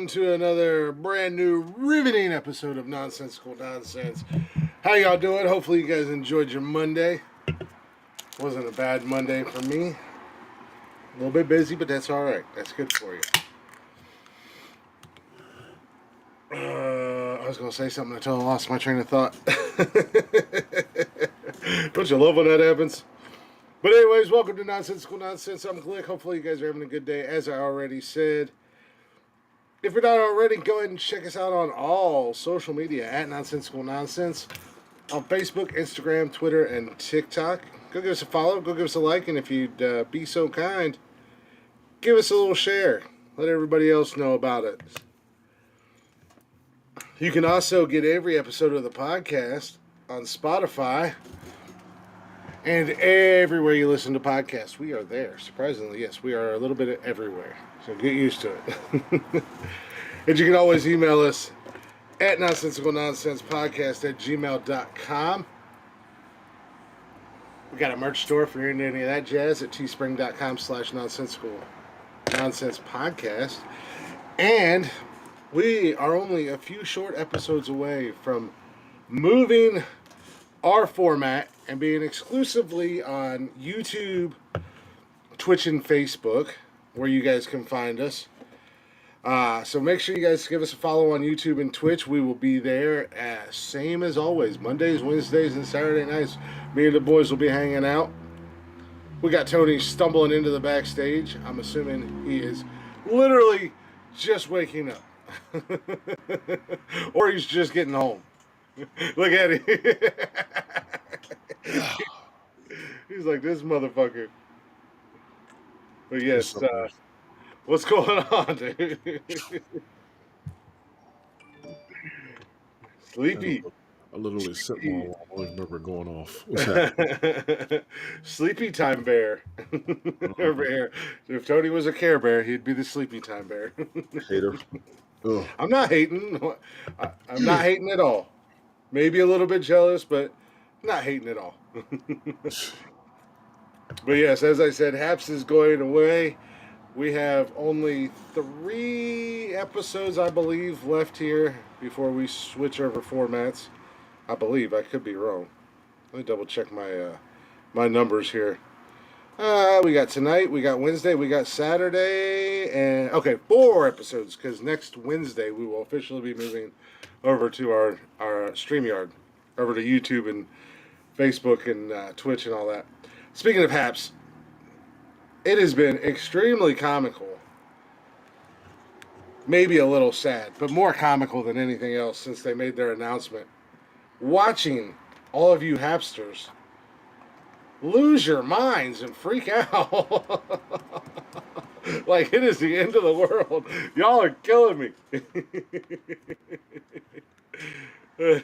welcome to another brand new riveting episode of Nonsensical Nonsense. How y'all doing? Hopefully you guys enjoyed your Monday. Wasn't a bad Monday for me. A little bit busy, but that's alright. That's good for you. I was going to say something until I lost my train of thought. Don't you love when that happens? But anyways, welcome to Nonsensical Nonsense. I'm Glick. Hopefully you guys are having a good day, as I already said. If you're not already, go ahead and check us out on all social media at Nonsensical Nonsense. On Facebook, Instagram, Twitter, and TikTok. Go give us a follow, go give us a like, and if you'd be so kind, give us a little share. Let everybody else know about it. You can also get every episode of the podcast on Spotify and everywhere you listen to podcasts. We are there. Surprisingly, yes, we are a little bit everywhere. So get used to it. And you can always email us at nonsensicalnonsensepodcast@gmail.com. We got a merch store if you're into any of that jazz at teespring.com/nonsensical nonsense podcast. And we are only a few short episodes away from moving our format and being exclusively on YouTube, Twitch, and Facebook, where you guys can find us. So make sure you guys give us a follow on YouTube and Twitch. We will be there, same as always, Mondays, Wednesdays, and Saturday nights. Me and the boys will be hanging out. We got Tony stumbling into the backstage. I'm assuming he is literally just waking up. Or he's just getting home. Look at him. He's like, this motherfucker. But yes, what's going on, dude? Sleepy. I literally set my alarm remember going off. What's happening? Sleepy time bear. Over here. If Tony was a Care Bear, he'd be the sleepy time bear. Hater. Ugh. I'm not hating. I'm not hating at all. Maybe a little bit jealous, but not hating at all. But yes, as I said, Haps is going away. We have only 3 episodes, I believe, left here before we switch over formats. I believe. I could be wrong. Let me double check my numbers here. We got tonight, we got Wednesday, we got Saturday, and okay, 4 episodes, because next Wednesday we will officially be moving over to our StreamYard, over to YouTube and Facebook and Twitch and all that. Speaking of Haps, it has been extremely comical, maybe a little sad, but more comical than anything else since they made their announcement. Watching all of you Hapsters lose your minds and freak out. Like it is the end of the world. Y'all are killing me. We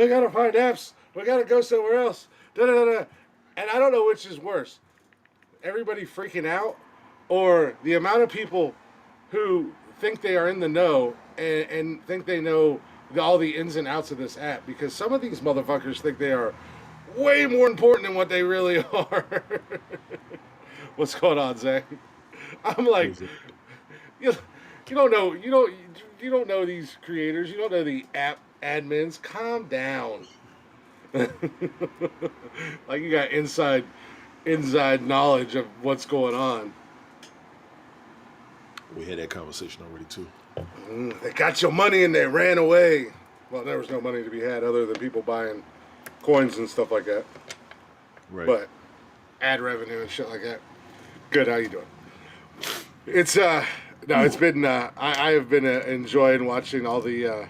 gotta find apps. We gotta go somewhere else. Da-da-da-da. And I don't know which is worse. Everybody freaking out, or the amount of people who think they are in the know and think they know all the ins and outs of this app, because some of these motherfuckers think they are way more important than what they really are. What's going on, Zach? I'm like, you don't know, you don't know these creators, you don't know the app admins. Calm down. Like you got inside knowledge of what's going on. We had that conversation already too. They got your money and they ran away. Well, there was no money to be had other than people buying coins and stuff like that. Right. But ad revenue and shit like that. Good. How you doing? It's it's been I have been enjoying watching all the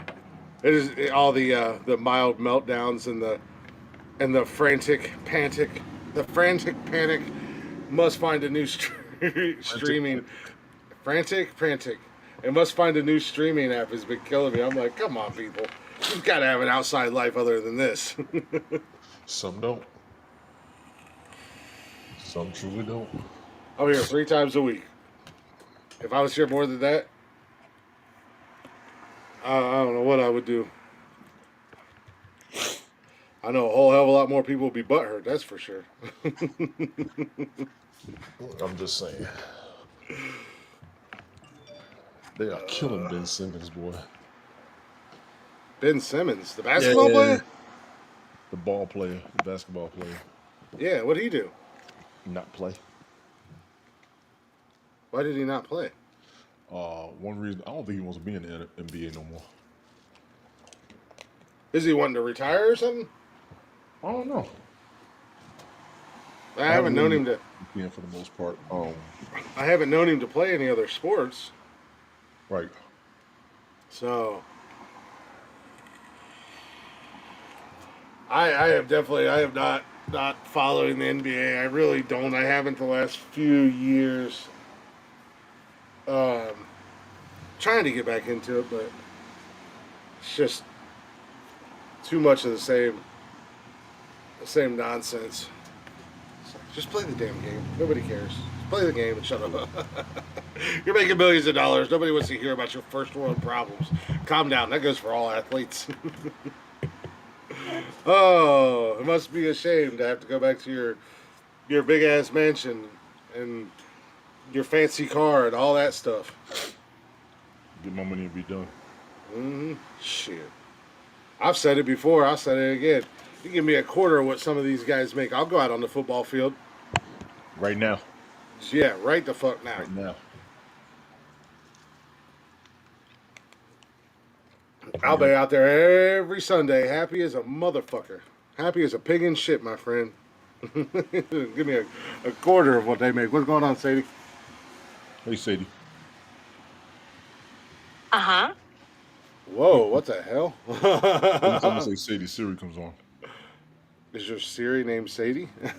the mild meltdowns and the frantic panic. The frantic panic must find a new streaming. Frantic. It must find a new streaming app has been killing me. I'm like, come on, people. You've got to have an outside life other than this. Some don't. Some truly don't. I'm here 3 times a week. If I was here more than that, I don't know what I would do. I know a whole hell of a lot more people would be butthurt, that's for sure. I'm just saying. They are killing Ben Simmons, boy. Ben Simmons, the basketball player? The ball player, the basketball player. Yeah, what'd he do? Not play. Why did he not play? One reason, I don't think he wants to be in the NBA no more. Is he wanting to retire or something? I don't know. I haven't known him to. For the most part. I haven't known him to play any other sports. Right. So I have not following the NBA. I really don't. I haven't the last few years. Trying to get back into it, but it's just too much of the same nonsense. Just play the damn game. Nobody cares. Just play the game and shut up. You're making millions of dollars. Nobody wants to hear about your first world problems. Calm down. That goes for all athletes. Oh, it must be a shame to have to go back to your big ass mansion and your fancy car and all that stuff. Get my money and be done. Shit. I've said it before. I'll say it again. You give me a quarter of what some of these guys make, I'll go out on the football field. Right now. Yeah, right the fuck now. Right now. I'll be out there every Sunday, happy as a motherfucker. Happy as a pig in shit, my friend. Give me a quarter of what they make. What's going on, Sadie? Hey, Sadie. Uh-huh. Whoa, what the hell? Every time I say Sadie, Siri comes on. Is your Siri named Sadie? I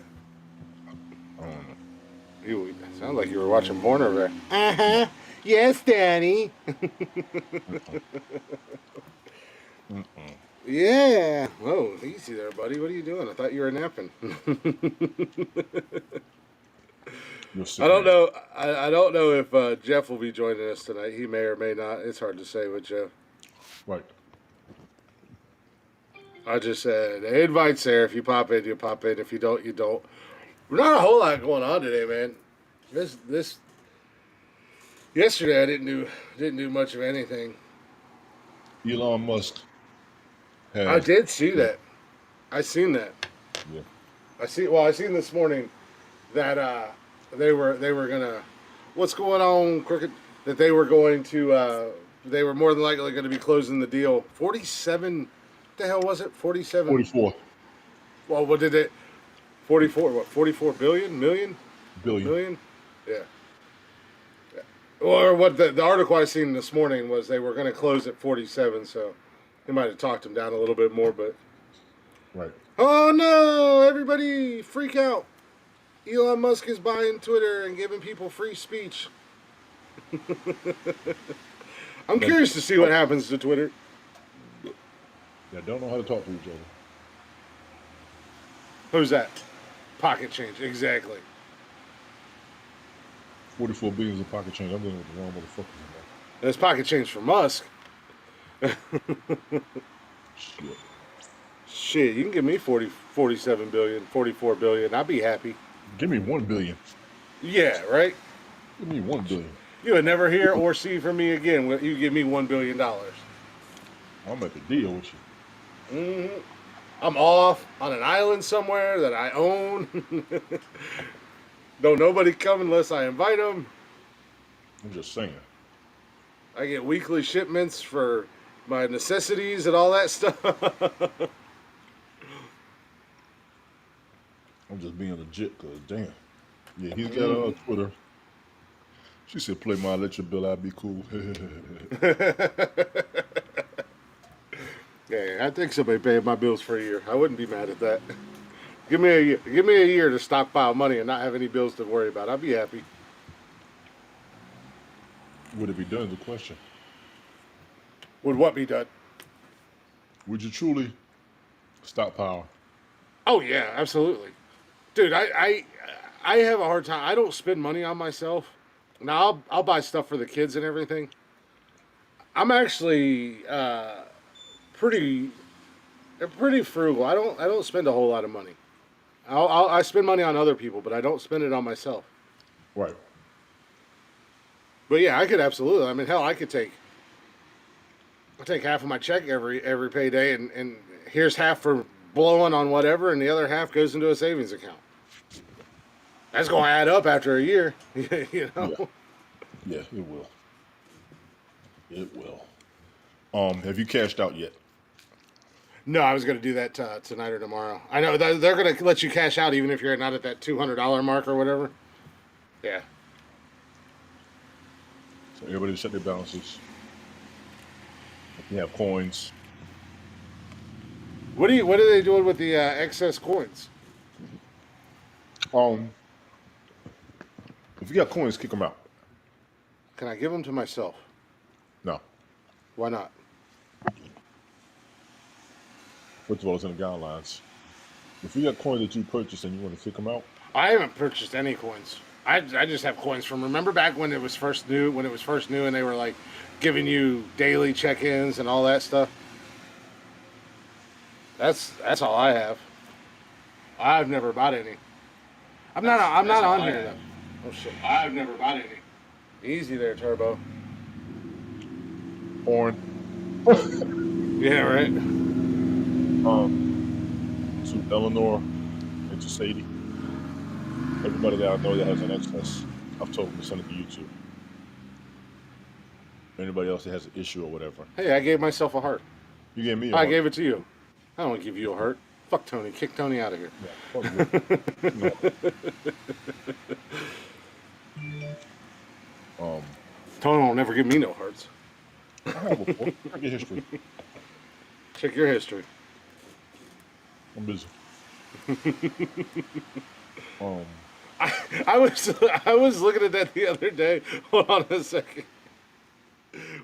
don't know. You sounds like you were watching porn over there. Uh-huh. Yes, Danny. Yeah. Whoa, easy there, buddy. What are you doing? I thought you were napping. I don't know. I don't know if Jeff will be joining us tonight. He may or may not. It's hard to say with Jeff. Right. I just said, hey, invite's there. If you pop in, you pop in. If you don't, you don't. Not a whole lot going on today, man. This yesterday I didn't do much of anything. Elon Musk. I did see that. I seen that. Yeah. I seen this morning that they were gonna. What's going on, Crooked? That they were going to. They were more than likely going to be closing the deal. 47. What the hell was it? 47. 44. Well, what did it? 44. What? 44 billion? Million? Billion. Yeah. Or what the article I seen this morning was they were going to close at 47. So they might have talked them down a little bit more, but. Right. Oh no! Everybody freak out! Elon Musk is buying Twitter and giving people free speech. I'm curious to see what happens to Twitter. Yeah, don't know how to talk to each other. Who's that? Pocket change, exactly. 44 billion is a pocket change. I'm dealing with the wrong motherfuckers. That's pocket change for Musk. Shit. Shit, you can give me 47 billion, 44 billion. I'd be happy. Give me 1 billion. Yeah, right? Give me 1 billion. You would never hear or see from me again when you give me $1 billion. I'm at the deal with you. Mm-hmm. I'm off on an island somewhere that I own. Don't nobody come unless I invite them. I'm just saying. I get weekly shipments for my necessities and all that stuff. I'm just being legit, because damn. Yeah, he's got Twitter. She said, play my electric bill, I'd be cool. Yeah, I think somebody paid my bills for a year. I wouldn't be mad at that. Give me a year. Give me a year to stockpile money and not have any bills to worry about. I'd be happy. Would it be done is the question. Would what be done? Would you truly stockpile? Oh yeah, absolutely, dude. I have a hard time. I don't spend money on myself. Now I'll buy stuff for the kids and everything. I'm actually pretty frugal. I don't spend a whole lot of money. I spend money on other people, but I don't spend it on myself. Right. But yeah, I could absolutely. I mean, hell, I take half of my check every payday, and here's half for blowing on whatever, and the other half goes into a savings account. That's going to add up after a year, you know. Yeah, yeah, it will. It will. Have you cashed out yet? No, I was going to do that tonight or tomorrow. I know they're going to let you cash out even if you're not at that $200 mark or whatever. Yeah. So everybody check their balances. If you have coins, What are they doing with the excess coins? um, if you got coins, kick them out. Can I give them to myself? No. Why not? First of all, it's in the guidelines. If you got coins that you purchased and you want to kick them out, I haven't purchased any coins. I just have coins from. Remember back when it was first new, and they were like giving you daily check-ins and all that stuff. That's all I have. I've never bought any. I'm not on here though. Oh shit! I've never bought any. Easy there, Turbo. porn, Yeah, right. to Eleanor and to Sadie, everybody that I know that has an excess, I've told them to send it to YouTube. Anybody else that has an issue or whatever, Hey, I gave myself a heart. you gave me a I heart. gave it to you. I don't want to give you a heart. Fuck Tony. Kick Tony out of here. Yeah, fuck you. No. Tony will never give me no hearts. I have before. Check your history. Check your history. I'm busy. I was looking at that the other day. Hold on a second.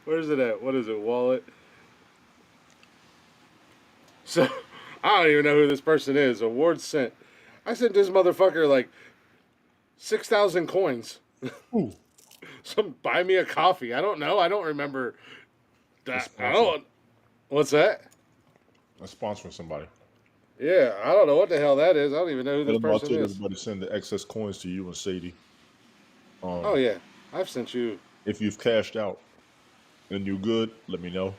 Where's it at? What is it? Wallet. So I don't even know who this person is. Award sent. I sent this motherfucker like 6,000 coins. Ooh, Some buy me a coffee. I don't know. I don't remember that. I sponsor. don't. What's that? I'm sponsoring somebody. Yeah, I don't know what the hell that is. I don't even know who this I'll person tell is. everybody send the excess coins to you and Sadie. Oh yeah, I've sent you. If you've cashed out and you're good, let me know.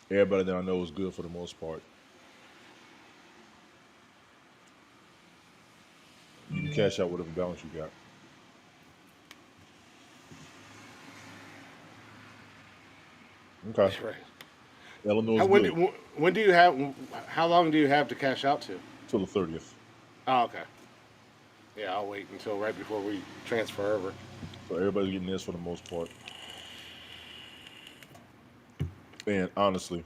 Everybody that I know is good for the most part. You can cash out whatever balance you got. Okay. That's right. Eleanor's good When do you have? How long do you have to cash out to? till the 30th. Oh, okay. Yeah, I'll wait until right before we transfer over. So everybody's getting this for the most part. And honestly,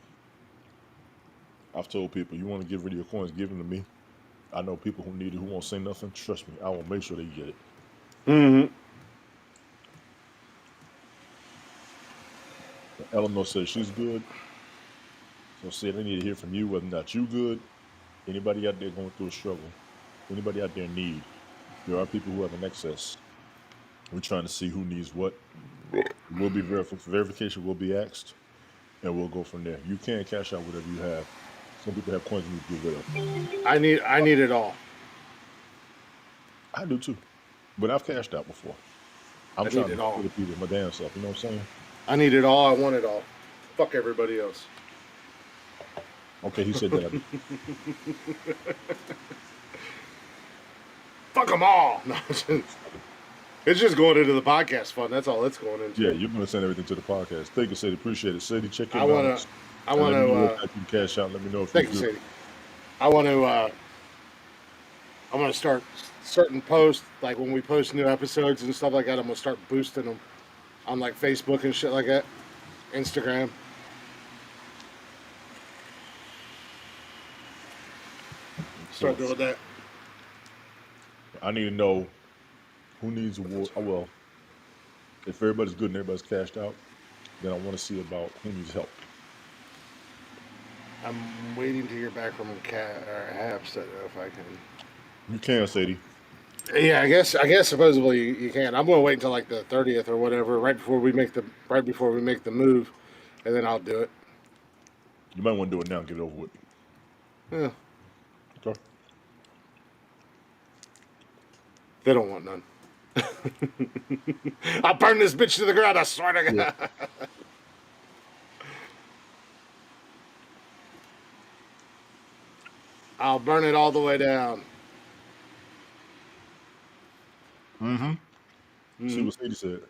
I've told people, you want to get rid of your coins, give them to me. I know people who need it who won't say nothing. Trust me, I will make sure they get it. Mm-hmm. Eleanor says she's good. So said I need to hear from you whether or not you good. Anybody out there going through a struggle, anybody out there in need, there are people who have an excess. We're trying to see who needs what. Will be verification will be asked, and we'll go from there. You can cash out whatever you have. Some people have coins you need to get rid of. I need it all. I do too, but I've cashed out before. I'm I trying need to it all. put it people my damn self. You know what I'm saying? I need it all. I want it all. Fuck everybody else. Okay, he said that. Fuck them all. No, it's just going into the podcast fund. That's all it's going into. Yeah, you're gonna send everything to the podcast. Thank you, Sadie. Appreciate it. Sadie, check your I wanna. balance. I And let want me know to. if you can cash out. Let me know if Thank you, do. Sadie. I want to. I'm gonna start certain posts, like when we post new episodes and stuff like that. I'm gonna start boosting them on like Facebook and shit like that, Instagram. Start doing that. I need to know who needs award. Oh, well, if everybody's good and everybody's cashed out, then I want to see about who needs help. I'm waiting to hear back from Cat or Hab said if I can. You can, Sadie. Yeah, I guess supposedly you can. I'm gonna wait until like the 30th or whatever, right before we make the move, and then I'll do it. You might want to do it now and get it over with. Yeah, Okay. they don't want none. I'll burn this bitch to the ground, I swear to Yeah. God. I'll burn it all the way down. See what Sadie said.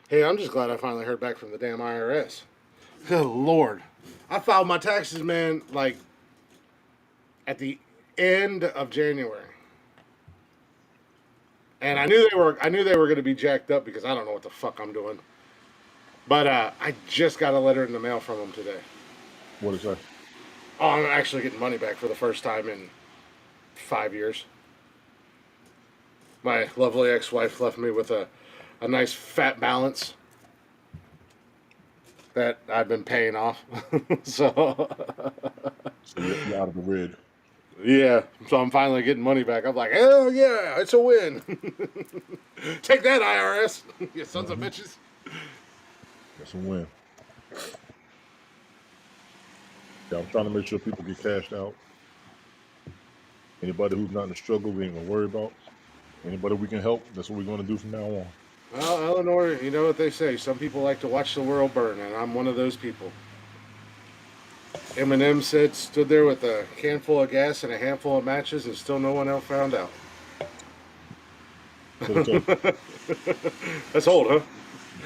Hey, I'm just glad I finally heard back from the damn IRS. Good Lord. I filed my taxes, man, like at the end of January. And I knew they were going to be jacked up because I don't know what the fuck I'm doing. But I just got a letter in the mail from them today. What is that? Oh, I'm actually getting money back for the first time in 5 years. My lovely ex-wife left me with a nice fat balance that I've been paying off. So So you're out of the red. yeah, so I'm finally getting money back. I'm like, hell yeah, it's a win. Take that, IRS, you sons of bitches. That's a win. Yeah, I'm trying to make sure people get cashed out. Anybody who's not in the struggle, we ain't gonna worry about. Anybody we can help, that's what we're gonna do from now on. Well, Eleanor, you know what they say. Some people like to watch the world burn, and I'm one of those people. Eminem stood there with a can full of gas and a handful of matches, and still no one else found out. That's old, huh?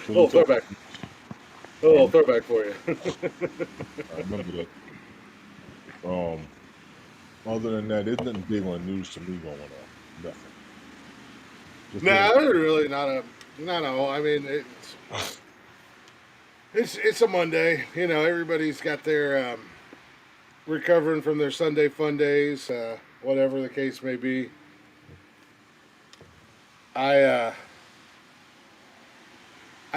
A little throwback. A little throwback for you. I remember that. Other than that, there's nothing big on the news to me going on. Nothing. Just Nah, there's really not a. I mean, it's a Monday. You know, everybody's got their recovering from their Sunday fun days, whatever the case may be. I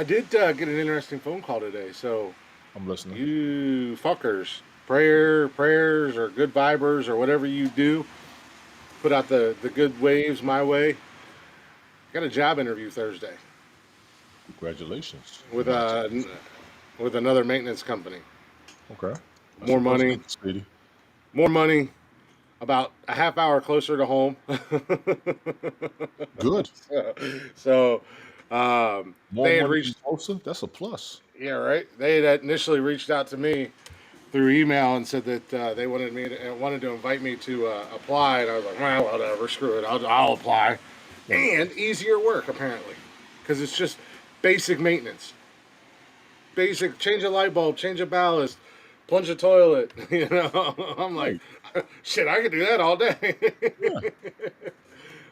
did get an interesting phone call today. So I'm listening. you fuckers, prayers, or good vibers, or whatever you do, put out the good waves my way. Got a job interview Thursday Congratulations. with with another maintenance company. Okay. That's More a plus money, Sadie. more money. About a half hour closer to home. Good. So More they had money and reached. closer. That's a plus. Yeah, right. They had initially reached out to me through email and said that they wanted to invite me to apply, and I was like, well, whatever, screw it, I'll apply. Right. And easier work apparently, because it's just basic maintenance, basic change a light bulb, change a ballast, plunge a toilet. You know, I'm like, Right. shit, I could do that all day, Yeah.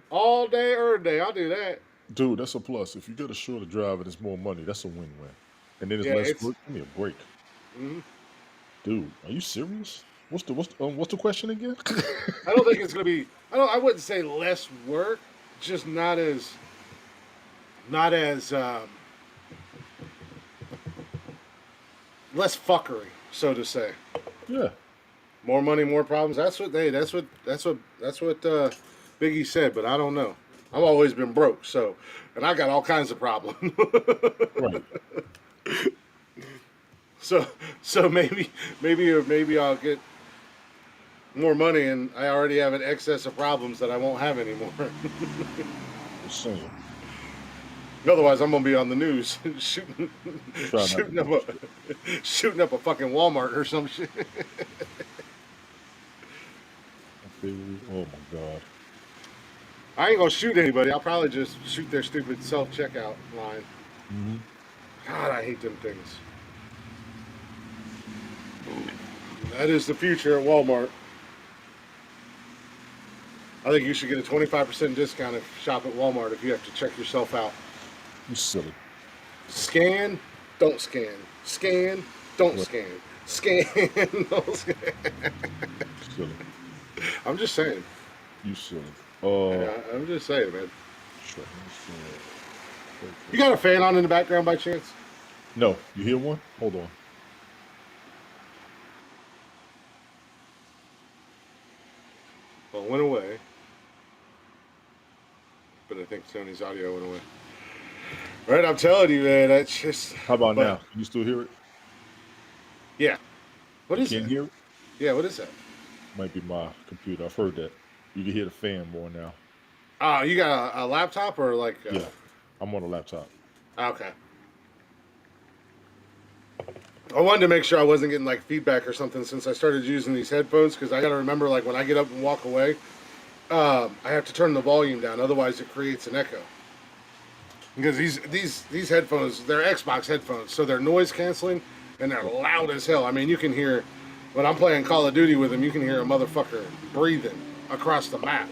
all day, every day. I'll do that. Dude, that's a plus. If you get a shorter drive and it's more money, that's a win-win. And then it's Yeah, less it's. work. Give me a break. Mhm. Dude, are you serious? What's the question again? I don't think it's gonna be. I wouldn't say less work, just not as less fuckery, so to say. Yeah. More money, more problems. That's what Biggie said. But I don't know. I've always been broke, so, and I got all kinds of problems. Right. so so maybe I'll get more money, and I already have an excess of problems that I won't have anymore. Just saying. Otherwise, I'm gonna be on the news shooting Try not to shooting do up that shit. shooting up a fucking Walmart or some shit. Oh my God. I ain't gonna shoot anybody. I'll probably just shoot their stupid self checkout line. Hmm. God, I hate them things. That is the future at Walmart. I think you should get a 25% discount if you shop at Walmart if you have to check yourself out. You silly. Scan, don't scan. Scan, don't What? scan. Scan, don't scan. Silly. I'm just saying. You silly. Yeah, I'm just saying, man. Sure. You got a fan on in the background by chance? No, you hear one? Hold on. Well, it went away. But I think Tony's audio went away. Right, I'm telling you, man. That's just. How about But now? Can you still hear it? yeah. What You is can't that? hear it? Yeah, what is that? Might be my computer. I've heard that. You can hear the fan more now. You got a laptop or like? Yeah, I'm on a laptop. Okay. I wanted to make sure I wasn't getting like feedback or something since I started using these headphones because I got to remember like when I get up and walk away, I have to turn the volume down, otherwise it creates an echo. Because these headphones, they're Xbox headphones, so they're noise canceling and they're loud as hell. I mean, you can hear when I'm playing Call of Duty with them, you can hear a motherfucker breathing across the map.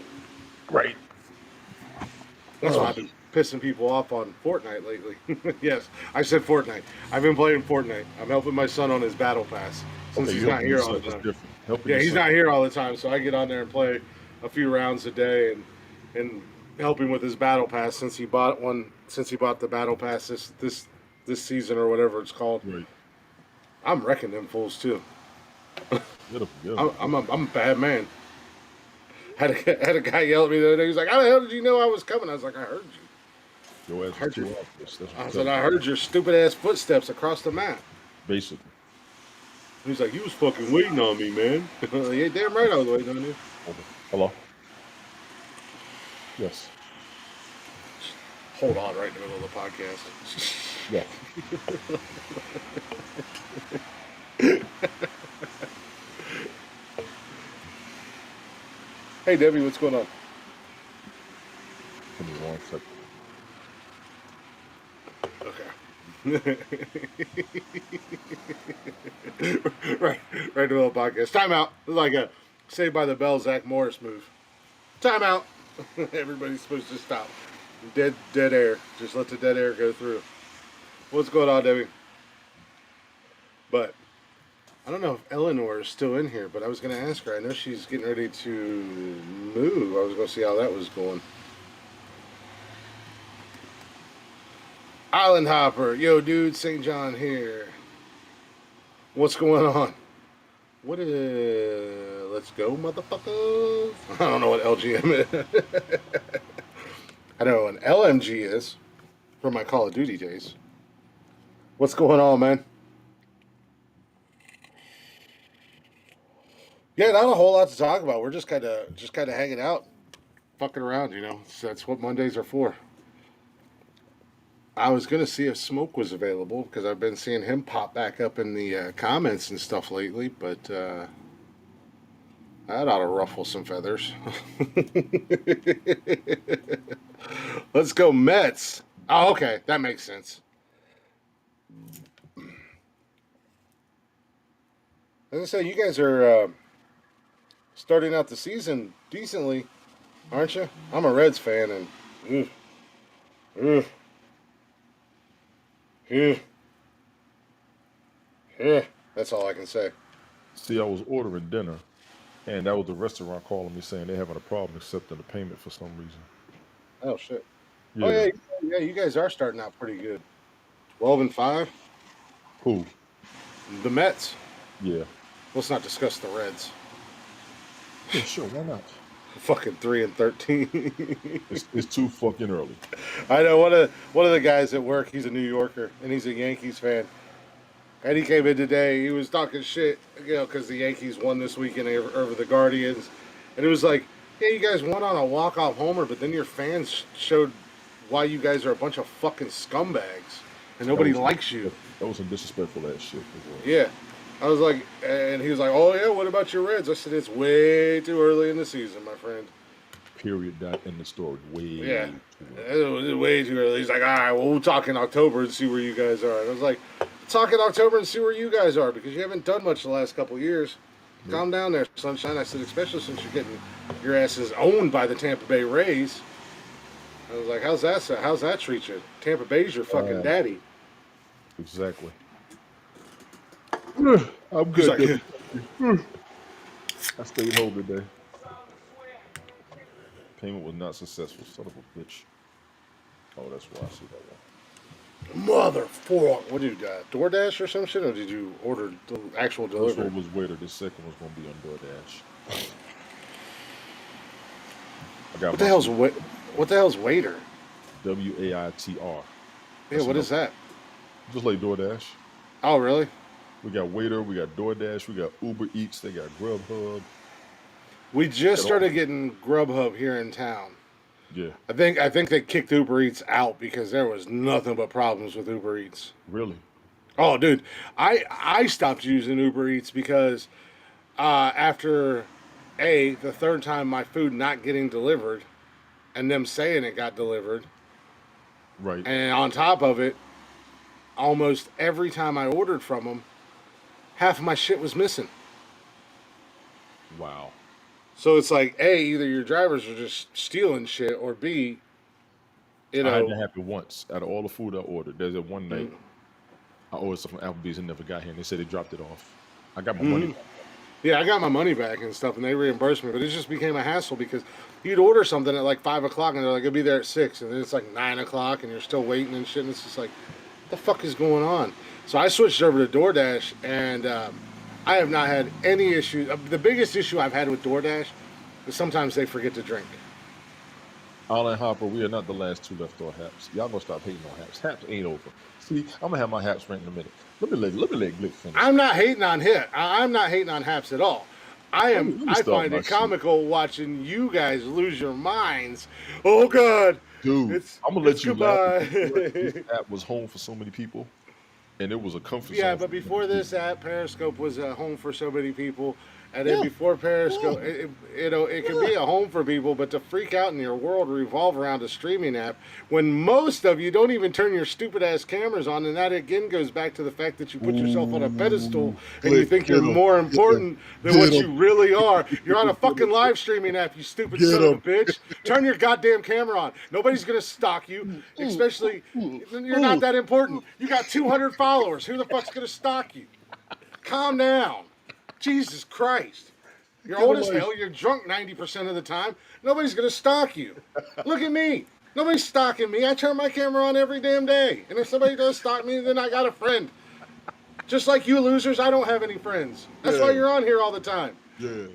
Right. That's why I've been pissing people off on Fortnite lately. Yes, I said Fortnite. I've been playing Fortnite. I'm helping my son on his battle pass since he's not here all the time. Yeah, he's not here all the time, so I get on there and play a few rounds a day and help him with his battle pass since he bought the battle pass this season or whatever it's called. Right. I'm wrecking them fools too. Beautiful. I'm a bad man. Had a guy yell at me the other day. He's like, "How the hell did you know I was coming?" I was like, "I heard you." Your ass is too obvious. I said, "I heard your stupid ass footsteps across the map." Basically. He's like, "You was fucking waiting on me, man." Yeah, damn right I was waiting on you. Okay. Hello. Yes. Hold on, right in the middle of the podcast. Yeah. Hey, Debbie, what's going on? Give me 1 second. Okay. right in the middle of the podcast. Time out. It's like a Saved by the Bell Zach Morris move. Time out. Everybody's supposed to stop. Dead air. Just let the dead air go through. What's going on, Debbie? But I don't know if Eleanor is still in here, but I was going to ask her. I know she's getting ready to move. I was going to see how that was going. Island Hopper. Yo, dude, St. John here. What's going on? What is... Let's go, motherfuckers. I don't know what LGM is. I know what an LMG is from my Call of Duty days. What's going on, man? Yeah, not a whole lot to talk about. We're just kind of hanging out, fucking around, you know. So that's what Mondays are for. I was going to see if Smoke was available because I've been seeing him pop back up in the comments and stuff lately, but that ought to ruffle some feathers. Let's go Mets. Oh, okay. That makes sense. As I say, you guys are starting out the season decently, aren't you? I'm a Reds fan, and that's all I can say. See, I was ordering dinner, and that was the restaurant calling me saying they're having a problem accepting the payment for some reason. Oh shit! Yeah. Oh yeah. You guys are starting out pretty good. 12-5. Who? The Mets. Yeah. Let's not discuss the Reds. Yeah, sure. Why not? Fucking 3-13. It's too fucking early. I know one of the guys at work. He's a New Yorker and he's a Yankees fan. And he came in today. He was talking shit, you know, because the Yankees won this weekend over the Guardians, and it was like, yeah, you guys won on a walk-off homer, but then your fans showed why you guys are a bunch of fucking scumbags and nobody likes you. That was some disrespectful ass shit. Yeah. I was like, and he was like, oh yeah, what about your Reds? I said, it's way too early in the season, my friend. Period. That in the story. Way Yeah. too early. It was way too early. He's like, all right, well, we'll talk in October and see where you guys are. And I was like, talk in October and see where you guys are because you haven't done much the last couple of years. Yep. Calm down there, sunshine. I said, especially since you're getting your asses owned by the Tampa Bay Rays. I was like, how's that treat you? Tampa Bay's your fucking daddy. Exactly. I'm good. Like, I stayed home today. Payment was not successful. Son of a bitch. Oh, that's why I see that one. Motherfucker. What did you got? DoorDash or some shit? Or did you order the actual delivery? First one was waiter. The second was going to be on DoorDash. What the hell's waiter? WAITR. Yeah, what is that? Just like DoorDash. Oh, really? We got Waiter, we got DoorDash, we got Uber Eats, they got Grubhub. We just At all. started getting Grubhub here in town. Yeah, I think they kicked Uber Eats out because there was nothing but problems with Uber Eats. really. Oh, dude, I stopped using Uber Eats because after the third time my food not getting delivered and them saying it got delivered, Right. and on top of it, almost every time I ordered from them, half of my shit was missing. Wow. So it's like either your drivers are just stealing shit, or B, you I had know, that happen once. Out of all the food I ordered, there's a one night mm, I ordered something from Applebee's and never got here, and they said they dropped it off. I got my money mhm. back. Yeah, I got my money back and stuff, and they reimbursed me. But it just became a hassle because you'd order something at like 5 o'clock, and they're like, "It'll be there at 6," and then it's like 9 o'clock, and you're still waiting and shit. And it's just like, what the fuck is going on? So I switched over to DoorDash, and I have not had any issues. The biggest issue I've had with DoorDash is sometimes they forget to drink. Alan Hopper, we are not the last two left on Haps. Y'all gonna stop hating on Haps. Haps ain't over. See, I'm gonna have my Haps rant in a minute. Let me let Glick finish. I'm not hating on hit. I'm not hating on Haps at all. Let me I start find my it shit. comical watching you guys lose your minds. Oh God, Dude, I'm gonna it's let you laugh because you know what? This goodbye. app was home for so many people, and it was a comfort Yeah, zone for but so many before people. this app, Periscope was a home for so many people, and then Yeah, before yeah, Periscope, it can yeah. be a home for people, but to freak out and your world revolve around a streaming app when most of you don't even turn your stupid ass cameras on, and that again goes back to the fact that you put yourself on a pedestal Ooh, and you Glick, think get you're him, more get him, important than get what him, you really are. You're on a get him, fucking live streaming app, you stupid get son of a him. bitch. Turn your goddamn camera on. Nobody's gonna stalk you, Ooh, ooh, especially ooh, you're not ooh, that ooh. important. You got 200 followers. Who the fuck's gonna stalk you? Calm down. Jesus Christ. You're Get old him as like hell. You're drunk 90% of the time. Nobody's going to stalk you. Look at me. Nobody's stalking me. I turn my camera on every damn day. And if somebody does stalk me, then I got a friend. Just like you losers, I don't have any friends. That's why yeah, you're on here all the time. yeah.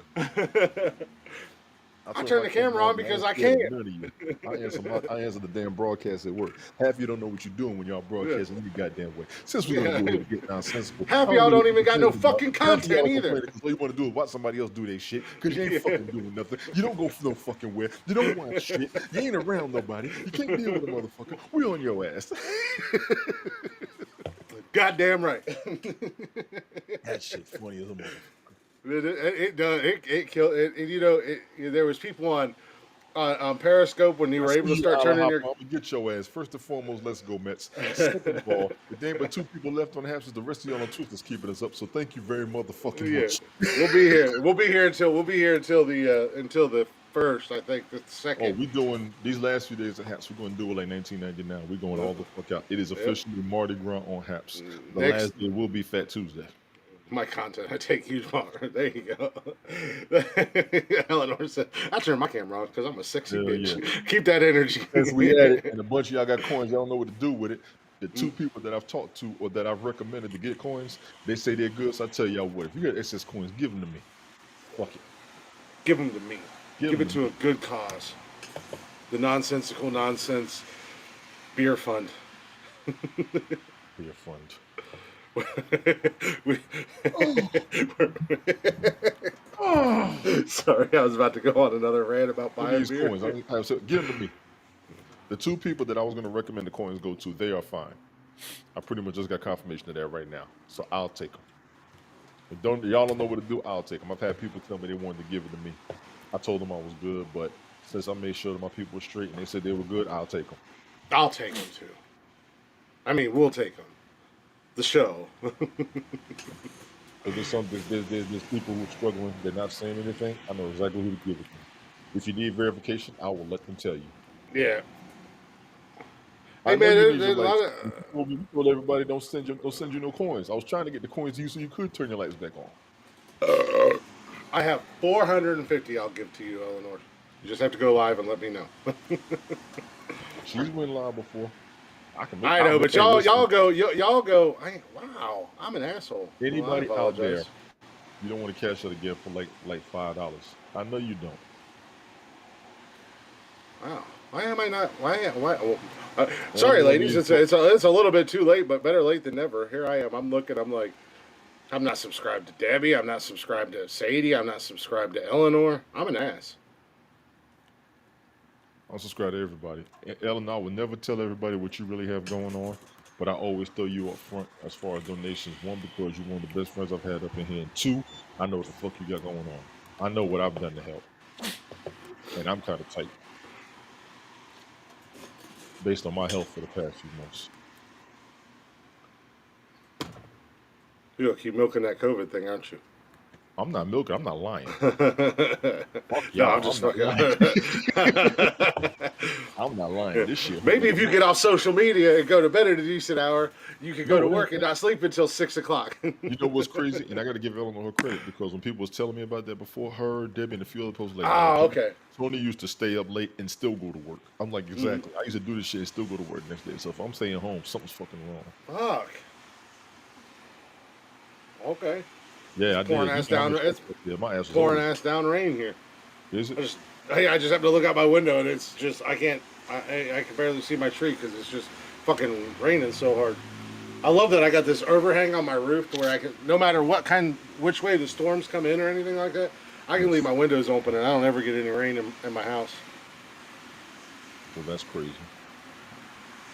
I I turn turn my the camera camera on on and I because ain't I scared can. of none of you. I answer the damn broadcast at work. Half of you don't know what you're doing when y'all Yeah. broadcasting any goddamn way. Since we're gonna go ahead Yeah. and get nonsensical, Half I of don't y'all know don't what you're even got no complaining about. fucking Half of content y'all either. complaining because all you want to do is watch somebody else do their shit because you ain't Yeah. fucking doing nothing. You don't go for no fucking where. You don't watch shit. You ain't around nobody. You can't deal with a motherfucker. We on your ass. Goddamn right. That shit funny as a motherfucker. It does. It killed. There was people on Periscope when you I were see able to you, start Isla turning Hopper. your. I'm gonna get your ass. First and foremost, let's go Mets. Second of all, if there ain't but two people left on the Hamptons, the rest of y'all on Twitter's keeping us up. So thank you very motherfucking Yeah, much. we'll be here. We'll be here until the first. I think the Oh, second. we doing these last few days of Haps. We're gonna do it like 1999. We're going Uh, all the fuck out. It is yep. officially Mardi Gras on Haps. The Next, last day will be Fat Tuesday. my content. I take huge part. There you go. Eleanor said, "I turn my camera on because I'm a sexy Hell yeah. bitch. Keep that energy." Since we at it, and a bunch of y'all got coins, y'all don't know what to do with it. The two Mm, people that I've talked to or that I've recommended to get coins, they say they're good. So I tell y'all what, if you got excess coins, give them to me. Fuck it. Give them to me. Give Give them it to to me. a good cause. The nonsensical nonsense beer fund. Be a fund. We- Oh, oh. Sorry, I was about to go on another rant about For buying these beer. coins, give them to me. The two people that I was going to recommend the coins go to, they are fine. I pretty much just got confirmation of that right now, so I'll take them. If y'all don't know what to do, I'll take them. I've had people tell me they wanted to give it to me. I told them I was good, but since I made sure that my people were straight and they said they were good, I'll take them. I'll take them too. I mean, we'll take them. The show. Because there's people who are struggling, they're not saying anything. I know exactly who to give it to. If you need verification, I will let them tell you. Yeah. I Hey know man, you need your there's a lights. lot You told everybody don't send you no coins. I was trying to get the coins to you so you could turn your lights back on. of. I have 450. I'll give to you, Eleanor. You just have to go live and let me know. She's went live before. I can make. I know, but Hey, listen. y'all go. Wow, I'm an asshole. Well, I Anybody out there, apologize. you don't want to cash out a gift for like $5. I know you don't. Wow. Why am I not? Why? All Sorry, you want ladies. is It's a little bit too late, but better late than never. Here I am. I'm looking. I'm like, I'm not subscribed to Debbie. I'm not subscribed to Sadie. I'm not subscribed to Eleanor. I'm an ass. I'll subscribe to everybody. Ellen, I will never tell everybody what you really have going on, but I always throw you up front as far as donations. One, because you're one of the best friends I've had up in here, and two, I know what the fuck you got going on. I know what I've done to help, and I'm kind of tight based on my health for the past few months. You're going to keep milking that COVID thing, aren't you? I'm not milking. I'm not lying. Fuck No, I'm y'all. just I'm not lying. fucking. I'm not lying. This shit. Maybe if you get off social media and go to bed at a decent hour, you could go to No, work and not sleep until 6 o'clock. you know what's crazy? And I got to give Eleanor her credit, because when people was telling me about that before, her, Debbie, and a few other posts like, Oh, okay. Tony used to stay up late and still go to work. I'm like, exactly. I used to do this shit and still go to work the next day. So if I'm staying home, something's fucking wrong. Fuck. Okay. Yeah, I Pouring did. ass down. It's Yeah, my ass was pouring over. ass down rain here. Is it? I just have to look out my window and it's just I can't. I can barely see my tree because it's just fucking raining so hard. I love that I got this overhang on my roof to where I can, no matter which way the storms come in or anything like that, I can leave my windows open and I don't ever get any rain in my house. Well, that's crazy.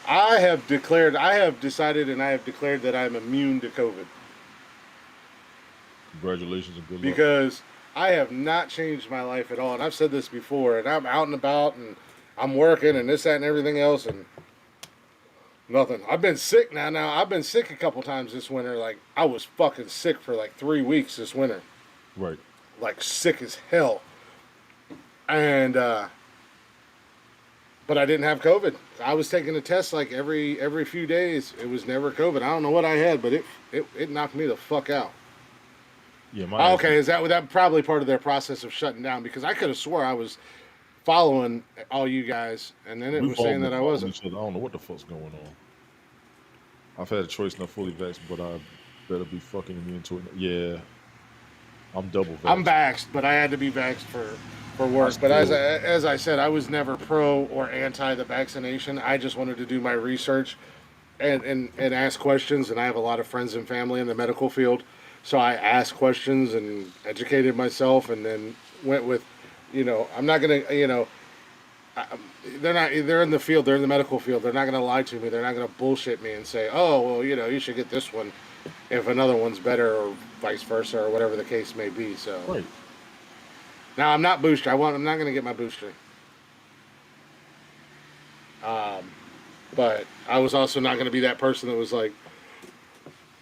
I have decided and I have declared that I'm immune to COVID. Congratulations and good luck. Because I have not changed my life at all. And I've said this before, and I'm out and about and I'm working and this, that, and everything else, and nothing. I've been sick now. I've been sick a couple times this winter. Like, I was fucking sick for like 3 weeks this winter. Right. Like, sick as hell. And, but I didn't have COVID. I was taking a test like every few days. It was never COVID. I don't know what I had, but it knocked me the fuck out. Yeah, okay, is that probably part of their process of shutting down? Because I could have swore I was following all you guys, and then it was saying that I wasn't. I don't know what the fuck's going on. I've had a choice not fully vaxxed, but I better be fucking immune to it. Yeah, I'm double vaxxed. I'm vaxxed, but I had to be vaxxed for work. But as I said, I was never pro or anti the vaccination. I just wanted to do my research and ask questions, and I have a lot of friends and family in the medical field. So I asked questions and educated myself, and then went with, I'm not gonna, they're in the field, they're in the medical field, they're not gonna lie to me, they're not gonna bullshit me and say, oh, well, you should get this one if another one's better, or vice versa, or whatever the case may be. So right. Now I'm not booster. I'm not gonna get my booster. But I was also not gonna be that person that was like,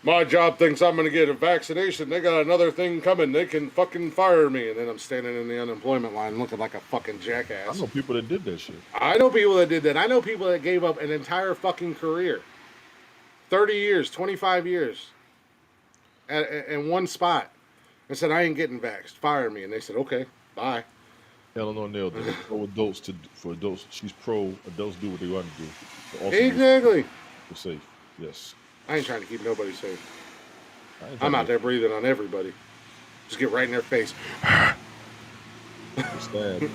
my job thinks I'm going to get a vaccination. They got another thing coming. They can fucking fire me. And then I'm standing in the unemployment line looking like a fucking jackass. I know people that did that shit. I know people that did that. I know people that gave up an entire fucking career. 30 years, 25 years. In one spot. I said, I ain't getting vaxxed. Fire me. And they said, okay, bye. Eleanor nailed it. For adults, she's pro adults do what they want to do. Exactly. For safe, yes. I ain't trying to keep nobody safe. I'm out there breathing on everybody. Just get right in their face. Stab.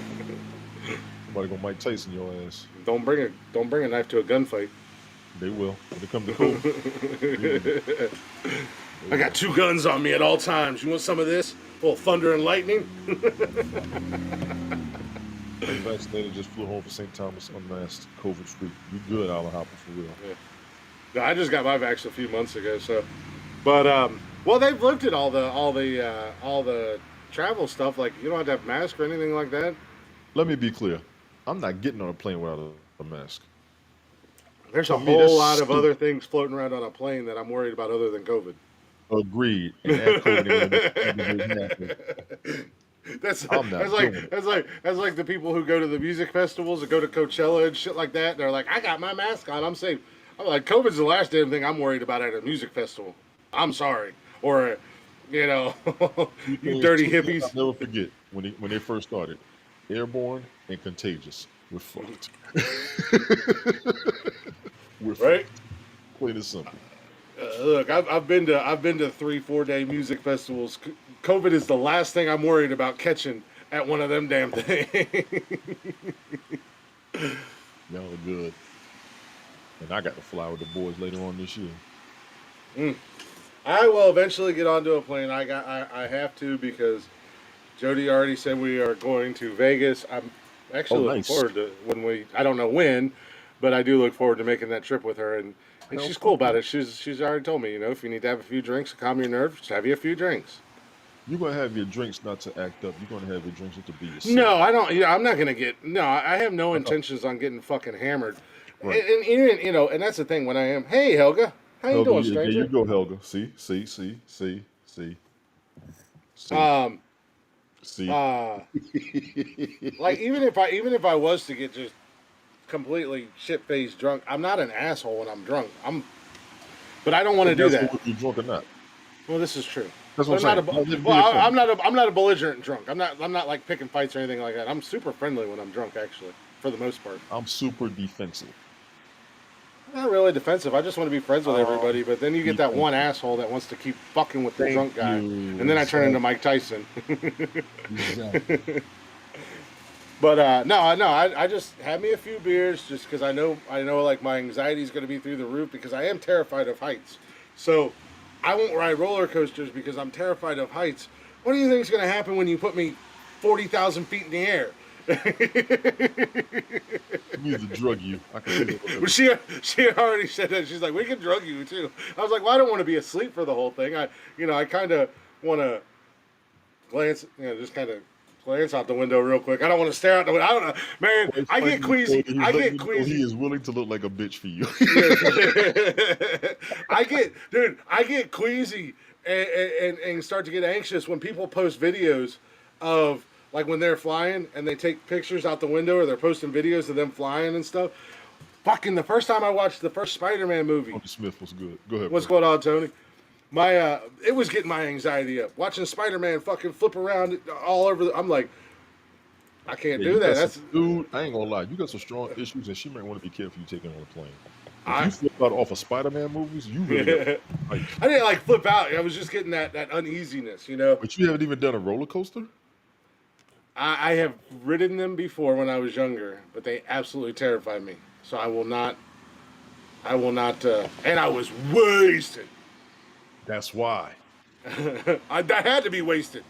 Somebody gonna Mike Tyson your ass. Don't bring a knife to a gunfight. They will when it comes to COVID. I got 2 guns on me at all times. You want some of this? A little thunder and lightning? Vaccinated just flew home for St. Thomas unmasked, COVID free. You good, Alan Hopper, for real. Yeah. No, I just got my vax a few months ago, so. But well, they've looked at all the travel stuff. Like, you don't have to have a mask or anything like that. Let me be clear. I'm not getting on a plane without a mask. There's a whole lot of other things floating around on a plane that I'm worried about other than COVID. Agreed. And COVID That's like the people who go to the music festivals and go to Coachella and shit like that. And they're like, I got my mask on, I'm safe. I'm like, COVID's the last damn thing I'm worried about at a music festival. I'm sorry. Or, you dirty hippies. I'll never forget when they first started. Airborne and contagious. We're fucked. We're right. Fucked. Plain and simple. Look, I've been to 3-4 day music festivals. COVID is the last thing I'm worried about catching at one of them damn things. Y'all are good. And I got to fly with the boys later on this year. I will eventually get onto a plane. I have to because Jody already said we are going to Vegas. I'm Oh, actually looking nice. forward to when we. I don't know when, but I do look forward to making that trip with her, and Hell she's cool fuck about yeah. it. She's already told me, if you need to have a few drinks to calm your nerves, just have you a few drinks. You're gonna have your drinks not to act up. You're gonna have your drinks just to be yourself. No, I don't. I'm not gonna get. No, I have no I know. intentions on getting fucking hammered. Right. And even and that's the thing when I am. Hey, Helga, how you Helga, doing, yeah, there you stranger? go, Helga. See. Um, See. uh, like even if I was to get just completely shit faced drunk, I'm not an asshole when I'm drunk. But I don't want to And do that's what that. whether you're drunk or not. Well, this is true. That's But what I'm not I'm saying. Let it be well. your friend. I'm not a belligerent drunk. I'm not like picking fights or anything like that. I'm super friendly when I'm drunk, actually, for the most part. I'm super defensive. Not really defensive. I just want to be friends with everybody. But then you get that one Defensive. asshole that wants to keep fucking with the Thank drunk guy, you. and then I turn into Exactly. Mike Tyson. Exactly. But no, I just have me a few beers just because I know like my anxiety is going to be through the roof because I am terrified of heights. So I won't ride roller coasters because I'm terrified of heights. What do you think is going to happen when you put me 40,000 feet in the air? She needs to drug you. I can see that Well, already. she already said that. She's like, we can drug you too. I was like, well, I don't want to be asleep for the whole thing. I kind of want to glance, just kind of glance out the window real quick. I don't want to stare out the window. I don't know, man. Well, it's I funny get you say queasy. that he's I letting get you know he queasy. is willing to look like a bitch for you. Yeah. I get queasy and start to get anxious when people post videos of like when they're flying and they take pictures out the window or they're posting videos of them flying and stuff. Fucking the first time I watched the first Spider-Man movie. Tony Smith was good. Go ahead, What's bro. going on, Tony? It was getting my anxiety up. Watching Spider-Man fucking flip around all over. I'm like, I can't Yeah, do you that. got some That's dude. I ain't gonna lie. You got some strong issues, and she might want to be careful you taking on a plane. If you I. flip out off of Spider-Man movies, you really got I heights. didn't like flip out. I was just getting that uneasiness. But you haven't even done a roller coaster. I have ridden them before when I was younger, but they absolutely terrified me. So I will not. I will not. And I was wasted. That's why. I had to be wasted.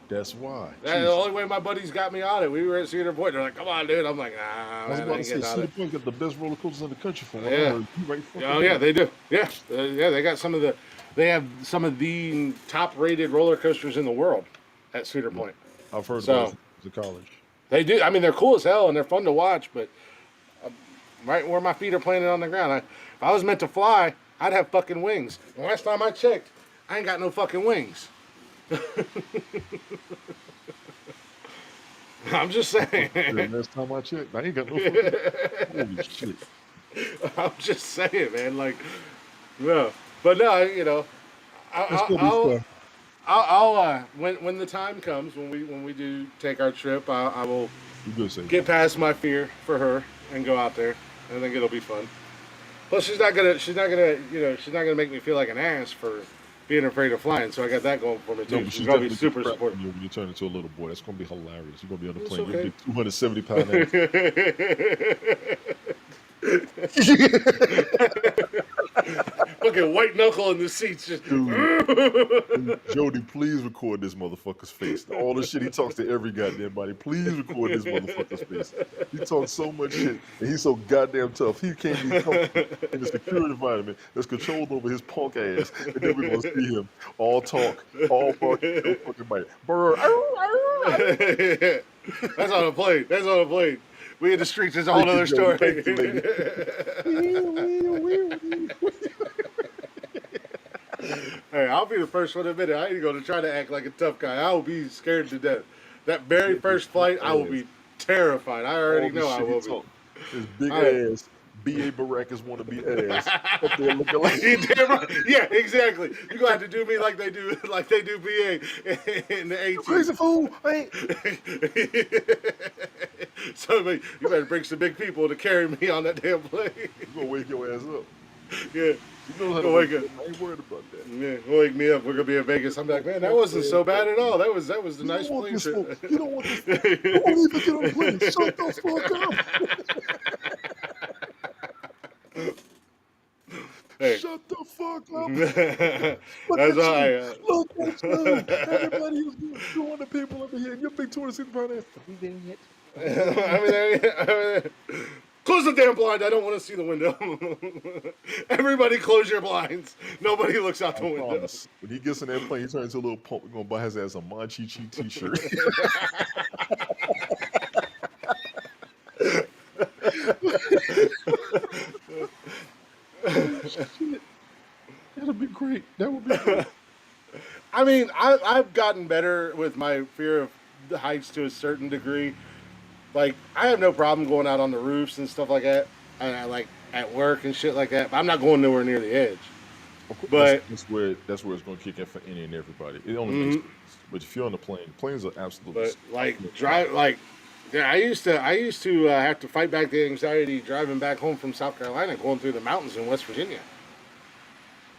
That's why. That's the Jesus. only way my buddies got me on it. We were at Cedar Point. They're like, "Come on, dude." I'm like, I "Ah, was man, I about to ain't say, getting on Cedar it." Point got the best roller coasters in the country from what I Yeah. heard. You right fucking Oh yeah, there. they do. Yeah, yeah, they got some of the. They have some of the top-rated roller coasters in the world at Cedar Yeah. Point. I've heard about it So since college. they do. I mean, they're cool as hell and they're fun to watch. But right where my feet are planted on the ground, if I was meant to fly, I'd have fucking wings. And last time I checked, I ain't got no fucking wings. I'm just saying. Yeah, last time I checked, I ain't got no fucking. Holy shit. I'm just saying, man. Like, no, but no, I, That's I, gonna be I'll fun. when the time comes when we do take our trip, I will You good, say. get past my fear for her and go out there. I think it'll be fun. Plus, she's not gonna make me feel like an ass for being afraid of flying. So I got that going for me No, too. but She's she's gonna be definitely super gonna crack supportive. on you when you turn into a little boy. That's gonna be hilarious. You're gonna be on the It's plane. Your okay. big 270-pound ass. Fucking white knuckle in the seats. Just Dude, Jody, please record this motherfucker's face. All the shit he talks to every goddamn body. Please record this motherfucker's face. He talks so much shit, and he's so goddamn tough. He can't be comfortable in a secure environment that's controlled over his punk ass. And then we're gonna see him all talk, all bark, no fucking bite. Brr, That's on a plane. That's on a plane. We in the streets. It's a whole thank you, other Jody. story. Thank you, lady. Hey, I'll be the first one to admit it. I ain't gonna try to act like a tough guy. I will be scared to death. That very Get his first punk flight, I will ass. be terrified. I already All the know I shit he will be. talk. His big I, ass, B.A. Baracus wanna be ass. Up there looking like you damn right. Yeah, exactly. You gonna have to do me like they do BA in the you 18. crazy fool. I ain't So you better bring some big people to carry me on that damn plane. you gonna wake your ass up. Yeah, You know how to go wake wake up. up. I ain't worried about that. Yeah, wake me up. We're gonna be in Vegas. I'm like, man, that wasn't so bad at all. That was a You don't nice want plane this fool. trip. You don't want this fool. You won't even get on the plane. Shut the fuck up. Hey, Shut the fuck on, Club. Look That's at why. you. Look at you. Everybody is doing the people over here. And your big 260-pound ass. Are we there yet? Close the damn blind. I don't want to see the window. Everybody close your blinds. Nobody looks out I the window. promise. When he gets in that plane, he turns into a little punk. We're going to buy his ass a Manchi Chi t-shirt. Oh, shit. That'll be great. That would be great. I mean, I've gotten better with my fear of the heights to a certain degree. Like, I have no problem going out on the roofs and stuff like that. And I like at work and shit like that. But I'm not going nowhere near the edge. But That's where it's going to kick in for any and everybody. It only makes sense. But if you're on the plane, planes are absolutely. but like drive like yeah, I used to have to fight back the anxiety driving back home from South Carolina, going through the mountains in West Virginia.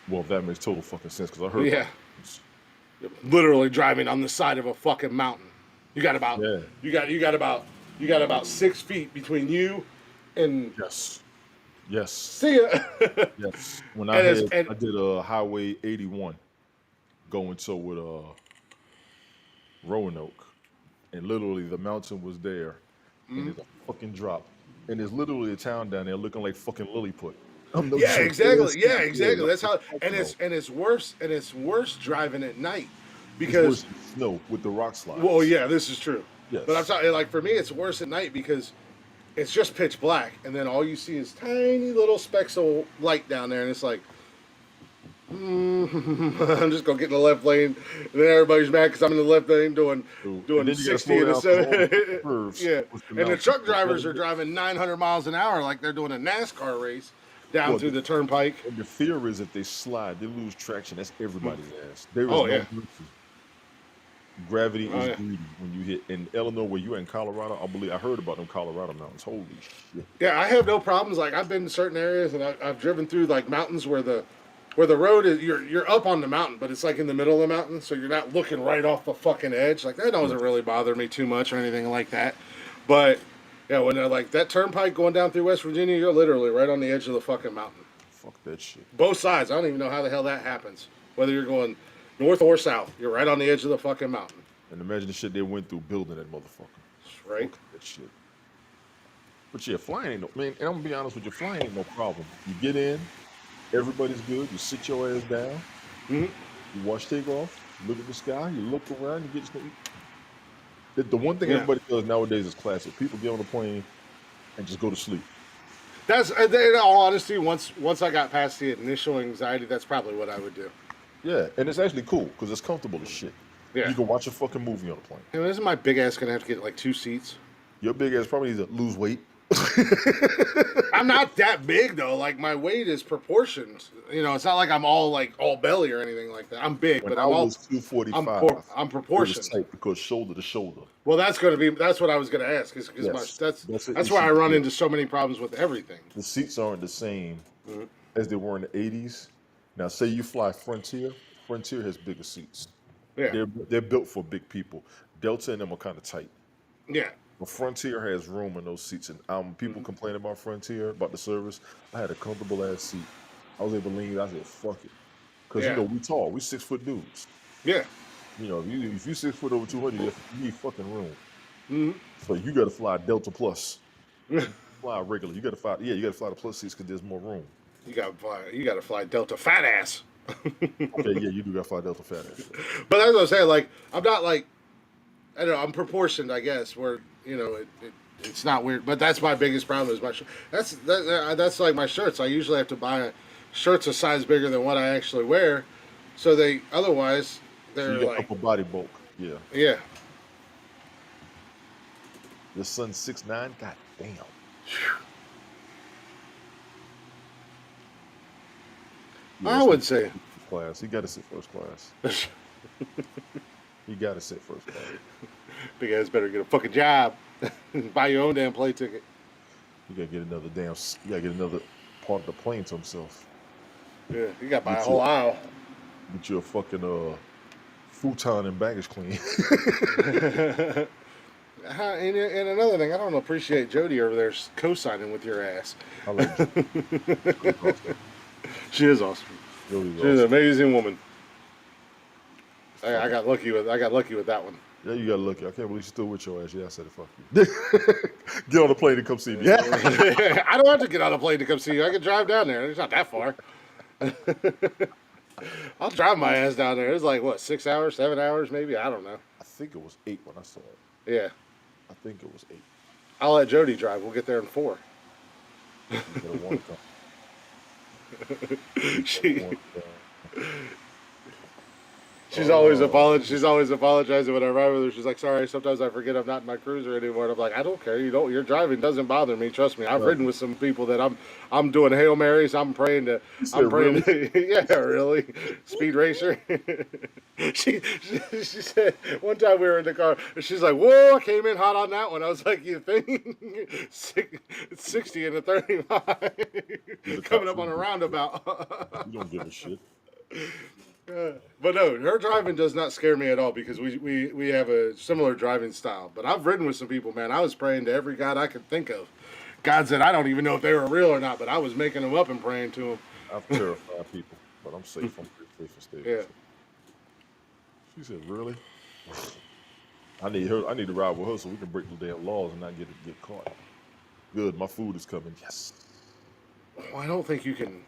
Well, that makes total fucking sense because I heard. Yeah, literally driving on the side of a fucking mountain. You got about Yeah. you got about 6 feet between you and Yes. see ya. Yes. When And I did a Highway 81 going toward Roanoke, and literally the mountain was there, and there's a fucking drop, and there's literally a town down there looking like fucking Lilliput. I'm no Yeah, joke. exactly. Yeah, exactly. like That's how. And Pocono. it's worse driving at night It's worse because than snow with the rock slides. well, yeah, this is true. Yes. But I'm talking like for me, it's worse at night because it's just pitch black, and then all you see is tiny little specks of light down there, and it's like, I'm just gonna get in the left lane, and then everybody's mad because I'm in the left lane doing And then you gotta 60 slow and a down 'cause all the 7. curves Yeah, with the and the mountain. truck drivers are driving 900 miles an hour like they're doing a NASCAR race down Well, through the turnpike. And the fear is if they slide, they lose traction. That's everybody's ass. There is Oh, no yeah. mercy. Gravity Oh, is yeah. greedy when you hit in Illinois where you're in Colorado. I heard about them Colorado mountains. Holy shit. Yeah, I have no problems. Like I've been in certain areas, and I've driven through like mountains where the road is you're up on the mountain, but it's like in the middle of the mountain, so you're not looking right off the fucking edge. Like that doesn't really bother me too much or anything like that. But yeah, when they're like that turnpike going down through West Virginia, you're literally right on the edge of the fucking mountain. Fuck that shit. Both sides. I don't even know how the hell that happens. Whether you're going north or south, you're right on the edge of the fucking mountain. And imagine the shit they went through building that motherfucker. Right? Fuck that shit. But yeah, flying ain't no man, and I'm gonna be honest with you, flying ain't no problem. You get in, everybody's good, you sit your ass down, hmm you watch takeoff, you look at the sky, you look around, you get the one thing Yeah. everybody does nowadays is classic. People get on the plane and just go to sleep. That's in all honesty. Once I got past the initial anxiety, that's probably what I would do. Yeah, and it's actually cool because it's comfortable as shit. Yeah. You can watch a fucking movie on the plane. And isn't my big ass gonna have to get like 2 seats? Your big ass probably needs to lose weight. I'm not that big though. Like my weight is proportioned. You know, it's not like I'm all belly or anything like that. I'm big, When but I I'm all was 245, I'm it was proportioned. tight because shoulder to shoulder. Well, that's what I was gonna ask. Because Yes, that's that's an that's why I issue. run into so many problems with everything. The seats aren't the same Mhm. as they were in the 80s. Now, say you fly Frontier. Frontier has bigger seats. Yeah, They're built for big people. Delta and them are kind of tight. yeah, But Frontier has room in those seats. And people complain about Frontier, about the service. I had a comfortable ass seat. I was able to lean. I said, fuck it. Because, Yeah. we tall. We 6 foot dudes. yeah. If you 6 foot over 200, you need fucking room. hmm So you got to fly Delta Plus. Fly regular. You got to fly the plus seats because there's more room. You gotta fly Delta fat ass. Okay, yeah, you do got to fly Delta fat ass. But as I was saying, like I'm not like I don't know. I'm proportioned, I guess. Where it's not weird. But that's my biggest problem is my shirt. That's like my shirts. I usually have to buy shirts a size bigger than what I actually wear, so otherwise So they're you got like upper body bulk. Yeah. yeah. Your son's 6'9". God damn. I would say. Class. He got to sit first class. He got to sit first class. Big ass better get a fucking job. Buy your own damn plane ticket. You got to get another You got to get another part of the plane to himself. Yeah, you got to buy a Get whole you- aisle. Get you a fucking futon and baggage claim. And another thing, I don't appreciate Jody over there co-signing with your ass. I like you. She is awesome. Jody's She's an awesome. amazing woman. I Fucking, got lucky with that one. yeah, you got lucky. I can't believe she's still with your ass. Yeah, I said it. Fuck you. Get on the plane and come see me. Yeah. I don't have to get on a plane to come see you. I can drive down there. It's not that far. I'll drive my ass down there. It's like what, 6 hours, 7 hours, maybe. I don't know. I think it was 8 when I saw it. Yeah, I think it was 8. I'll let Jody drive. We'll get there in 4. You better want to come. You better she want to come. She's always Oh, She's always apologizing when I ride with her. She's like, "Sorry, sometimes I forget I'm not in my cruiser anymore." And I'm like, "I don't care. You don't. Your driving doesn't bother me. Trust me. I've ridden nothing. with some people that I'm doing Hail Marys. He I'm said, praying really? to, yeah, really, speed racer." She said one time we were in the car. She's like, "Whoa, I came in hot on that one." I was like, "You think it's 60 and a 35 He's a cop. coming up You on a don't give a shit. roundabout." You don't give a shit. But no, her driving does not scare me at all because we have a similar driving style. But I've ridden with some people, man. I was praying to every god I could think of. Gods that I don't even know if they were real or not, but I was making them up and praying to I've terrified people, but I'm safe. I'm pretty safe and stable. them. So. She said, really? I need her. I need to ride with her so we can break the damn laws and not get caught. Good. My food is coming. Yes. Yeah. Well, I don't think you can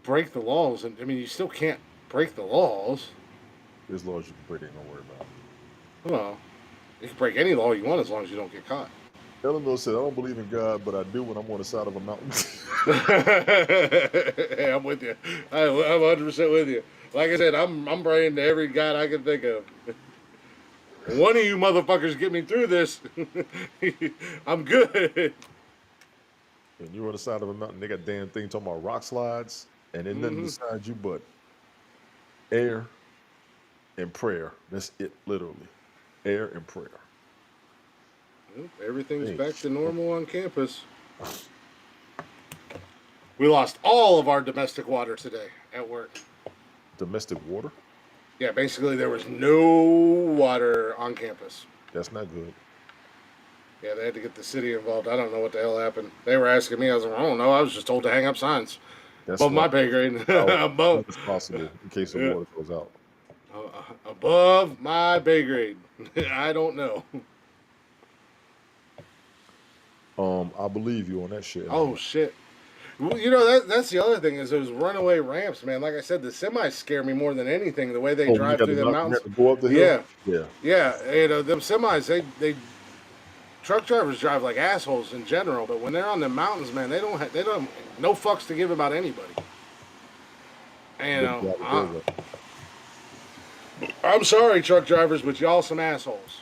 break the laws, and I mean, you still can't break the laws. There's laws you can break. Ain't gonna worry about. Well, you can break any law you want as long as you don't get caught. Eleanor said, I don't believe in God, but I do when I'm on the side of a mountain. Hey, I'm with you. I'm 100% with you. Like I said, I'm praying to every god I can think of. One of you motherfuckers get me through this. I'm good. And you're on the side of a mountain, they got damn thing talking about rock slides, and there's nothing Hmm. beside you but air and prayer. That's it, literally. Air and prayer. Everything's Hey, back to normal on campus. We lost all of our domestic water today at work. domestic water? Yeah, basically there was no water on campus. That's not good. Yeah, they had to get the city involved. I don't know what the hell happened. They were asking me. I was like, I don't know. I was just told to hang up signs. That's Above why my pay grade. power as above, soon as possible in case the yeah, water goes out. above my pay grade. I don't know. I believe you on that shit, Oh Eleanor. shit. Well, that's the other thing is those runaway ramps, man. Like I said, the semis scare me more than anything. The way they Oh, when you drive got to through the knock, you mountains. got to go up the hill. Yeah, Yeah, yeah. Them semis, they truck drivers drive like assholes in general, but when they're on the mountains, man, they don't no fucks to give about anybody. And, they drive it their way. I'm sorry, truck drivers, but y'all some assholes.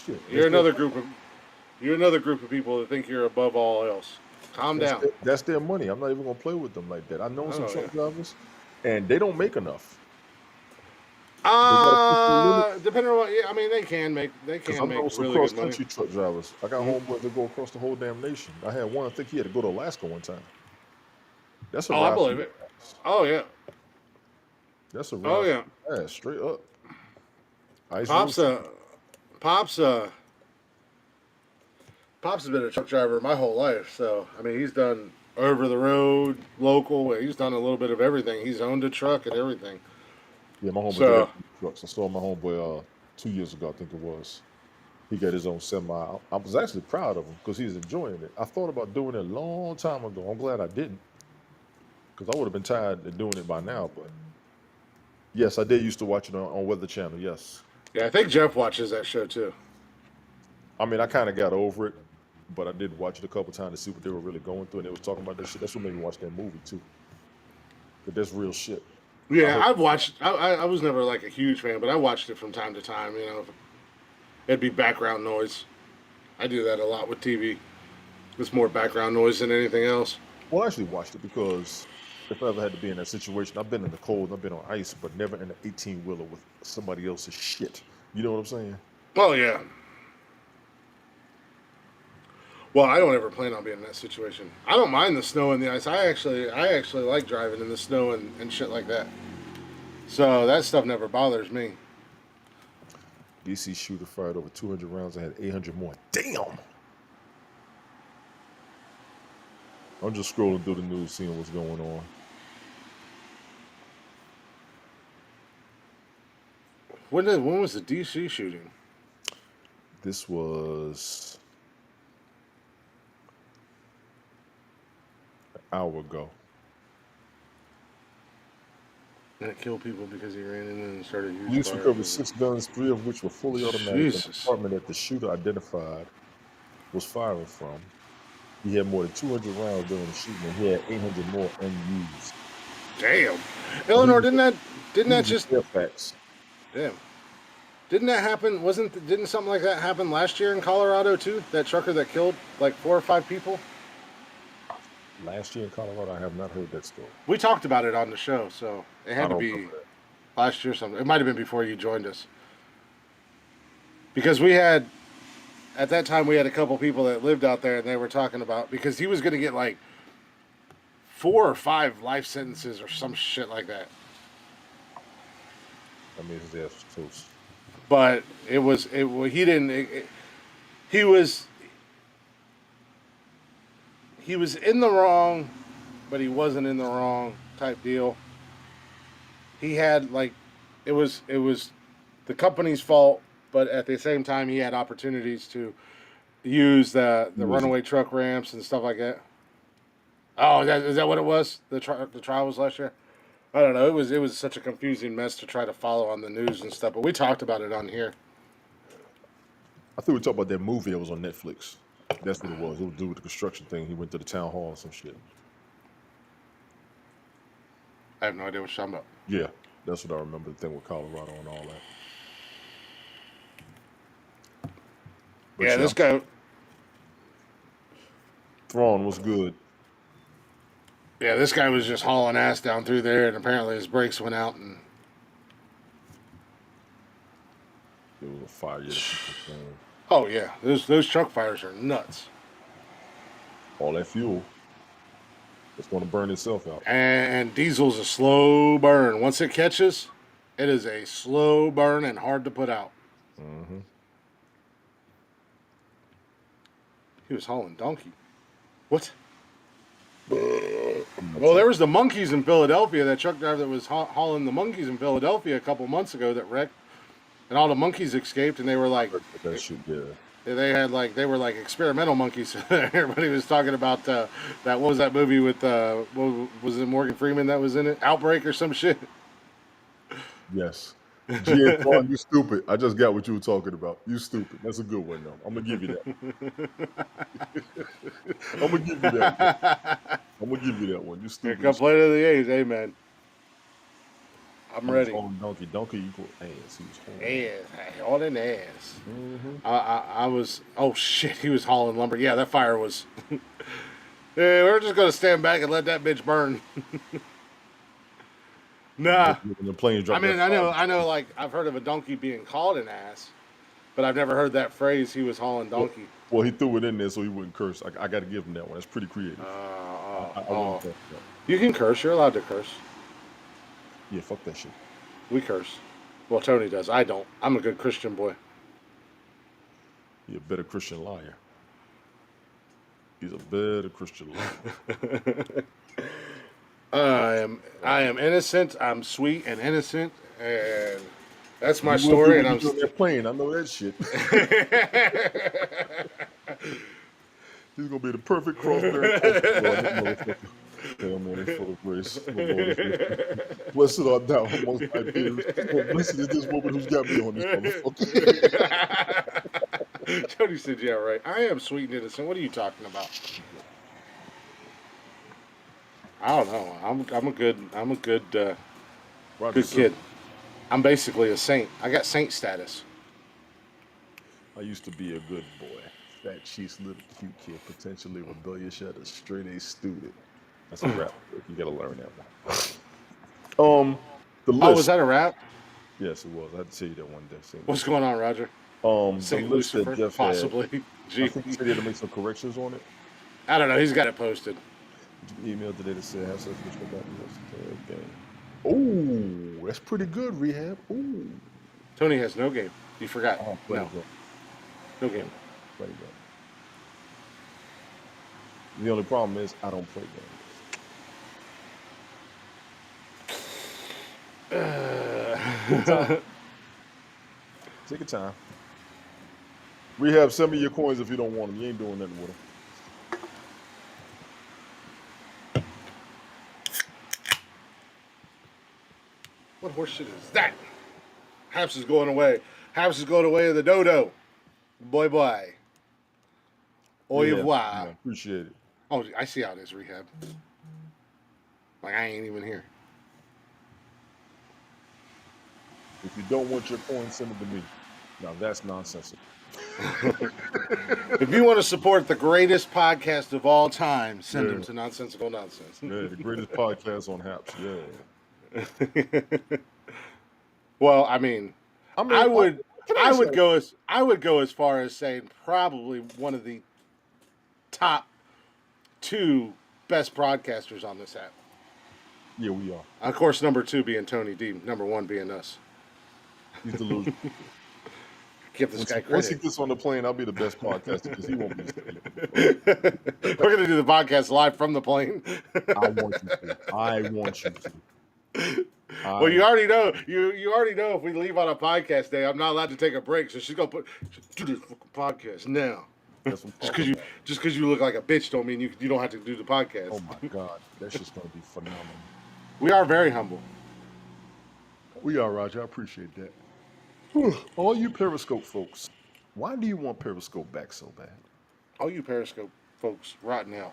Shit, You're another group of you're another group of people that think you're above all else. Calm down. that's their money. I'm not even gonna play with them like that. I know some Oh truck yeah. drivers, and they don't make enough. They gotta push the limit. Depending on what, yeah, I mean, they Because I can make know some really cross good money. country truck drivers. I got Hmm. homeboys that go across the whole damn nation. I had one. I think he had to go to Alaska one time. That's a Oh, I ride for believe your it. ass. Oh yeah. That's a Oh ride for yeah. your ass, straight up. Ice road Pops, truck. pops, pops has been a truck driver my whole life. So I mean, he's done over the road, local. He's done a little bit of everything. He's owned a truck and everything. Yeah, my homeboy did So, have trucks. I saw my homeboy 2 years ago, I think it was. He got his own semi. I was actually proud of him because he's enjoying it. I thought about doing it a long time ago. I'm glad I didn't because I would have been tired of doing it by now. But yes, I did used to watch it on Weather Channel. Yes. yeah, I think Jeff watches that show too. I mean, I kind of got over it, but I did watch it a couple times to see what they were really going through. And they was talking about that shit. That's what made me watch that movie too. But that's real shit. I Yeah, hope. I've watched. I was never like a huge fan, but I watched it from time to time. It'd be background noise. I do that a lot with TV. It's more background noise than anything else. Well, I actually watched it because if I ever had to be in that situation, I've been in the cold, and I've been on ice, but never in an 18-wheeler with somebody else's shit. You know what I'm saying? Oh yeah. Well, I don't ever plan on being in that situation. I don't mind the snow and the ice. I actually like driving in the snow and shit like that. So that stuff never bothers me. DC shooter fired over 200 rounds and had 800 more. Damn! I'm just scrolling through the news, seeing what's going on. When was the DC shooting? This was an hour ago. And it killed people because he ran in and started using Police fire. recovered 6 guns, 3 of which were fully automatic. The Jesus. apartment that the shooter identified was firing from. He had more than 200 rounds during the shooting, and he had 800 more unused. Damn. Eleanor, didn't that just Fairfax? damn? Didn't that happen? Didn't something like that happen last year in Colorado too? That trucker that killed like 4 or 5 people. Last year in Colorado, I have not heard that story. We talked about it on the show, so it had to be last year or something. It might have been before you joined us. Because at that time, we had a couple people that lived out there, and they were talking about, because he was going to get like 4 or 5 life sentences or some shit like that. I mean, his ass was toast. But he was in the wrong, but he wasn't in the wrong type deal. He had it was the company's fault, but at the same time he had opportunities to use the runaway truck ramps and stuff like that. Oh, is that what it was? The trial was last year? I don't know. It was such a confusing mess to try to follow on the news and stuff, but we talked about it on here. I think we talked about that movie that was on Netflix. That's what it was. It was to do with the construction thing. He went to the town hall or some shit. I have no idea what you're talking about. Yeah, that's what I remember, the thing with Colorado and all that. But yeah, this guy... Thrawn was good. Yeah, this guy was just hauling ass down through there, and apparently his brakes went out, and... It was a fire. Oh, yeah. Those truck fires are nuts. All that fuel, it's going to burn itself out. And diesel's a slow burn. Once it catches, it is a slow burn and hard to put out. Mm-hmm. He was hauling donkey. What? Well, there was the monkeys in Philadelphia. That truck driver that was hauling the monkeys in Philadelphia a couple months ago that wrecked. And all the monkeys escaped, and they were like... That shit, yeah. They were like experimental monkeys. Everybody was talking about that. What was that movie with? What was it? Morgan Freeman that was in it? Outbreak or some shit. Yes. G.A. Thrawn, you stupid. I just got what you were talking about. You stupid. That's a good one, though. I'm gonna give you that. I'm gonna give you that one. I'm gonna give you that one. You stupid. Here come play to the A's, amen. I'm ready. Donkey equal ass. He was hauling ass, hauling ass. Mm-hmm. I was. Oh shit! He was hauling lumber. Yeah, that fire was. Yeah, we're just gonna stand back and let that bitch burn. Nah. The plane I mean, I know. Like I've heard of a donkey being called an ass, but I've never heard that phrase. He was hauling donkey. Well, he threw it in there so he wouldn't curse. I got to give him that one. That's pretty creative. You can curse. You're allowed to curse. Yeah, fuck that shit. We curse. Well, Tony does. I don't. I'm a good Christian boy. You're a better Christian liar. He's a better Christian liar. I am innocent. I'm sweet and innocent, and that's my story. And I'm still playing. I know that shit. He's gonna be the perfect cross-bearing. Hail Mary, full of grace. Blessed art thou amongst thy peers. Blessed is this woman who's got me on this motherfucker. Tony said, "Yeah, right. I am sweet and innocent. What are you talking about?" I don't know. I'm a good good kid. I'm basically a saint. I got saint status. I used to be a good boy. Fat cheeks, little cute kid, potentially rebellious yet a straight A student. That's a rap. You gotta learn that one. The list. Oh, was that a rap? Yes, it was. I had to tell you that one day. What's going on, Roger? Saint Lucifer, Jeff possibly. I think he said he had to make some corrections on it. I don't know. He's got it posted. Email today that said have sex with your game. Oh, that's pretty good, Rehab. Ooh. Tony has no game. You forgot. No game. The only problem is I don't play games. Take your time. Take your time. Rehab, send me your coins if you don't want them. You ain't doing nothing with them. What horse shit is that? Haps is going away. Haps is going away to the dodo. Boy, boy. Au Yeah, revoir. man, appreciate it. Oh, I see how it is, Rehab. Like, I ain't even here. If you don't want your coins, send it to me. Now that's nonsensical. If you want to support the greatest podcast of all time, send them to Nonsensical Nonsense. Yeah, the greatest podcast on Haps. Yeah. Well, I mean, I would go as far as saying probably one of the top 2 best broadcasters on this app. Yeah, we are. Of course, number 2 being Tony D, number 1 being us. He's delusional. Give this guy credit. Once he gets on the plane, I'll be the best podcaster because he won't be speaking. We're gonna do the podcast live from the plane. I want you to. I want you to. Well, you already know. You already know if we leave on a podcast day, I'm not allowed to take a break. So she's gonna do this fucking podcast now. Just because you look like a bitch don't mean you don't have to do the podcast. Oh my God, that's just gonna be phenomenal. We are very humble. We are, Roger. I appreciate that. All you Periscope folks, why do you want Periscope back so bad? All you Periscope folks, rotten hell.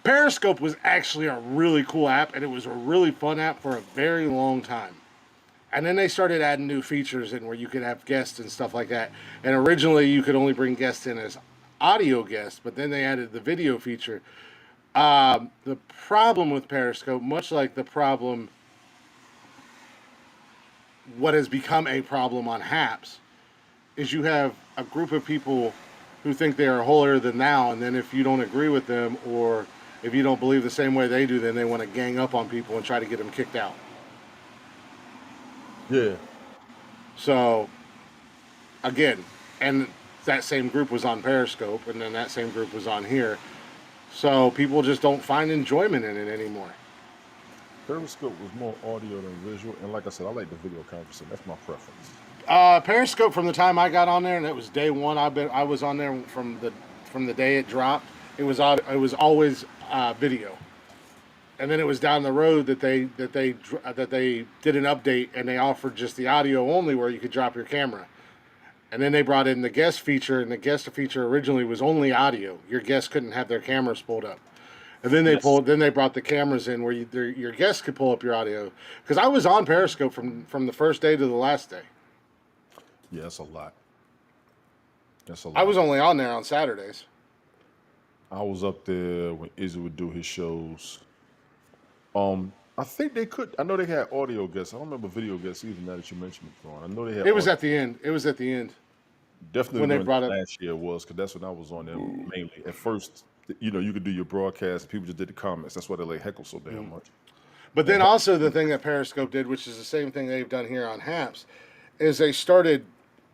Periscope was actually a really cool app, and it was a really fun app for a very long time. And then they started adding new features in where you could have guests and stuff like that. And originally you could only bring guests in as audio guests, but then they added the video feature. The problem with Periscope, much like the problem, what has become a problem on Haps, is you have a group of people who think they are holier than thou, and then if you don't agree with them or if you don't believe the same way they do, then they want to gang up on people and try to get them kicked out. Yeah. So, again, and that same group was on Periscope, and then that same group was on here. So people just don't find enjoyment in it anymore. Periscope was more audio than visual, and like I said, I like the video conferencing. That's my preference. Periscope, from the time I got on there, and it was day one. I was on there from the day it dropped. It was always video, and then it was down the road that they did an update and they offered just the audio only, where you could drop your camera. And then they brought in the guest feature, and the guest feature originally was only audio. Your guests couldn't have their cameras pulled up. And then they brought the cameras in where your guests could pull up your audio. Because I was on Periscope from the first day to the last day. Yeah, that's a lot. I was only on there on Saturdays. I was up there when Izzy would do his shows. I think they could. I know they had audio guests. I don't remember video guests either. Now that you mentioned it, Ron. I know they had. It was at the end. Definitely when they brought it last year was, because that's when I was on there mainly. At first, you could do your broadcast. People just did the comments. That's why they like heckle so damn much. But then also the thing that Periscope did, which is the same thing they've done here on Haps, is they started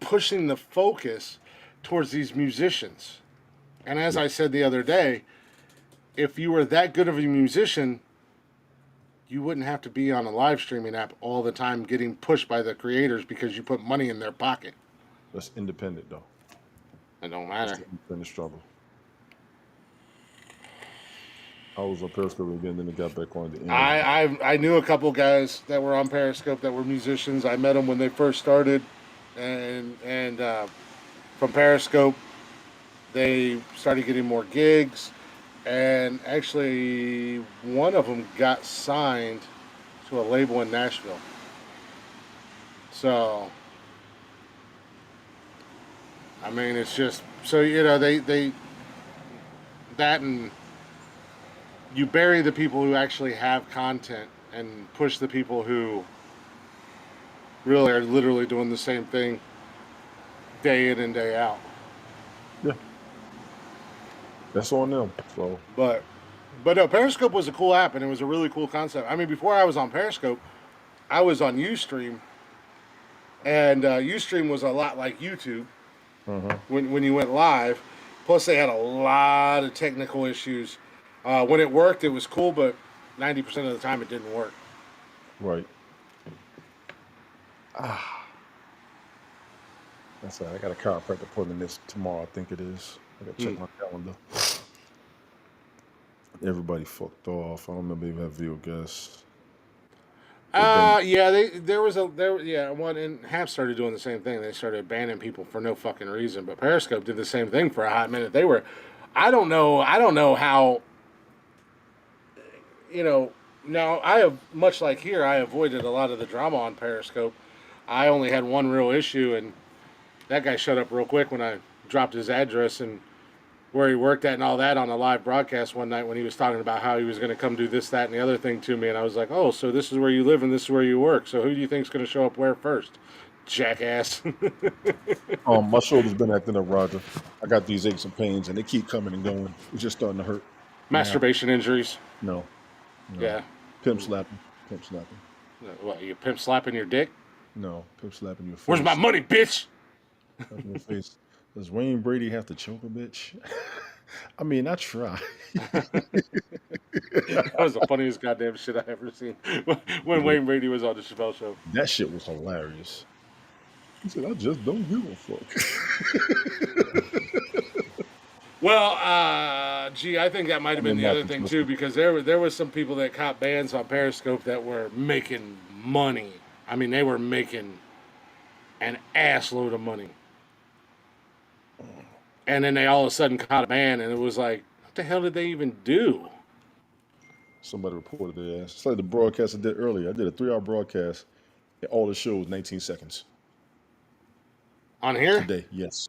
pushing the focus towards these musicians. And as I said the other day, if you were that good of a musician, you wouldn't have to be on a live streaming app all the time getting pushed by the creators because you put money in their pocket. That's independent, though. It don't matter. That's the independent struggle. I was on Periscope again, then it got back on the end. I knew a couple guys that were on Periscope that were musicians. I met them when they first started, and from Periscope, they started getting more gigs, and actually one of them got signed to a label in Nashville. So, I mean, it's just so they that, and you bury the people who actually have content and push the people who really are literally doing the same thing day in and day out. Yeah. That's on them. So, But no, Periscope was a cool app, and it was a really cool concept. I mean, before I was on Periscope, I was on Ustream, and Ustream was a lot like YouTube when you went live, Plus, they had a lot of technical issues. When it worked, it was cool, but 90% of the time, it didn't work. Right. That's right. I got a chiropractor appointment this tomorrow. I think it is. I got to check my calendar. Everybody fucked off. I don't remember even have video guests. Yeah, one and Hap started doing the same thing. They started banning people for no fucking reason. But Periscope did the same thing for a hot minute. I don't know how. Now I have much like here. I avoided a lot of the drama on Periscope. I only had one real issue, and that guy shut up real quick when I dropped his address and where he worked at and all that on a live broadcast one night when he was talking about how he was going to come do this, that, and the other thing to me. And I was like, oh, so this is where you live and this is where you work. So who do you think's going to show up where first? Jackass. My shoulder's been acting up, Roger. I got these aches and pains, and they keep coming and going. It's just starting to hurt. Masturbation injuries. No. Yeah. Pimp slapping. What, you pimp slapping your dick? No, pimp slapping your face. Where's my money, bitch? Slapping your face. Does Wayne Brady have to choke a bitch? I mean, I try. That was the funniest goddamn shit I ever seen. When Wayne Brady was on the Chappelle Show. That shit was hilarious. He said, I just don't give a fuck. Well, I think that might have been the other thing too, because there was some people that caught bans on Periscope that were making money. I mean, they were making an ass load of money. And then they all of a sudden caught a ban, and it was like, what the hell did they even do? Somebody reported their ass. It's like the broadcast I did earlier. I did a 3-hour broadcast, and all the show was 19 seconds. On here? Today, yes.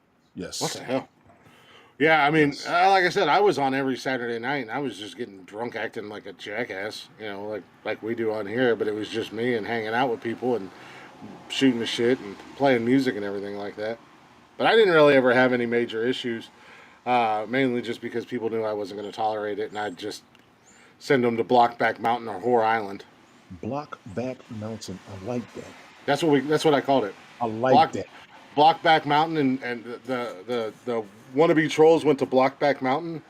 What the hell? Yeah, I mean, like I said, I was on every Saturday night, and I was just getting drunk, acting like a jackass, like we do on here. But it was just me and hanging out with people and shooting the shit and playing music and everything like that. But I didn't really ever have any major issues, mainly just because people knew I wasn't going to tolerate it, and I'd just send them to Blockback Mountain or Whore Island. Blockback Mountain, I like that. That's what I called it. I like that. Blockback Mountain, and the wannabe trolls went to Blockback Mountain,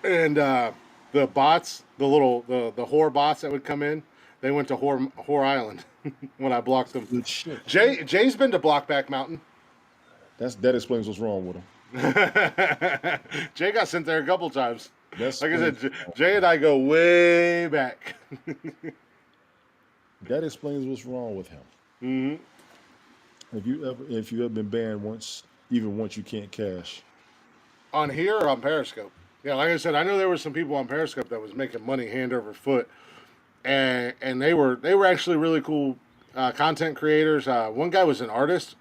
and the bots, the whore bots that would come in, they went to Whore Island when I blocked them. Good shit. Jay's been to Blockback Mountain. That explains what's wrong with him. Jay got sent there a couple times. Like I said, Jay and I go way back. That explains what's wrong with him. Mm-hmm. If you ever been banned once, even once you can't cash. On here or on Periscope? Yeah, like I said, I know there were some people on Periscope that was making money hand over foot, and they were actually really cool content creators. One guy was an artist.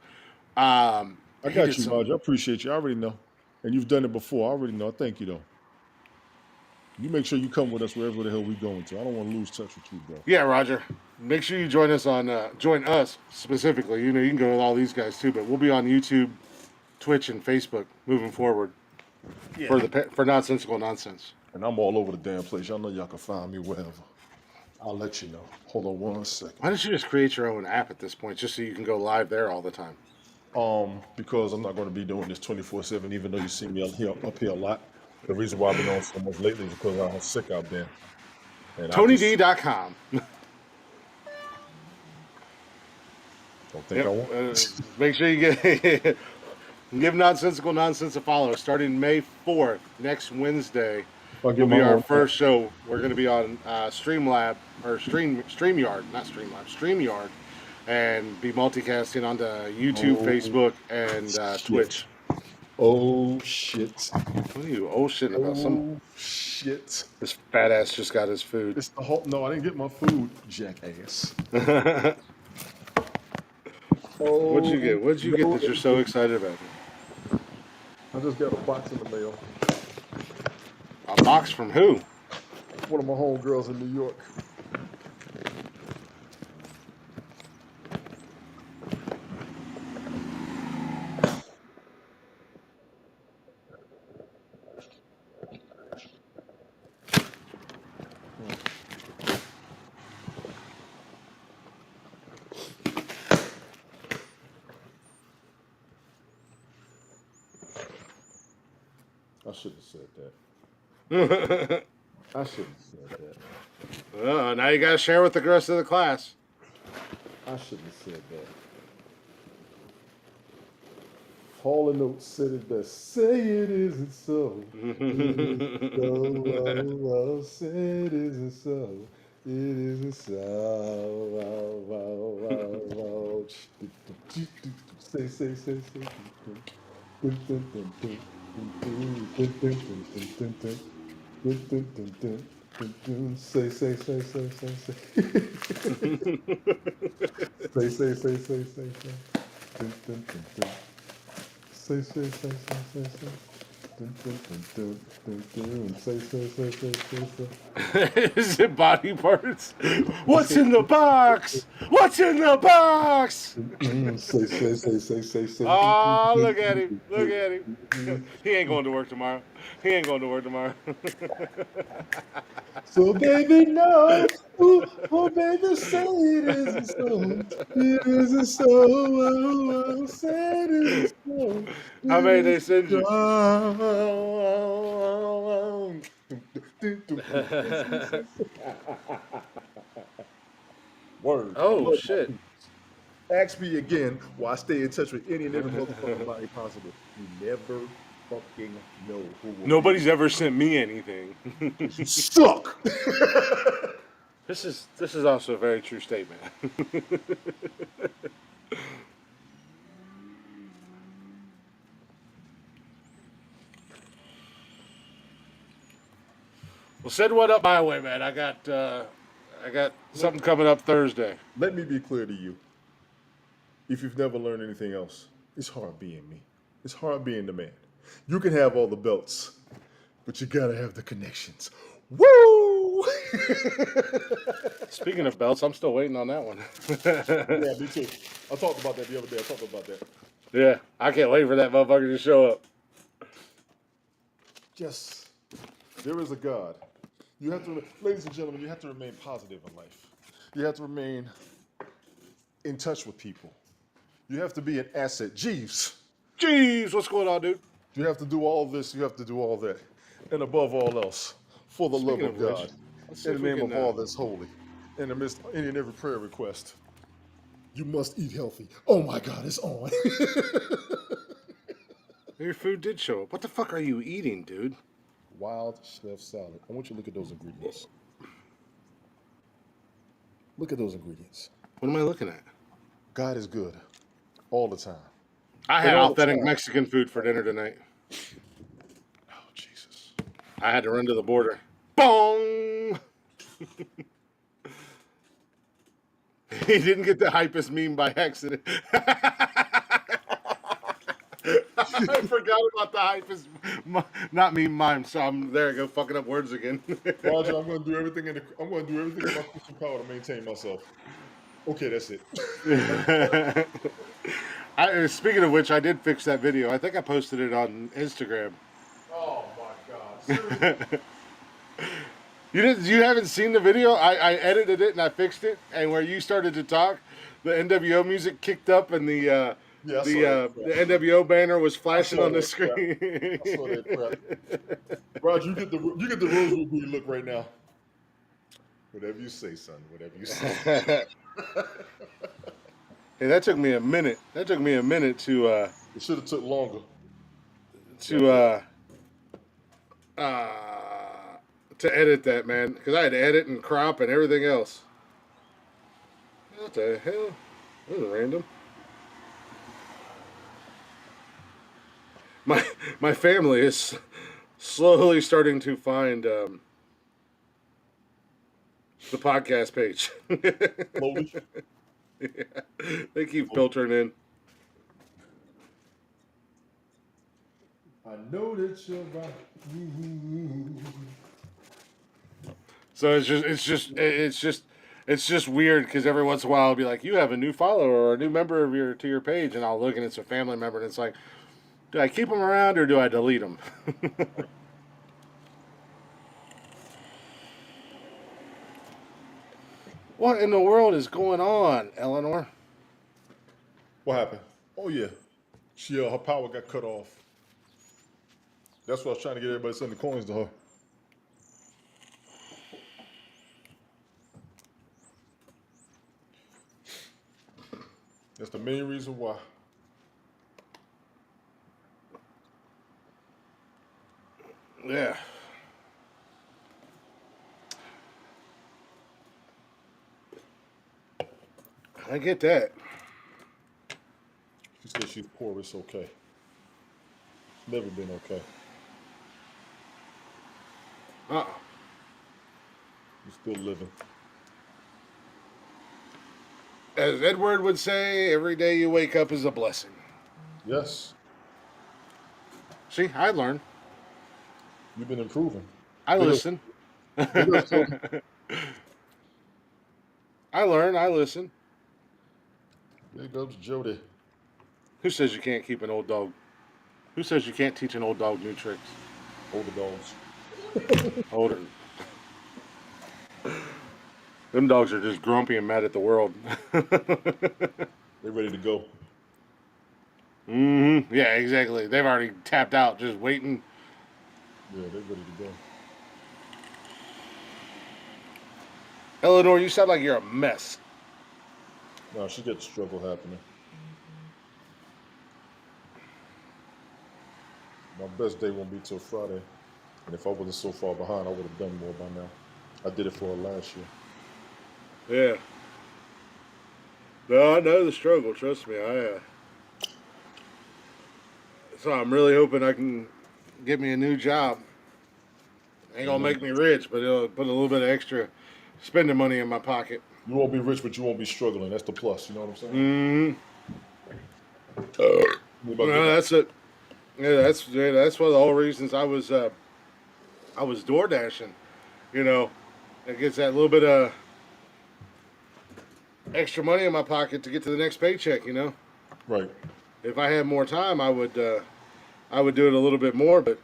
I got you, Roger. I appreciate you. I already know. And you've done it before. I already know. Thank you, though. You make sure you come with us wherever the hell we're going to. I don't want to lose touch with you, bro. Yeah, Roger. Make sure you join us specifically. You can go with all these guys too, but we'll be on YouTube, Twitch, and Facebook moving forward for Nonsensical Nonsense. And I'm all over the damn place. Y'all know y'all can find me wherever. I'll let you know. Hold on one second. Why don't you just create your own app at this point, just so you can go live there all the time? Because I'm not going to be doing this 24/7, even though you see me up here a lot. The reason why I've been on so much lately is because I'm sick out there. TonyD.com. Don't think I won't. Make sure you give Nonsensical Nonsense a follow. Starting May 4th, next Wednesday, will be our first show. We're going to be on StreamYard, and be multicasting onto YouTube, Facebook, and Twitch. Oh shit! What are you shitting about? Oh shit! This fat ass just got his food. It's the whole. No, I didn't get my food, jackass. What'd you get? What'd you get that you're so excited about? I just got a box in the mail. A box from who? One of my homegirls in New York. I shouldn't have said that. I shouldn't have said that. Oh, now you got to share with the rest of the class. I shouldn't have said that. Hall and Oates said it best. Say it isn't so. It isn't so. Oh, oh, say it isn't so. It isn't so. Oh, oh, oh, oh. Say, say, say, say. Dun, dun, dun, dun, dun, dun, dun, dun, dun, dun, dun. Dun, dun, dun, dun, dun, dun. Say, say, say, say, say, say. Say, say, say, say, say, say. Dun, dun, dun, dun. Say, say, say, say, say, say. Dun, dun, dun, dun, dun, dun. Say, say, say, say, say, say. Is it body parts? What's in the box? What's in the box? Say, say, say, say, say, say. Oh, look at him. Look at him. He ain't going to work tomorrow. He ain't going to work tomorrow. So, baby, no. Ooh, oh, baby, say it isn't so. It isn't so. Oh, oh, say it isn't so. How It many they isn't send you? so. Word. I Oh, love my shit. people. Ask me again while I stay in touch with any and every motherfucking body possible. You never fucking know who will be. Nobody's ever sent me anything. You suck. This is also a very true statement. Well, send one up my way, man. I got something coming up Thursday. Let me be clear to you. If you've never learned anything else, it's hard being me. It's hard being the man. You can have all the belts, but you gotta have the connections. Woo! Speaking of belts, I'm still waiting on that one. Yeah, me too. I talked about that the other day. I talked about that. Yeah, I can't wait for that motherfucker to show up. Yes, there is a God. You have to, ladies and gentlemen, you have to remain positive in life. You have to remain in touch with people. You have to be an asset. Jeeves, Jeez, what's going on, dude? you have to do all this, you have to do all that. And above all else, for the love Speaking of of which, God, let's see in if the we name can. of all that's holy, in the midst of any and every prayer request, you must eat healthy. Oh my God, it's on. Your food did show up. What the fuck are you eating, dude? Wild chef salad. I want you to look at those ingredients. Look at those ingredients. What am I looking at? God is good all the time. I And had all the authentic time. Mexican food for dinner tonight. Oh, Jesus. I had to run to the border. Boom! He didn't get the hypest meme by accident. I forgot about the hypest, not meme mime. So there I go, fucking up words again. Roger, I'm going to do everything I'm going to do everything in my Christian power to maintain myself. Okay, that's it. Speaking of which, I did fix that video. I think I posted it on Instagram. Oh my God! Seriously? You haven't seen the video? I edited it and I fixed it. And where you started to talk, the NWO music kicked up and Yeah, I saw that the crap. NWO banner was I flashing saw on the that crap. screen. I saw that crap. Roger, you get the Rosewood booty look right now. Whatever you say, son. Whatever you say. Hey, that took me a minute. That took me a minute It should have took longer. to God damn. uh, uh, to edit that, man, because I had to edit and crop and everything else. What the hell? That was random. My family is slowly starting to find the podcast page. Slowly. They keep Slowly. filtering in. I know that you're right. So it's just weird because every once in a while I'll be like, you have a new follower or a new member of your page, and I'll look and it's a family member, and it's like, do I keep them around or do I delete them? What in the world is going on, Eleanor? What happened? Oh yeah, her power got cut off. That's what I was trying to get everybody to send the coins to her. That's the main reason why. Yeah. I get that. She said she's poor. It's okay. It's never been okay. Uh-uh. You're still living. As Edward would say, every day you wake up is a blessing. Yes, See, I learn. you've been improving. I Big up, listen. big up, Jody. I learn. I listen. Big ups, Jody. Who says you can't keep an old dog? Who says you can't teach an old dog new tricks? Older dogs. Older. Them dogs are just grumpy and mad at the world. They ready to go. Yeah, exactly. They've already tapped out, just waiting. Yeah, they're ready to go. Eleanor, you sound like you're a mess. No, she got the struggle happening. My best day won't be till Friday. And if I wasn't so far behind, I would have done more by now. I did it for her last year. Yeah. No, I know the struggle. Trust me. So I'm really hoping I can get me a new job. Ain't gonna make me rich, but it'll put a little bit of extra spending money in my pocket. You won't be rich, but you won't be struggling. That's the plus. You know what I'm saying? No, that's it. Yeah, that's one of the whole reasons I was door dashing. You know, it gets that little bit of extra money in my pocket to get to the next paycheck. You know, Right. if I had more time, I would do it a little bit more. But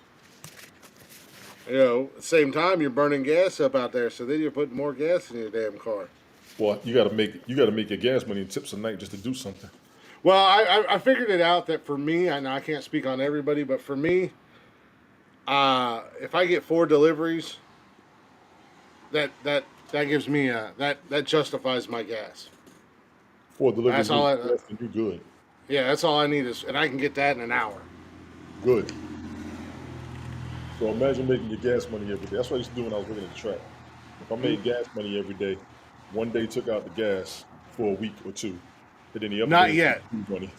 at the same time, you're burning gas up out there, so then you're putting more gas in your damn car. Well, you gotta make your gas money and tips a night just to do something. Well, I figured it out that for me, I can't speak on everybody, but for me, if I get 4 deliveries, that gives me that justifies my gas. For delivery, That's all. you good. Yeah, that's all I need and I can get that in an hour. Good. So imagine making your gas money every day. That's what I used to do when I was working at the track. If I made gas money every day, one day took out the gas for a week or two, and then the other Not day yet. money.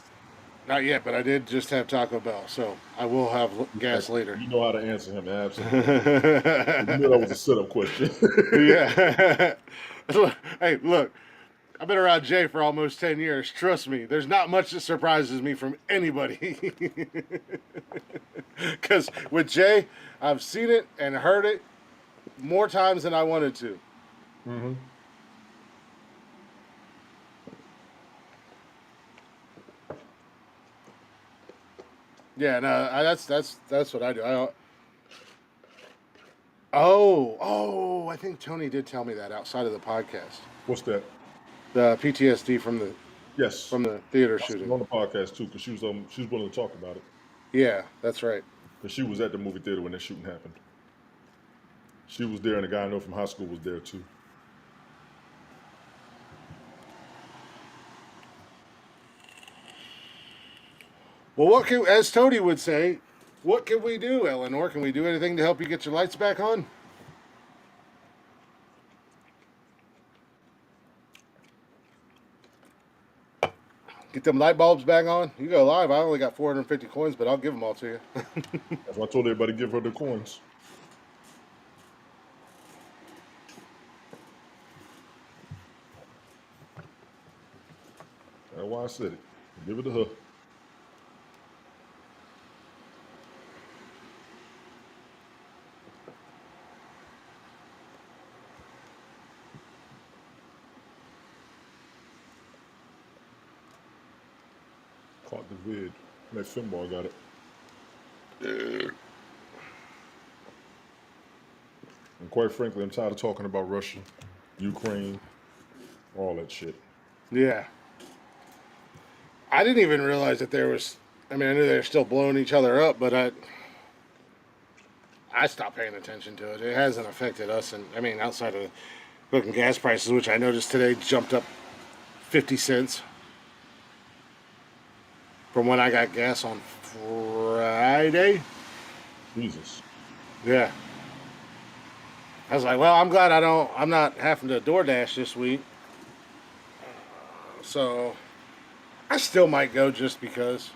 Not yet, but I did just have Taco Bell, so I will have gas later. You know how to answer him, absolutely. You knew that was a setup question. Yeah. Hey, look, I've been around Jay for almost 10 years. Trust me, there's not much that surprises me from anybody. Because with Jay, I've seen it and heard it more times than I wanted to. Mm-hmm. Yeah, no, that's what I do. I think Tony did tell me that outside of the podcast. What's that? The PTSD from Yes. the theater She was shooting. on the podcast too, because she was willing to talk about it. Yeah, that's right. Because she was at the movie theater when that shooting happened. She was there, and a guy I know from high school was there too. Well, as Tony would say, what can we do, Eleanor? Can we do anything to help you get your lights back on? Get them light bulbs back on? You go live. I only got 450 coins, but I'll give them all to you. That's why I told everybody to give her the coins. That's why I said it. Give it to her. Caught the vid. That Finbar got it. And quite frankly, I'm tired of talking about Russia, Ukraine, all that shit. Yeah. I didn't even realize that there was. I mean, I knew they were still blowing each other up, but I stopped paying attention to it. It hasn't affected us, and I mean, outside of looking gas prices, which I noticed today jumped up 50 cents from when I got gas on Friday. Jesus. Yeah. I was like, well, I'm glad I'm not having to DoorDash this week. So I still might go just because.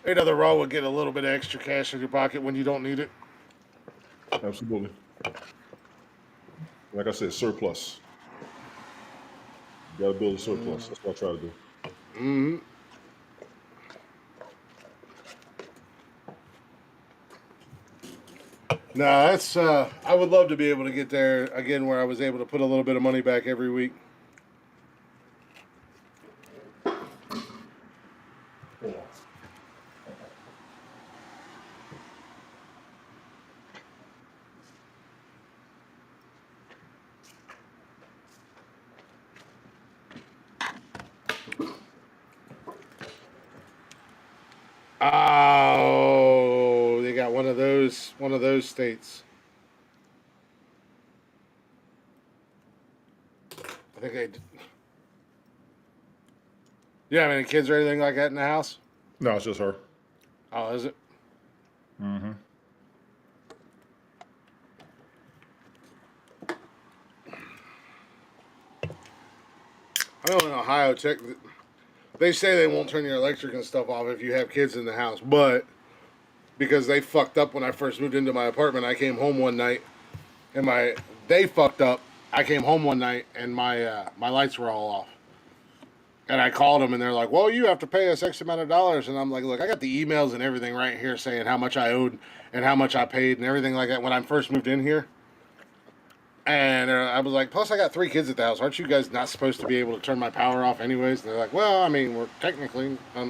Another row would get a little bit of extra cash in your pocket when you don't need it. Absolutely. Like I said, surplus. You got to build a surplus. That's what I try to do. Mm-hmm. No, that's. I would love to be able to get there again, where I was able to put a little bit of money back every week. Oh, they got one of those states. I think they. You have any kids or anything like that in the house? No, it's just her. Oh, is it? Mm-hmm. I know in Ohio, they say they won't turn your electric and stuff off if you have kids in the house, but because they fucked up when I first moved into my apartment, I came home one night and they fucked up. I came home one night and my lights were all off. And I called them and they're like, "Well, you have to pay us X amount of dollars." And I'm like, "Look, I got the emails and everything right here saying how much I owed and how much I paid and everything like that when I first moved in here." And I was like, "Plus, I got 3 kids at the house. Aren't you guys not supposed to be able to turn my power off anyways?" And they're like, "Well, I mean, we're technically." I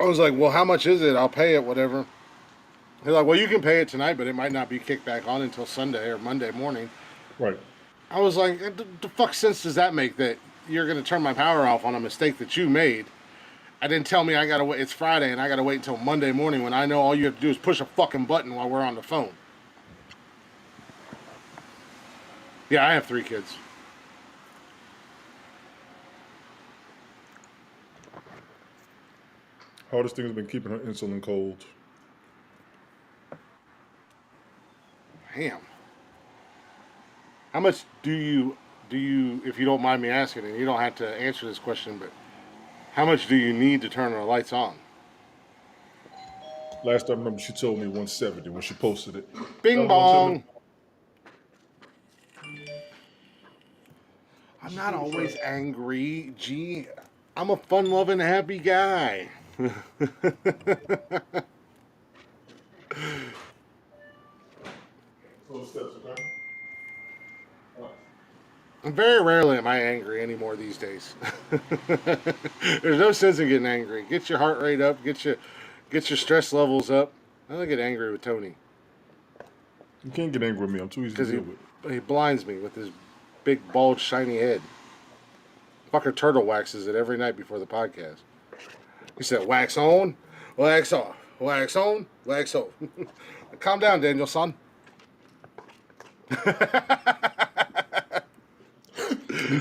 was like, "Well, how much is it? I'll pay it, whatever." They're like, "Well, you can pay it tonight, but it might not be kicked back on until Sunday or Monday morning." Right. I was like, the fuck sense does that make that you're going to turn my power off on a mistake that you made? I didn't tell me I got to wait. It's Friday and I got to wait until Monday morning when I know all you have to do is push a fucking button while we're on the phone. Yeah, I have 3 kids. Hardest thing has been keeping her insulin cold. Damn. How much do you, if you don't mind me asking, and you don't have to answer this question, but how much do you need to turn our lights on? Last I remember, she told me 170 when she posted it. Bing That 170. bong. I'm not always angry. Gee, I'm a fun-loving, happy guy. Those steps, okay? Very rarely am I angry anymore these days. There's no sense in getting angry. Get your heart rate up. Get your stress levels up. I don't get angry with Tony You can't get angry with me. I'm too easy to because deal he with. he blinds me with his big, bald, shiny head. Fucker turtle waxes it every night before the podcast. He said, "Wax on, wax off, wax on, wax off." Calm down, Daniel, son.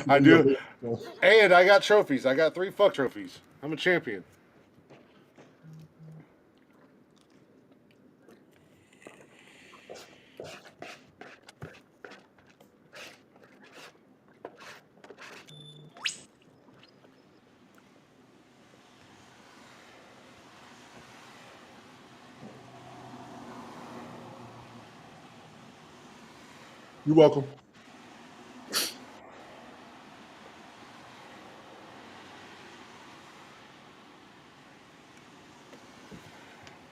I do. And I got trophies. I got 3 fuck trophies. I'm a champion. You're welcome.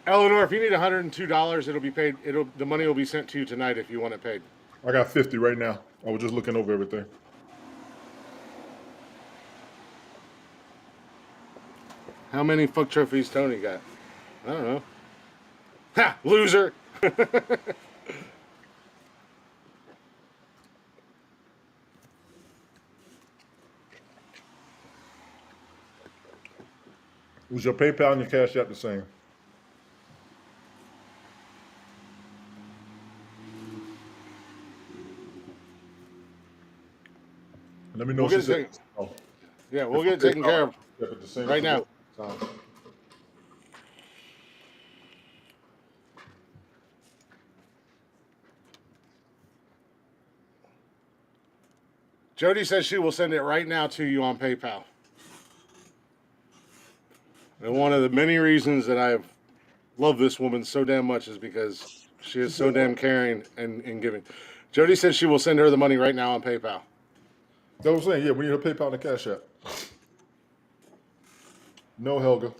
Eleanor, if you need $102, it'll be paid. The money will be sent to you tonight if you want it paid. I got 50 right now. I was just looking over everything. How many fuck trophies Tony got? I don't know. Ha! Loser! Was your PayPal and your Cash App the same? Let me know We'll if she get it said. taken. Oh, Yeah, we'll if her get it taken care PayPal of and the same right for now. both times. Jody says she will send it right now to you on PayPal. And one of the many reasons that I've loved this woman so damn much is because she She is said so damn what? caring and giving. Jody says she will send her the money right now on PayPal. That was saying, yeah, we need her PayPal and a Cash App. No, Helga.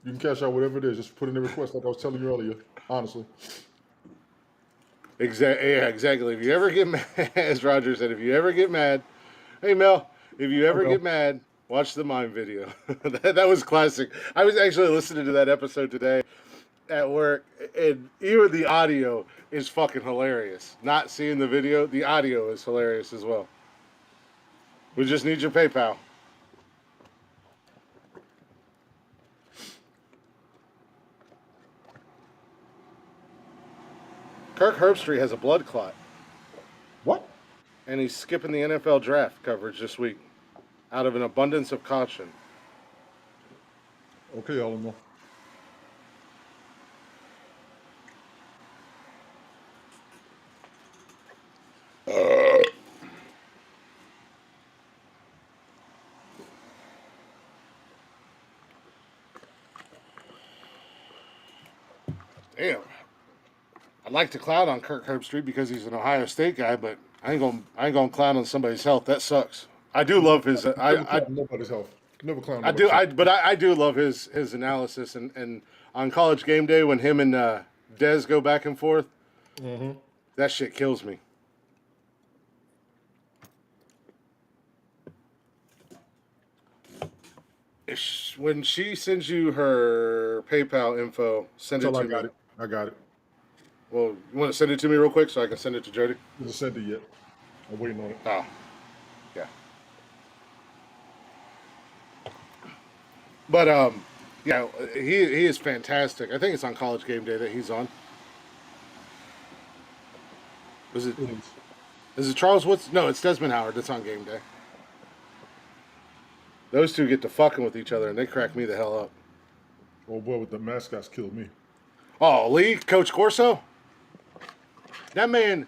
You can cash out whatever it is. Just put in the request like I was telling you earlier. Honestly. Yeah, exactly. If you ever get mad, as Roger said, if you ever get mad, hey Mel, if you I ever know. get mad, watch the mime video. that was classic. I was actually listening to that episode today at work, and even the audio is fucking hilarious. Not seeing the video, the audio is hilarious as well. We just need your PayPal. Kirk Herbstreit has a blood clot, What? and he's skipping the NFL draft coverage this week out of an abundance of caution. Okay, Eleanor. Damn. I'd like to clown on Kirk Herbstreit because he's an Ohio State guy, but I ain't gonna clown on somebody's health. That sucks. I do love his. Never clown nobody's health. Never clown I do. nobody's health. I do love his analysis and on College Game Day when him and Dez go back and forth. Mm-hmm. That shit kills me. When she sends you her PayPal info, send it Until I to got me. it. I got it. Well, you want to send it to me real quick so I can send it to Jody? Hasn't sent it yet. I'm waiting on it. Oh, yeah. But yeah, he is fantastic. I think it's on College Game Day that he's on. Is it It is. is it Charles Woods? No, it's Desmond Howard that's on Game Day. Those two get to fucking with each other and they crack me the hell up. Oh boy, with the mascots killed me. Oh, Lee, Coach Corso? That man,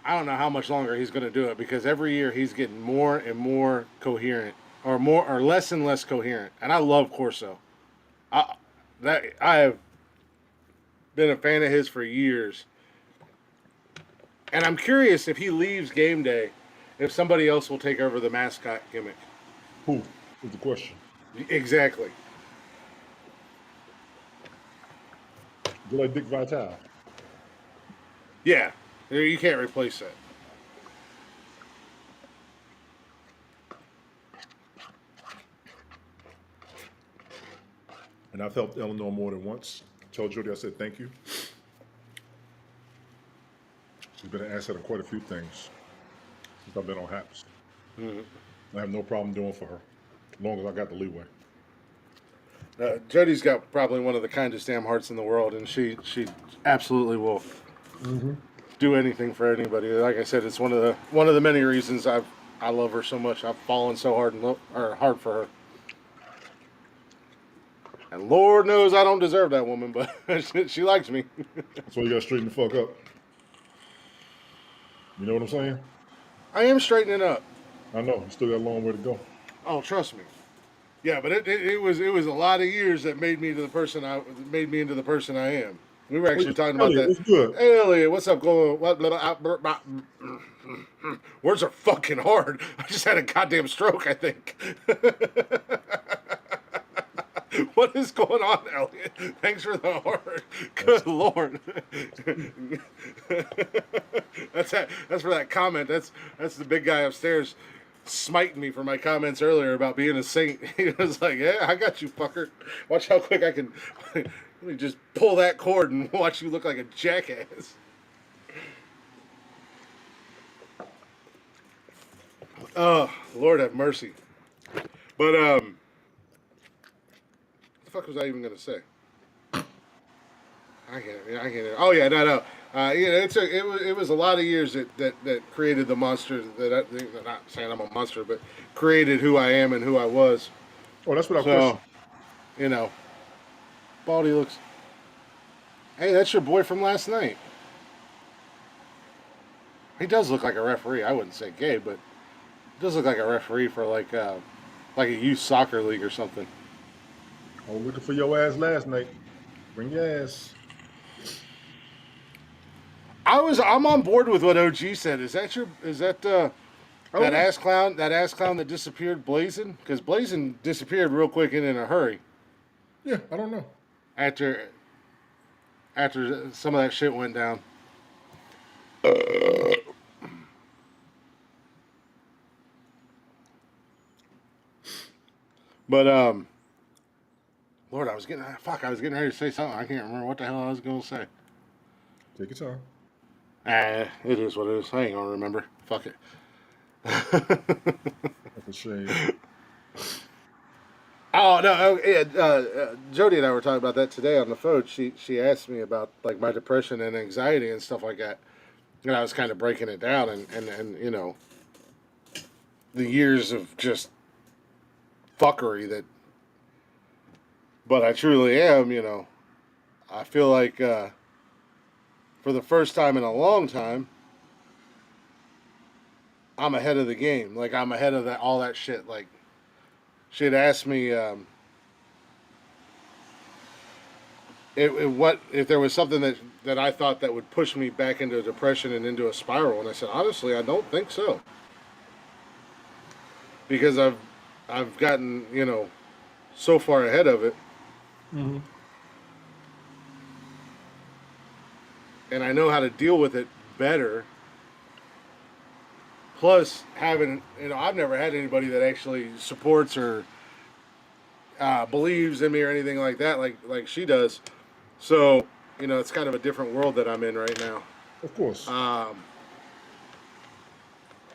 I don't know how much longer he's going to do it because every year he's getting more and more coherent or less and less coherent. And I love Corso. I have been a fan of his for years. And I'm curious if he leaves game day, if somebody else will take over the mascot gimmick. Who is the question? Exactly. Just like Dick Vitale. Yeah. You can't replace that. And I've helped Eleanor more than once. Told Jody I said thank you. She's been an asset on quite a few things since I've been on HAPS. I have no problem doing for her, as long as I got the leeway. Jody's got probably one of the kindest damn hearts in the world, and she absolutely will do anything for anybody. Like I said, it's one of the many reasons I love her so much. I've fallen so hard for her. And Lord knows I don't deserve that woman, but she likes me. That's why you gotta straighten the fuck up. You know what I'm saying? I am straightening up. I know, you still got a long way to go. Oh, trust me. Yeah, but it was a lot of years that made me into the person I am. We were actually talking about Elliot, that. what's good? Hey, Elliot, what's up? Going? What? Words are fucking hard. I just had a goddamn stroke. I think. What is going on, Elliot? Thanks for the heart. Good lord. That's for that comment. That's the big guy upstairs smiting me for my comments earlier about being a saint. He was like, "Yeah, I got you, fucker. Watch how quick I can. Let me just pull that cord and watch you look like a jackass." Oh, Lord have mercy. But the fuck was I even gonna say? I can't. Oh yeah, no. It was a lot of years that created the monster I'm not saying I'm a monster, but created who I am and who I was. Oh, that's what I So, question. you know, Baldy looks. Hey, that's your boy from last night. He does look like a referee. I wouldn't say gay, but he does look like a referee for like a youth soccer league or something. I was looking for your ass last night. Bring your ass. I'm on board with what OG said. Is that I don't know. that ass clown that disappeared, Blazing? Because Blazing disappeared real quick and in a hurry Yeah, I don't know. after some of that shit went down. But Lord, I was getting ready to say something. I can't remember what the hell I was going to say. Take your time. It is what it is. I ain't gonna remember. Fuck it. That's a shame. Oh no! Oh, yeah, Jody and I were talking about that today on the phone. She asked me about like my depression and anxiety and stuff like that, and I was kind of breaking it down and you know the years of just fuckery that. But I truly am. You know, I feel like for the first time in a long time, I'm ahead of the game. Like I'm ahead of that all that shit. Like she had asked me. What if there was something that I thought that would push me back into a depression and into a spiral? And I said, honestly, I don't think so, because I've gotten so far ahead of it, Mm-hmm. and I know how to deal with it better. Plus, having I've never had anybody that actually supports or believes in me or anything like that, like she does. So it's kind of a different world that I'm in right now. Of course.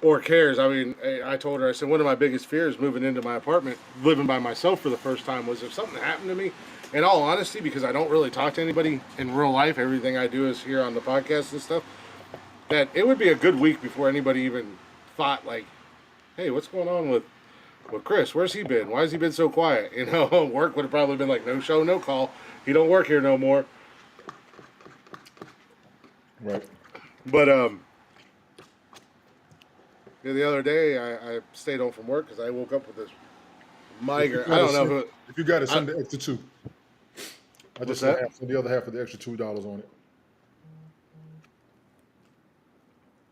Or cares. I mean, I told her, I said, one of my biggest fears moving into my apartment, living by myself for the first time, was if something happened to me, in all honesty, because I don't really talk to anybody in real life, everything I do is here on the podcast and stuff, that it would be a good week before anybody even thought, like, hey, what's going on with Chris? Where's he been? Why has he been so quiet? Work would have probably been like, no show, no call. He don't work here no more. Right. But, the other day, I stayed home from work because I woke up with this migraine. I don't know if you got to send the extra $2. I What's just that? send the other half of the extra $2 on it.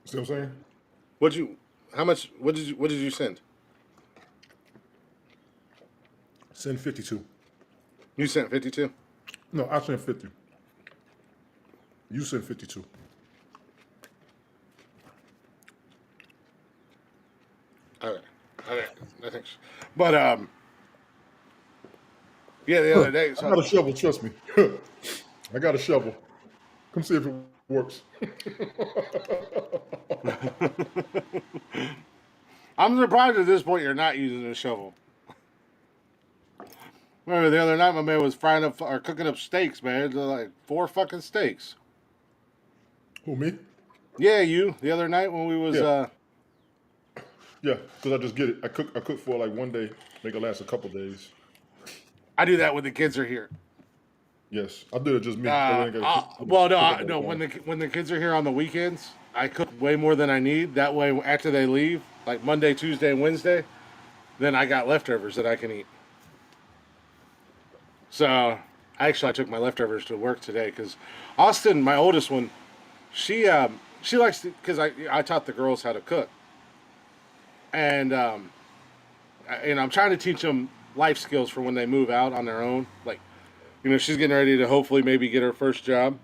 See what I'm saying? What did you send? Send 52. You sent 52? No, I sent 50. You sent 52. Okay. I think so. But yeah, the other day. I got a shovel. Trust me. I got a shovel. Come see if it works. I'm surprised at this point you're not using a shovel. Remember the other night my man was frying up or cooking up steaks, man. Like 4 fucking steaks. Who, me? Yeah, you. The other night when we was Yeah. Yeah, because I just get it. I cook for like one day, make it last a couple days. I do that when the kids are here. Yes, I did it just me. That way I ain't Well, no, gotta cook no. all the time. When the kids are here on the weekends, I cook way more than I need. That way, after they leave, like Monday, Tuesday, and Wednesday, then I got leftovers that I can eat. So, I took my leftovers to work today because Austin, my oldest one, she likes to, because I taught the girls how to cook, and I'm trying to teach them life skills for when they move out on their own. Like, she's getting ready to hopefully maybe get her first job,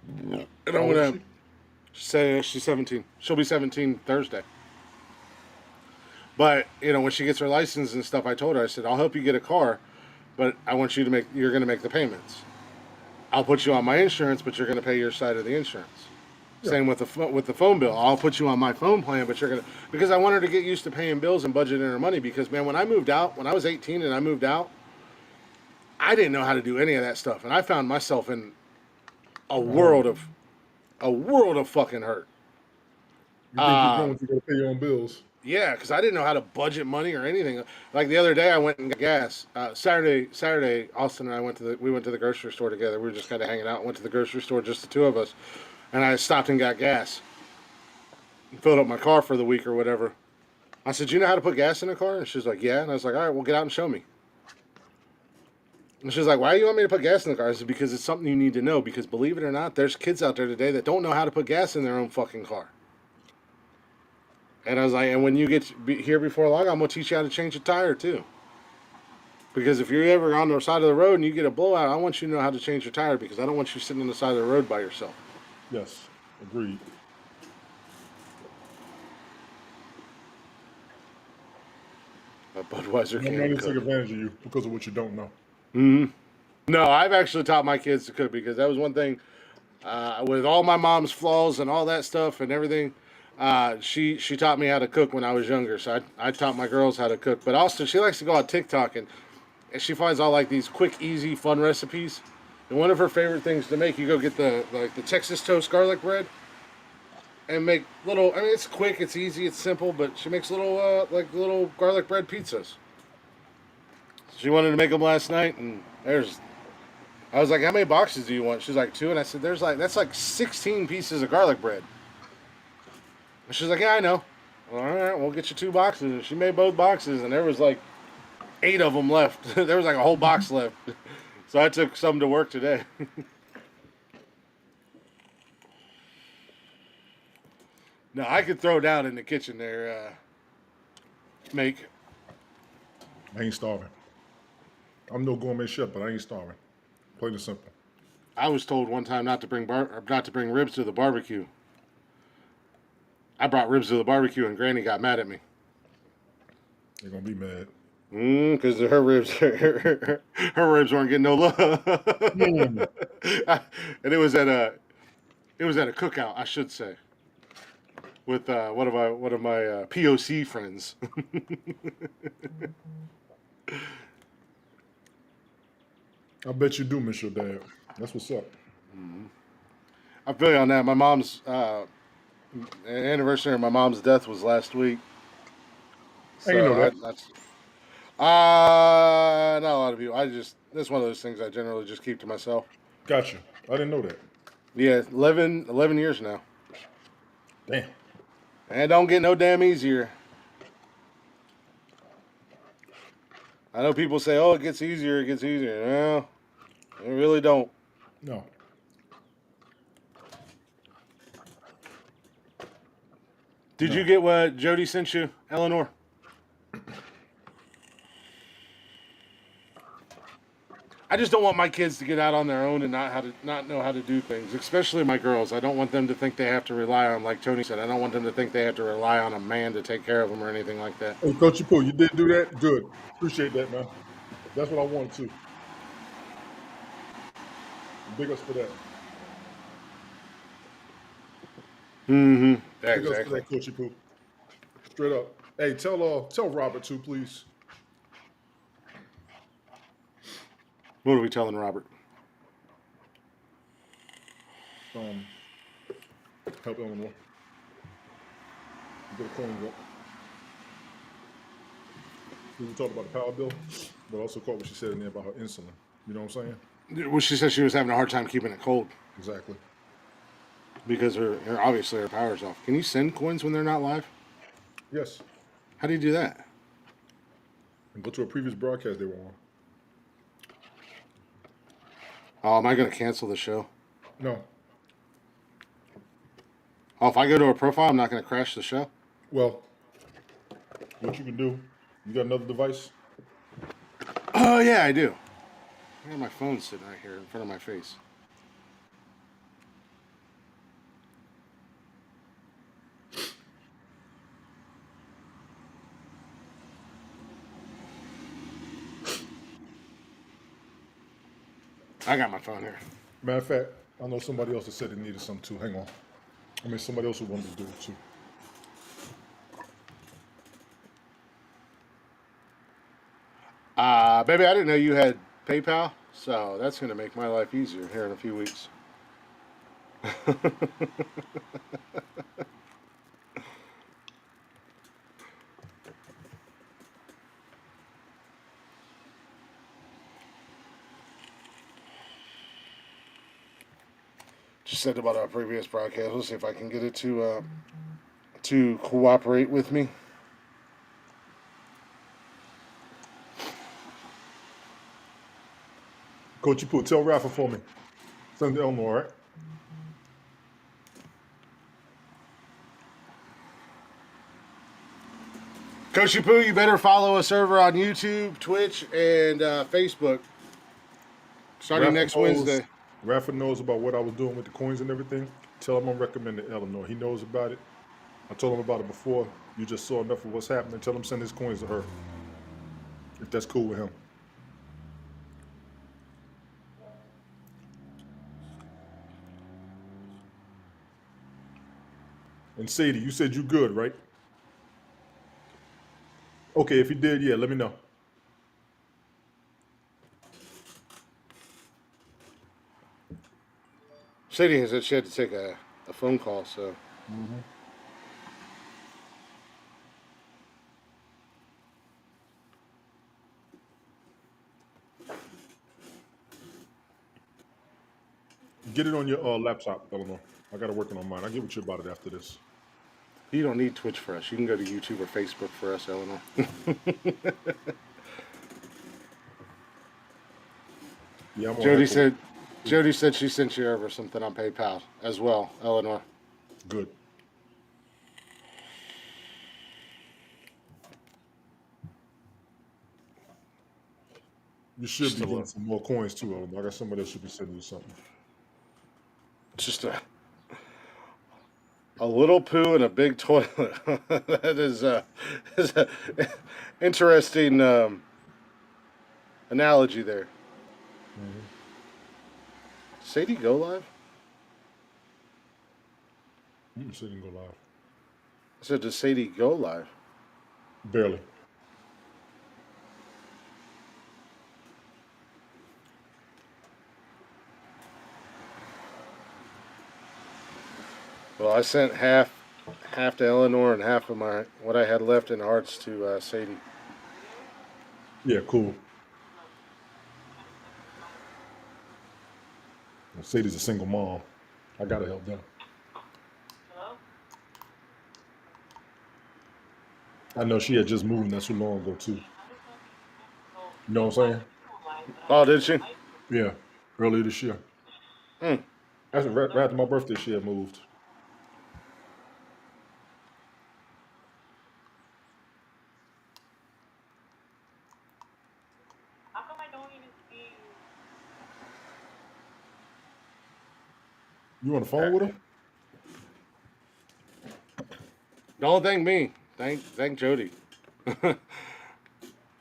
and How I'm old is gonna say she's 17. She'll be 17 Thursday. But when she gets her license and stuff, I told her, I said, I'll help you get a car, but I want you to you're going to make the payments. I'll put you on my insurance, but you're going to pay your side of the insurance. Yeah. Same with the phone bill. I'll put you on my phone plan, but you're going to, because I want her to get used to paying bills and budgeting her money. Because man, when I was 18 and I moved out, I didn't know how to do any of that stuff, and I found myself in a Oh, world of a world of fucking hurt. you think you're going to go pay your own bills? Yeah, because I didn't know how to budget money or anything. Like the other day, I went and got gas. Saturday, Austin and I we went to the grocery store together. We were just kind of hanging out. Went to the grocery store, just the two of us, and I stopped and got gas. Filled up my car for the week or whatever. I said, "You know how to put gas in a car?" And she's like, "Yeah." And I was like, "All right, well, get out and show me." And she's like, "Why do you want me to put gas in the car?" I said, "Because it's something you need to know. Because believe it or not, there's kids out there today that don't know how to put gas in their own fucking car." And I was like, "And when you get here before long, I'm gonna teach you how to change a tire too. Because if you're ever on the side of the road and you get a blowout, I want you to know how to change your tire because I don't want you sitting on the side of the road by yourself." Yes, agreed. A Budweiser I'm not can going to take cook. advantage of you because of what you don't know. No, I've actually taught my kids to cook because that was one thing. With all my mom's flaws and all that stuff and everything, she taught me how to cook when I was younger. So I taught my girls how to cook. But also, she likes to go on TikTok and she finds all like these quick, easy, fun recipes. And one of her favorite things to make, you go get the Texas toast garlic bread and make little. I mean, it's quick, it's easy, it's simple, but she makes little little garlic bread pizzas. She wanted to make them last night, and there's. I was like, "How many boxes do you want?" She's like, "2." And I said, "There's like that's like 16 pieces of garlic bread." And she's like, "Yeah, I know." Well, all right, we'll get you 2 boxes. And she made both boxes, and there was like 8 of them left. There was like a whole box left. So I took some to work today. No, I could throw down in the kitchen there, make. I ain't starving. I'm no gourmet chef, but I ain't starving. Plain and simple. I was told one time not to bring ribs to the barbecue. I brought ribs to the barbecue, and Granny got mad at me. They're going to be mad. Because her ribs, her ribs weren't getting no love. Mm. And it was at a cookout, I should say, with one of my POC friends. I bet you do miss your dad. That's what's up. I feel you on that. My mom's anniversary of my mom's death was last week, I ain't know so that. that's not a lot of people. That's one of those things I generally just keep to myself. Gotcha. I didn't know that. Yeah, 11 years now, Damn. and it don't get no damn easier. I know people say, "Oh, it gets easier, it gets easier." Well, it really don't. No. Did you No. get what Jody sent you, Eleanor? I just don't want my kids to get out on their own and not know how to do things, especially my girls. I don't want them to think they have to rely on, like Tony said. I don't want them to think they have to rely on a man to take care of them or anything like that. Hey, Coach Pooh, you did do that? Good. Appreciate that, man. That's what I wanted to. Big ups for that. Mm-hmm. Yeah, Big ups for exactly. that, Coach Pooh. Straight up. Hey, tell Robert too, please. What are we telling Robert? Help Eleanor. Get a coin up. We were talking about the power bill, but also caught what she said in there about her insulin. You know what I'm saying? Well, she said she was having a hard time keeping it cold Exactly. because her obviously her power's off. Can you send coins when they're not live? Yes. How do you do that? And go to a previous broadcast they were on. Oh, am I going to cancel the show? No. Oh, if I go to a profile, I'm not going to crash the show? Well, what you can do, you got another device? Oh, yeah, I do. I got my phone sitting right here in front of my face. I got my phone here. Matter of fact, I know somebody else that said they needed some too. Hang on. I mean, somebody else who wanted to do it too. Baby, I didn't know you had PayPal, so that's going to make my life easier here in a few weeks. Just said about our previous broadcast. We'll see if I can get it to cooperate with me. Coach, you put tell Rafa for me. Send to Elmo, all right? Coach Poo, you better follow us over on YouTube, Twitch, and Facebook starting next Wednesday. Rafa knows about what I was doing with the coins and everything. Tell him I'm recommending Eleanor. He knows about it. I told him about it before. You just saw enough of what's happening. Tell him send his coins to her. If that's cool with him. And Sadie, you said you good, right? Okay, if you did, yeah, let me know. Sadie said she had to take a phone call, so. Mm-hmm. Get it on your laptop, Eleanor. I got to work on mine. I'll get with you about it after this. You don't need Twitch for us. You can go to YouTube or Facebook for us, Eleanor. Yeah, Jody said she sent you over something on PayPal as well, Eleanor. Good. You should be getting some more coins too, Eleanor. I got somebody that should be sending you something. Just a little poo and a big toilet. That is a interesting analogy there. Mm-hmm. Sadie go live? Sadie didn't go live. I said, does Sadie go live? Barely. Well, I sent half to Eleanor and half of what I had left in hearts to Sadie. Yeah, cool. Well, Sadie's a single mom. I gotta help them. I know she had just moved not too long ago too. You know what I'm saying? Oh, did she? Yeah, earlier this year. Hmm. Actually, right after my birthday, she had moved. How come I don't even see You on the phone with her? Don't thank me. Thank Jody.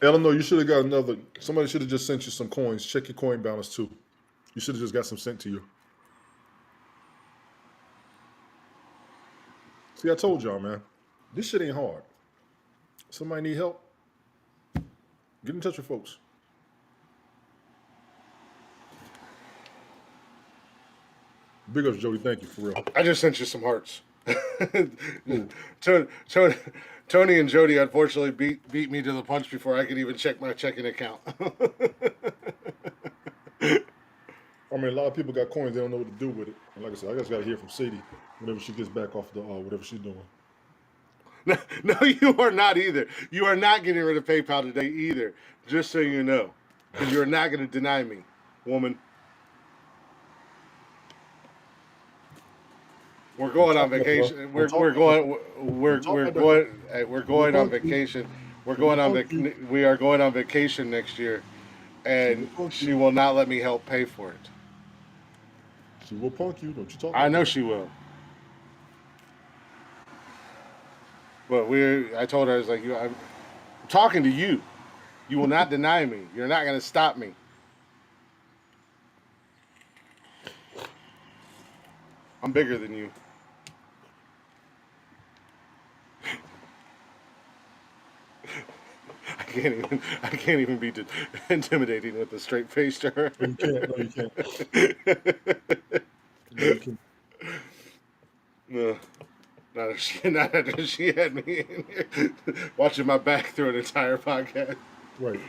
Eleanor, you should have got another. Somebody should have just sent you some coins. Check your coin balance too. You should have just got some sent to you. See, I told y'all, man. This shit ain't hard. Somebody need help? Get in touch with folks. Big ups, Jody. Thank you for real. I just sent you some hearts. Tony and Jody unfortunately beat me to the punch before I could even check my checking account. I mean, a lot of people got coins. They don't know what to do with it. And like I said, I just got to hear from Sadie whenever she gets back off the whatever she's doing. No, you are not either. You are not getting rid of PayPal today either. Just so you know, because you are not going to deny me, woman. We're going on vacation. We're going on vacation. We are going on vacation next year, and she will not let me help pay for it. She will punk you. Don't you talk? I know she will. But I told her, I was like, I'm talking to you. You will not deny me. You're not going to stop me. I'm bigger than you. I can't even be intimidating with a straight face to her. No, you can't. No, you can't. No, you can't. No, not after she had me in here watching my back through an entire podcast. Right.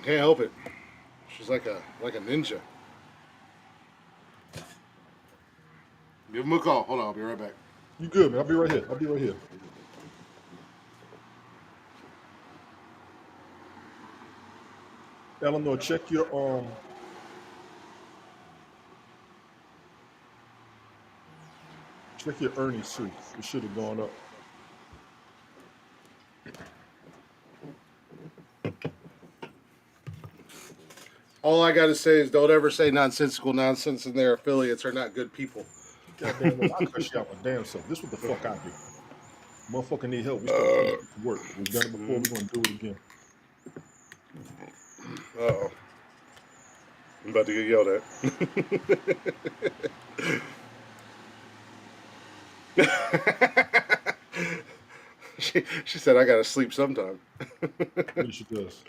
Can't help it. She's like a ninja. Give him a call. Hold on, I'll be right back. You good, man? I'll be right here. I'll be right here. Eleanor, check your earnings too. It should have gone up. All I gotta say is don't ever say nonsensical nonsense, and their affiliates are not good people. Goddamn, well, I'll cuss you out my damn self. This what the fuck I do. Motherfucker need help. We start to work. We've done it before. We're gonna do it again. Uh-oh. I'm about to get yelled at. She said I gotta sleep sometime. Yes, she does.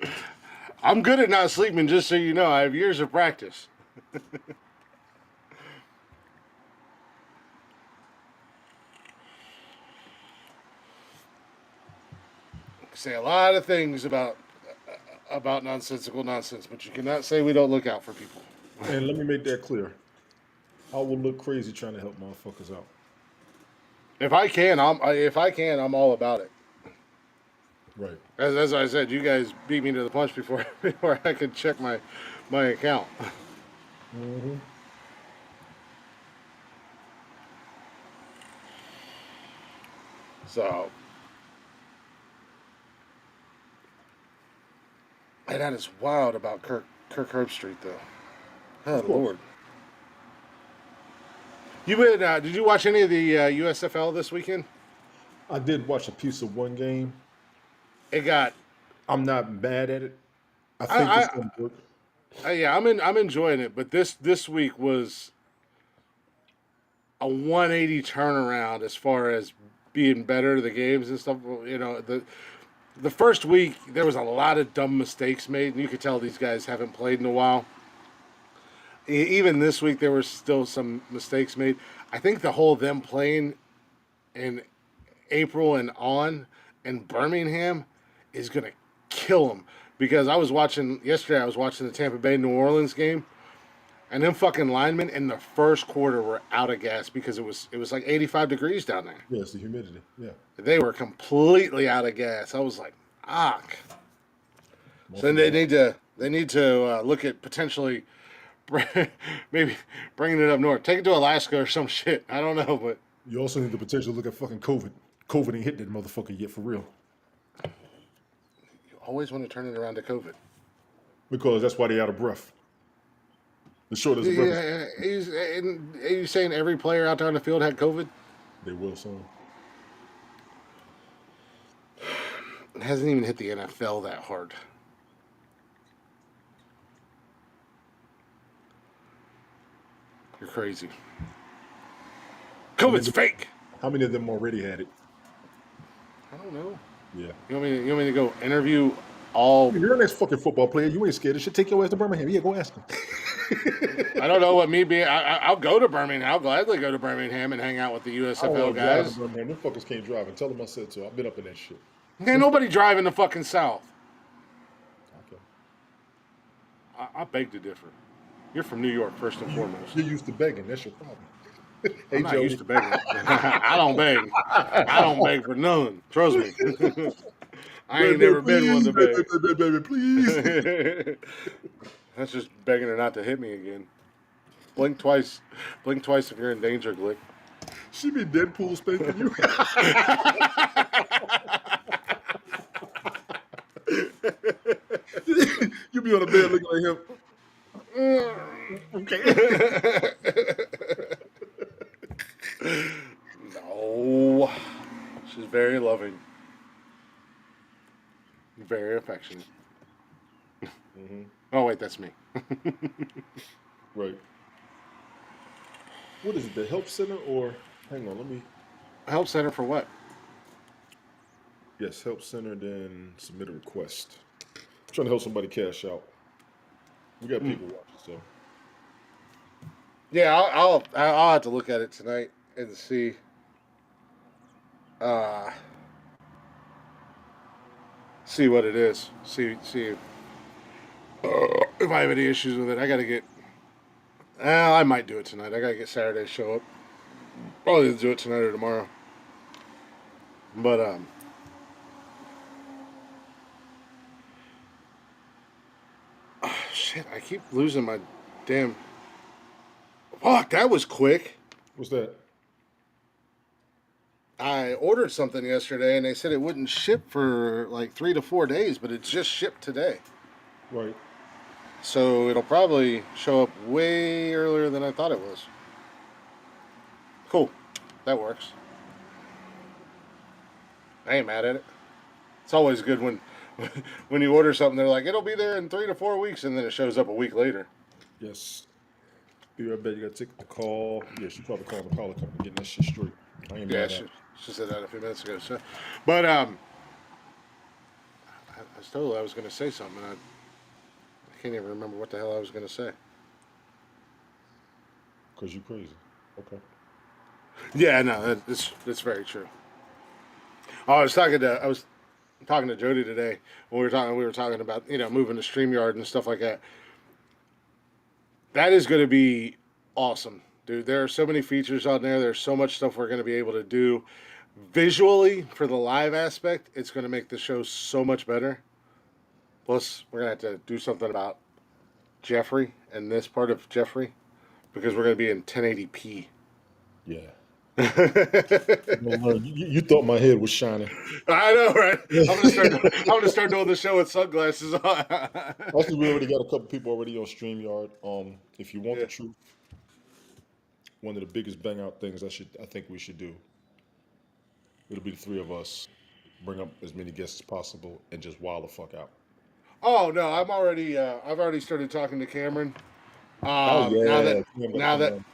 I'm good at not sleeping, just so you know. I have years of practice. Say a lot of things about nonsensical nonsense, but you cannot say we don't look out for people. And let me make that clear. I will look crazy trying to help motherfuckers out. If I can, I'm all about it. Right. As I said, you guys beat me to the punch before I could check my account. Mm-hmm. So, and that is wild about Kirk Herbstreit, though. Oh Lord. You been? Did you watch any of the USFL this weekend? I did watch a piece of one game. It got. I'm not mad at it. I think it's gonna work. Yeah, I'm enjoying it, but this week was a 180 turnaround as far as being better the games and stuff. You know, the first week there was a lot of dumb mistakes made, and you could tell these guys haven't played in a while. Even this week there were still some mistakes made. I think the whole them playing in April and on in Birmingham is gonna kill them, because I was watching the Tampa Bay New Orleans game, and them fucking linemen in the first quarter were out of gas because it was like 85 degrees down there. Yes, the humidity. Yeah. They were completely out of gas. I was like, fuck. So they need to look at potentially maybe bringing it up north. Take it to Alaska or some shit. I don't know, but You also need the potential to look at fucking COVID. COVID ain't hit that motherfucker yet for real. you always want to turn it around to COVID. Because that's why they out of breath. The short is breath. Yeah, are you saying every player out there on the field had COVID? They will soon. It hasn't even hit the NFL that hard. You're crazy. COVID's fake. How many of them already had it? I don't know. Yeah. You want me to go interview all? You're an ex-fucking football player. You ain't scared of shit. Take your ass to Birmingham. Yeah, go ask him. I don't know what me being. I'll go to Birmingham. I'll gladly go to Birmingham and hang out with the USFL guys. Them fuckers can't drive. And tell them I said so. I've been up in that shit. Ain't nobody driving the fucking South. Okay. I beg to differ. You're from New York, first and foremost. You're used to begging. That's your problem. I'm not used to begging. I don't beg. I don't beg for none. Trust me. I ain't never been one to beg. Baby, please. That's just begging her not to hit me again. Blink twice. Blink twice if you're in danger, Glick. She be Deadpool spanking you. You be on the bed looking like him. Okay. No. She's very loving. Very affectionate. Mm-hmm. Oh, wait, that's me. Right. What is it, the help center or... Hang on, let me... Help center for what? Yes, help center, then submit a request. I'm trying to help somebody cash out. We got people watching, so Yeah, I'll have to look at it tonight and see. Uh, see what it is. See if I have any issues with it. I gotta get. I might do it tonight. I gotta get Saturday show up. Probably do it tonight or tomorrow. But shit, I keep losing my damn. Fuck, that was quick. what's that? I ordered something yesterday and they said it wouldn't ship for like 3 to 4 days, but it just shipped today. Right. So it'll probably show up way earlier than I thought it was. Cool. That works. I ain't mad at it. It's always good when when you order something, they're like, it'll be there in 3 to 4 weeks, and then it shows up a week later. Yes. I bet you got to take the call. Yeah, she probably calling the power company, getting that shit straight. I ain't Yeah, mad at it. she said that a few minutes ago. So, but I was told I was going to say something, and I can't even remember what the hell I was going to say. Because you crazy. Okay. Yeah, no, it's very true. Oh, I was talking to Jody today when we were talking about moving to StreamYard and stuff like that. That is going to be awesome, dude. There are so many features on there. There's so much stuff we're going to be able to do visually for the live aspect. It's going to make the show so much better. Plus, we're going to have to do something about Jeffrey and this part of Jeffrey because we're going to be in 1080p. Yeah. You thought my head was shining. I know, right? I'm gonna start doing the show with sunglasses on. Actually, we already got a couple people already on StreamYard. If you want Yeah. the truth, one of the biggest bang out things I think we should do. It'll be the three of us. Bring up as many guests as possible and just wild the fuck out. Oh no, I've already started talking to Cameron. Oh Um, now that yeah, Cam gotta now come that on.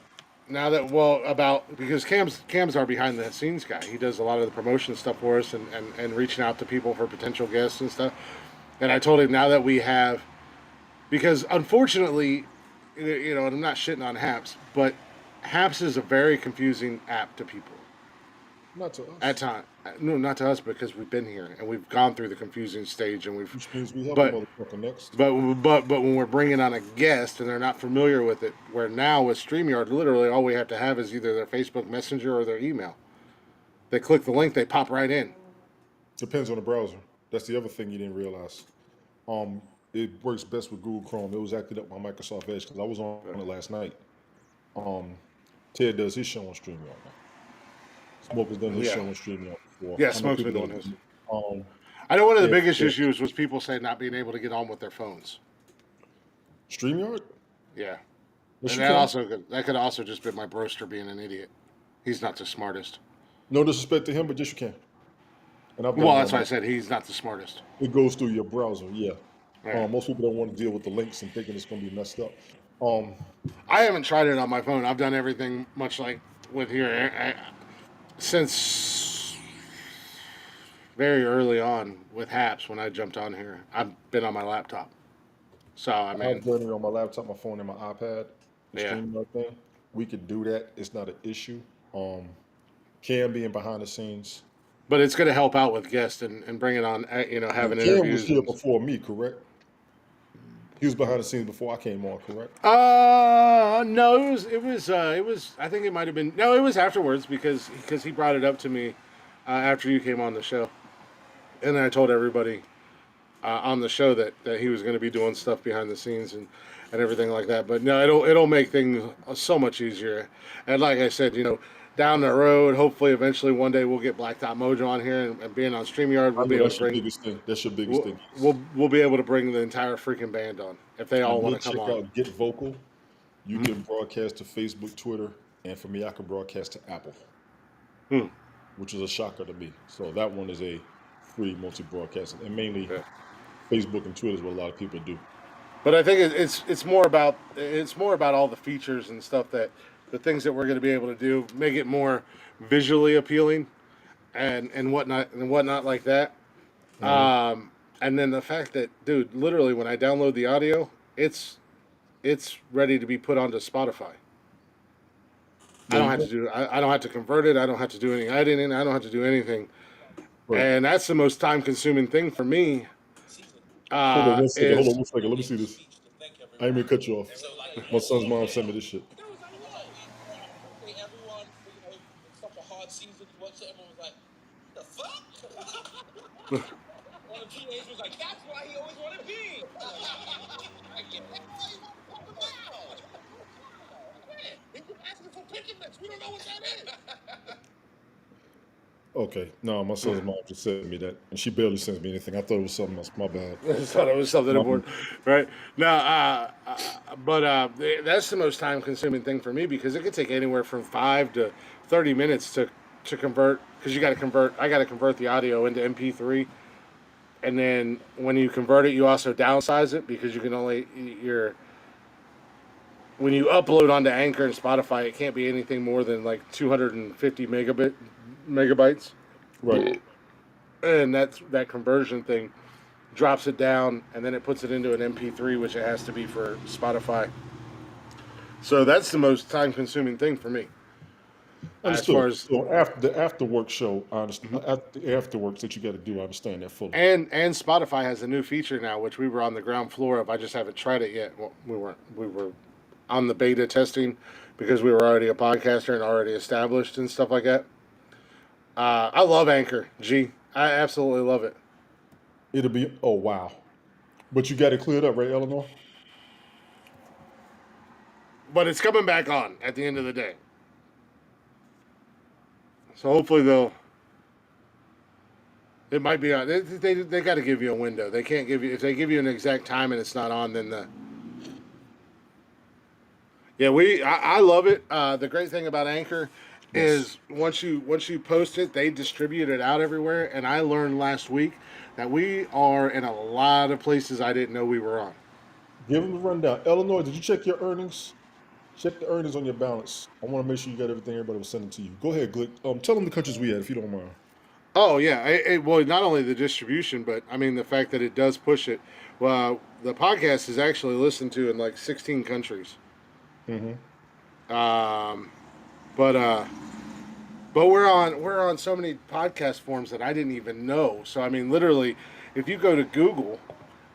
now that well about because Cam's our behind the scenes guy. He does a lot of the promotion stuff for us and reaching out to people for potential guests and stuff. And I told him now that we have because unfortunately, and I'm not shitting on Haps, but Haps is a very confusing app to people Not to at us. time. No, not to us because we've been here and we've gone through the confusing stage and we've Which means we help a but motherfucker next. but when we're bringing on a guest and they're not familiar with it, where now with StreamYard, literally all we have to have is either their Facebook Messenger or their email. They click the link, they pop right in. Depends on the browser. That's the other thing you didn't realize. Um, it works best with Google Chrome. It was acted up by Microsoft Edge because I was on it last night. Um, Ted does his show on StreamYard now. Smoke has done his Yeah, show on StreamYard before. yeah. I know Smoke's people been that doing his. have I know one of the yeah, biggest yeah. issues was people saying not being able to get on with their phones. StreamYard? Yeah, Yes, and you can. that could also just been my broster being an idiot. He's not the smartest. No disrespect to him, but yes, you can. And I've done Well, it that's on why I my. said he's not the smartest. It goes through your browser, yeah. Yeah. Most people don't want to deal with the links and thinking it's going to be messed up. Um, I haven't tried it on my phone. I've done everything much like with here since very early on with Haps when I jumped on here. I've been on my laptop. So I mean, I've done it on my laptop, my phone, and my iPad. The yeah. StreamYard thing, we could do that. It's not an issue. Um, Cam being behind the scenes. But it's going to help out with guests and bring it on, Now, having Cam was interviews here and. before me, correct? He was behind the scenes before I came on, correct? No, it was. I think it might have been. No, it was afterwards because he brought it up to me after you came on the show, and then I told everybody on the show that he was going to be doing stuff behind the scenes and everything like that. But no, it'll make things so much easier. And like I said, down the road, hopefully, eventually, one day we'll get Blacktop Mojo on here and being on Streamyard, I we'll be know able to that's your bring biggest thing. That's your biggest we'll thing. we'll be able to bring the entire freaking band on if they I all want did to come check on. out Get Vocal. You can broadcast to Facebook, Twitter, and for me, I can broadcast to Apple, Hmm. which is a shocker to me. So that one is a free multi-broadcasting, and mainly Yeah. Facebook and Twitter is what a lot of people do. But I think it's more about all the features and stuff that the things that we're going to be able to do make it more visually appealing and whatnot like that. And then the fact that, dude, literally when I download the audio, it's ready to be put onto Spotify. I There don't you have go. to do. I don't have to convert it. I don't have to do any editing. I don't have to do anything. Right. And that's the most time consuming thing for me. Hold on one second. Hold on Is one second. Let me see this. I ain't mean to cut you off. My son's mom sent me this shit. Okay. No, my son's mom just sent me that, and she barely sends me anything. I thought it was something else. My bad. I just thought it was something My important, right? Now, that's the most time consuming thing for me because it could take anywhere from 5 to 30 minutes to convert. Because you got to convert. I got to convert the audio into MP3, and then when you convert it, you also downsize it because you can only your when you upload onto Anchor and Spotify, it can't be anything more than like 250 megabytes, right. and that conversion thing drops it down, and then it puts it into an MP3, which it has to be for Spotify. So that's the most time-consuming thing for me, as Understood. far as So after the after work show, I understand. After the afterworks that you got to do, I understand that fully. and Spotify has a new feature now, which we were on the ground floor of. I just haven't tried it yet. Well, we were on the beta testing because we were already a podcaster and already established and stuff like that. I love Anchor. I absolutely love it. It'll be. Oh wow. But you got it cleared up, right, Eleanor? But it's coming back on at the end of the day. So hopefully they'll. It might be on. They got to give you a window. They can't give you if they give you an exact time and it's not on. Then the yeah I love it. The great thing about Anchor Yes. is once you post it, they distribute it out everywhere. And I learned last week that we are in a lot of places I didn't know we were on. Give them the rundown. Eleanor, did you check your earnings? Check the earnings on your balance. I want to make sure you got everything everybody was sending to you. Go ahead, Glick. Tell them the countries we at, if you don't mind. Oh yeah, well not only the distribution, but I mean the fact that it does push it. Well, the podcast is actually listened to in like 16 countries. Mm-hmm. Um, but we're on so many podcast forms that I didn't even know. So I mean, literally, if you go to Google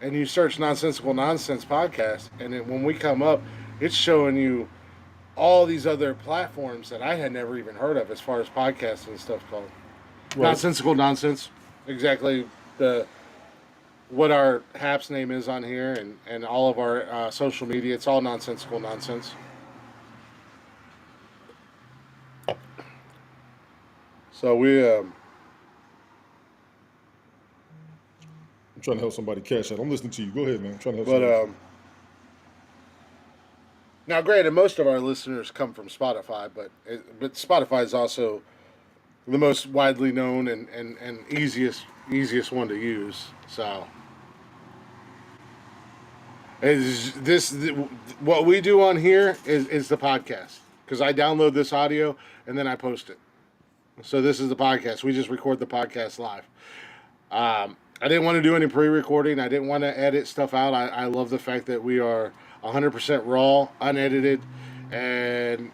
and you search "Nonsensical Nonsense" podcast, and then when we come up, it's showing you all these other platforms that I had never even heard of as far as podcasts and stuff called. Right. Nonsensical Nonsense, exactly the what our Haps name is on here, and all of our social media. It's all Nonsensical Nonsense. So I'm trying to help somebody cash out. I'm listening to you. Go ahead, man. I'm trying to help but somebody. now, granted, most of our listeners come from Spotify, but Spotify is also the most widely known and easiest one to use. So is this what we do on here is the podcast because I download this audio and then I post it. So this is the podcast. We just record the podcast live. I didn't want to do any pre-recording. I didn't want to edit stuff out. I love the fact that we are 100% raw, unedited, and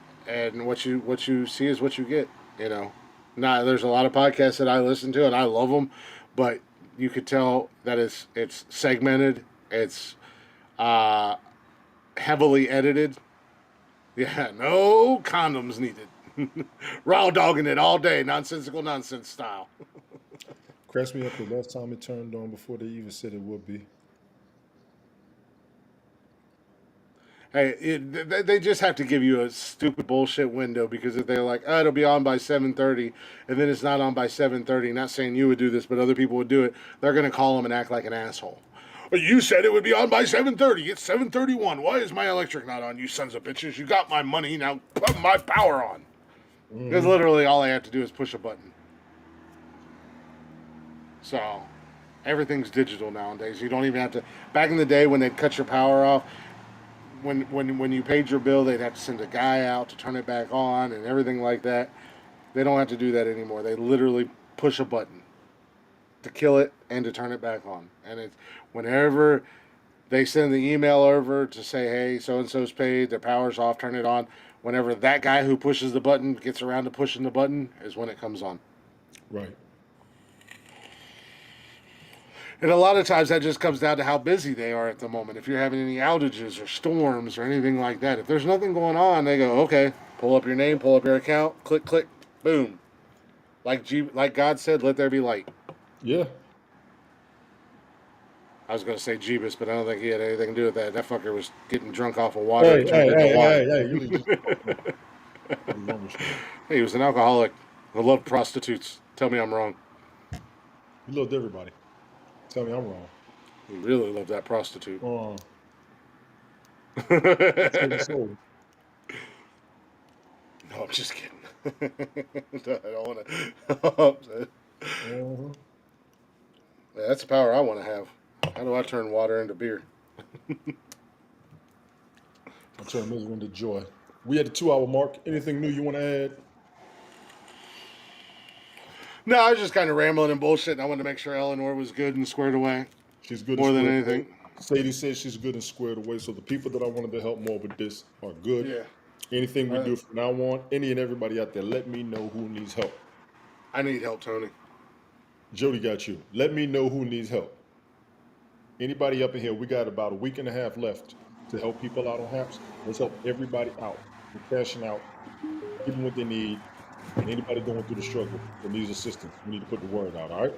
what you see is what you get. You know, not there's a lot of podcasts that I listen to and I love them, but you could tell that it's segmented. It's uh, heavily edited. Yeah, no condoms needed. Raw dogging it all day, nonsensical nonsense style. Cracks me up the last time it turned on before they even said it would be. Hey, they just have to give you a stupid bullshit window because if they're like, oh, it'll be on by 7:30, and then it's not on by 7:30. Not saying you would do this, but other people would do it. They're gonna call them and act like an asshole. Well, you said it would be on by 7:30. It's 7:31. Why is my electric not on? You sons of bitches! You got my money now. Put my power on. Because Mm-hmm. literally all I have to do is push a button. So everything's digital nowadays. You don't even have to. Back in the day when they'd cut your power off, when you paid your bill, they'd have to send a guy out to turn it back on and everything like that. They don't have to do that anymore. They literally push a button to kill it and to turn it back on. And it's whenever they send the email over to say, hey, so and so's paid, their power's off, turn it on. Whenever that guy who pushes the button gets around to pushing the button, is when it comes on. Right. And a lot of times that just comes down to how busy they are at the moment. If you're having any outages or storms or anything like that, if there's nothing going on, they go, okay, pull up your name, pull up your account, click, click, boom. Like God said, let there be light. Yeah. I was going to say Jeebus, but I don't think he had anything to do with that. That fucker was getting drunk off of water Hey, and turned into wine. You leave this alone. What is wrong with you? Hey, he was an alcoholic who loved prostitutes. Tell me I'm wrong. He loved everybody. Tell me I'm wrong. He really loved that prostitute. Save his soul. No, I'm just kidding. I don't want to upset. Uh-huh. Yeah, that's the power I want to have. How do I turn water into beer? I'll turn misery into joy. We at the 2-hour mark. Anything new you want to add? No, I was just kind of rambling and bullshit. I wanted to make sure Eleanor was good and squared away. She's good More and than squared anything. away. Sadie says she's good and squared away. So the people that I wanted to help more with this are good. Yeah. Anything we do from now on, any and everybody out there, let me know who needs help. I need help, Tony. Jody got you. Let me know who needs help. Anybody up in here, we got about a week and a half left to help people out on HAPS. Let's help everybody out. We're cashing out, give them what they need, and anybody going through the struggle that needs assistance, we need to put the word out, all right?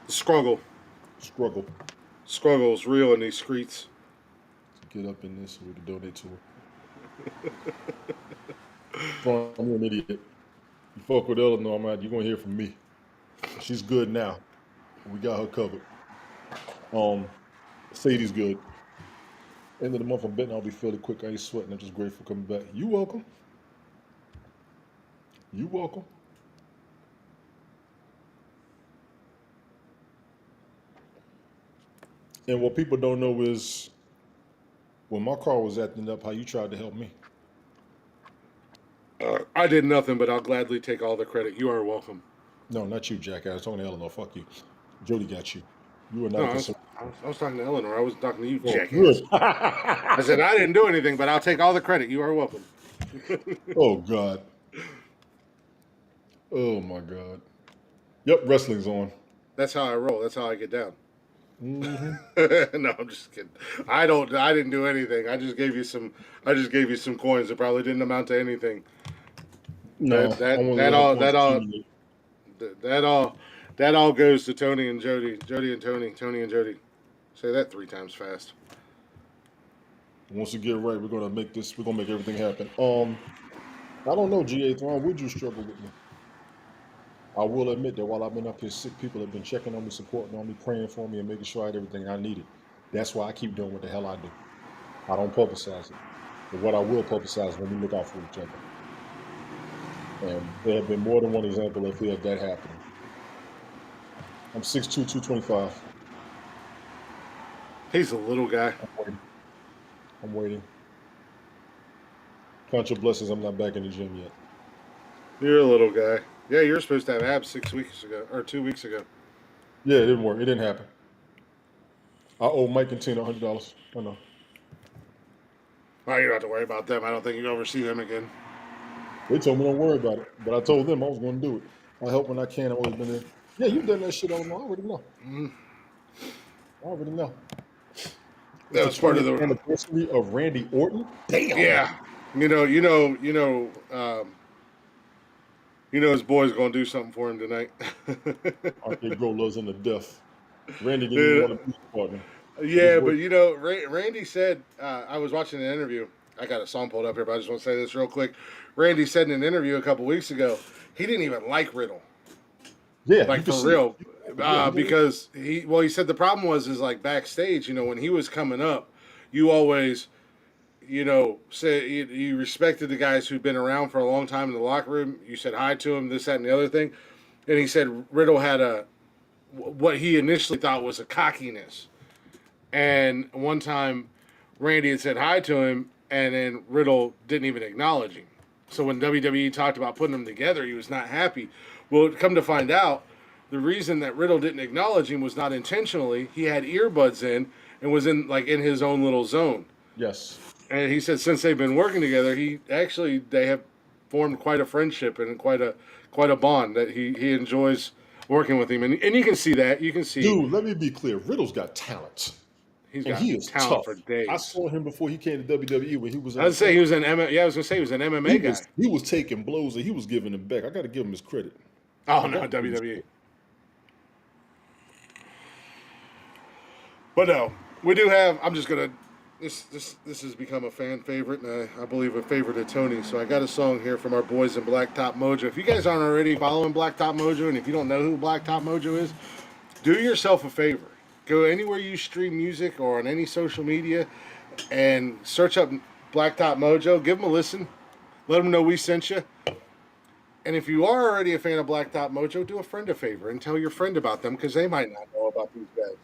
The struggle. Struggle's real in these streets. Get up in this so we can donate to her. Ron, you're an idiot. You fuck with Eleanor, man, you're going to hear from me. She's good now. We got her covered. Sadie's good. End of the month, I'm betting I'll be fairly quick. I ain't sweating. I'm just grateful coming back. You welcome. You welcome. And what people don't know is when my car was acting up, how you tried to help me. I did nothing, but I'll gladly take all the credit. You are welcome. No, not you, jackass. Talking to Eleanor. Fuck you. Jody got you. You are not No, a I was concern. talking to Eleanor. I wasn't talking to you, Oh, jackass. good. I said, I didn't do anything, but I'll take all the credit. You are welcome. Oh, God. Oh, my God. Yep, wrestling's on. That's how I roll. That's how I get down. Mm-hmm. No, I'm just kidding. I didn't do anything. I just gave you some coins that probably didn't amount to anything. No, That all goes to Tony and Jody. Jody and Tony and Jody. Say that 3 times fast. Once we get right, we're gonna make everything happen. I don't know, GA Thrawn, would you struggle with me? I will admit that while I've been up here sick, people have been checking on me, supporting on me, praying for me, and making sure I had everything I needed. That's why I keep doing what the hell I do. I don't publicize it. But what I will publicize is when we look out for each other. And there have been more than one example of that happening. I'm 6'2", 225. He's a little guy. I'm waiting. Count your blessings, I'm not back in the gym yet. You're a little guy. Yeah, you were supposed to have abs 6 weeks ago, or 2 weeks ago. Yeah, it didn't work. It didn't happen. I owe Mike and Tina $100. I know. Oh, you don't have to worry about them. I don't think you'll ever see them again. They told me don't worry about it, but I told them I was going to do it. I help when I can. I've always been there. Yeah, you've done that shit all along. I already know. I already know. That was part of the anniversary of Randy Orton. Damn. Yeah, his boy's gonna do something for him tonight. RK Bro loves him to death. Randy didn't even want to be his partner. Yeah, but Randy said, I was watching an interview. I got a song pulled up here, but I just want to say this real quick. Randy said in an interview a couple weeks ago, he didn't even like Riddle. Yeah, like for real, because he said the problem was like backstage. When he was coming up, you always, said you respected the guys who'd been around for a long time in the locker room. You said hi to him, this, that, and the other thing, and he said Riddle had what he initially thought was a cockiness. And one time, Randy had said hi to him, and then Riddle didn't even acknowledge him. So when WWE talked about putting them together, he was not happy. Well, come to find out, the reason that Riddle didn't acknowledge him was not intentionally. He had earbuds in and was in his own little zone. Yes. And he said since they've been working together, they have formed quite a friendship and quite a bond that he enjoys working with him. And you can see that. You can see Dude, let me be clear. Riddle's got talent. he's And got he is talent tough. for days. I saw him before he came to WWE when he was I was say he was an I was gonna say he was an MMA guy. he was taking blows and he was giving them back. I got to give him his credit. Oh no, WWE. But no, we do have. I'm just gonna. This has become a fan favorite, and I believe a favorite of Tony. So I got a song here from our boys in Blacktop Mojo. If you guys aren't already following Blacktop Mojo, and if you don't know who Blacktop Mojo is, do yourself a favor. Go anywhere you stream music or on any social media, and search up Blacktop Mojo. Give them a listen. Let them know we sent you. And if you are already a fan of Blacktop Mojo, do a friend a favor and tell your friend about them because they might not know about these guys.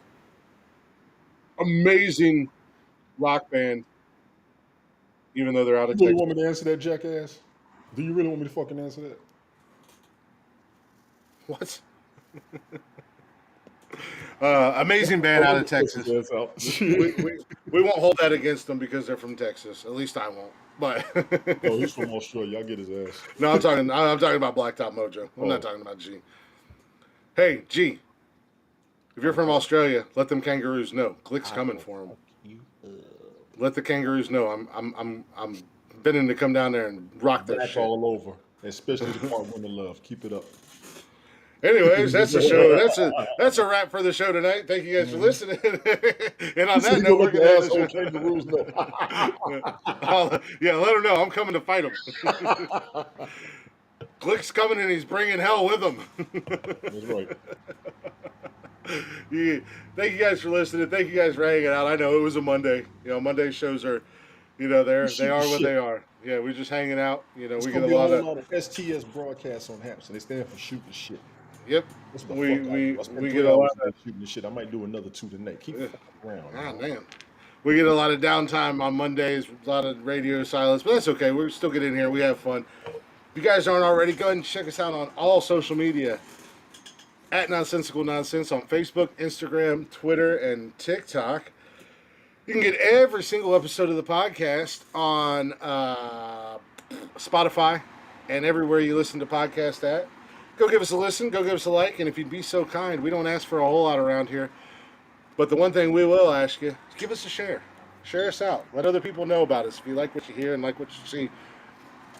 Amazing rock band, even though they're out of You really Texas. want me to answer that, jackass? Do you really want me to fucking answer that? What? Amazing band out of Texas. We won't hold that against them because they're from Texas. At least I won't. But Oh, he's from Australia. I'll get his ass. no, I'm talking about Blacktop Mojo. I'm not talking about G. Hey, G. If you're from Australia, let them kangaroos know. Glick's coming for them. Let the kangaroos know. I'm bidding to come down there and rock that Back shit. all over, especially the part women love. Keep it up. Anyways, that's the show. That's a wrap for the show tonight. Thank you guys for listening. And on that note, we're gonna end the show. Kangaroos know. Yeah, let them know I'm coming to fight him. Glick's coming and he's bringing hell with him. That's right. Yeah. Thank you guys for listening. Thank you guys for hanging out. I know it was a Monday. Monday shows are, they are what they are. Yeah, we're just hanging out. We get a lot of STS broadcasts on Haps, and they stand for shooting shit. Yep. That's what We get a lot of shooting shit. I might do another 2 tonight. Keep it around. Ah, man. We get a lot of downtime on Mondays, a lot of radio silence, but that's okay. We're still getting in here. We have fun. If you guys aren't already, go ahead and check us out on all social media at Nonsensical Nonsense on Facebook, Instagram, Twitter, and TikTok. You can get every single episode of the podcast on Spotify and everywhere you listen to podcasts at. Go give us a listen. Go give us a like. And if you'd be so kind, we don't ask for a whole lot around here. But the one thing we will ask you is give us a share. Share us out. Let other people know about us if you like what you hear and like what you see.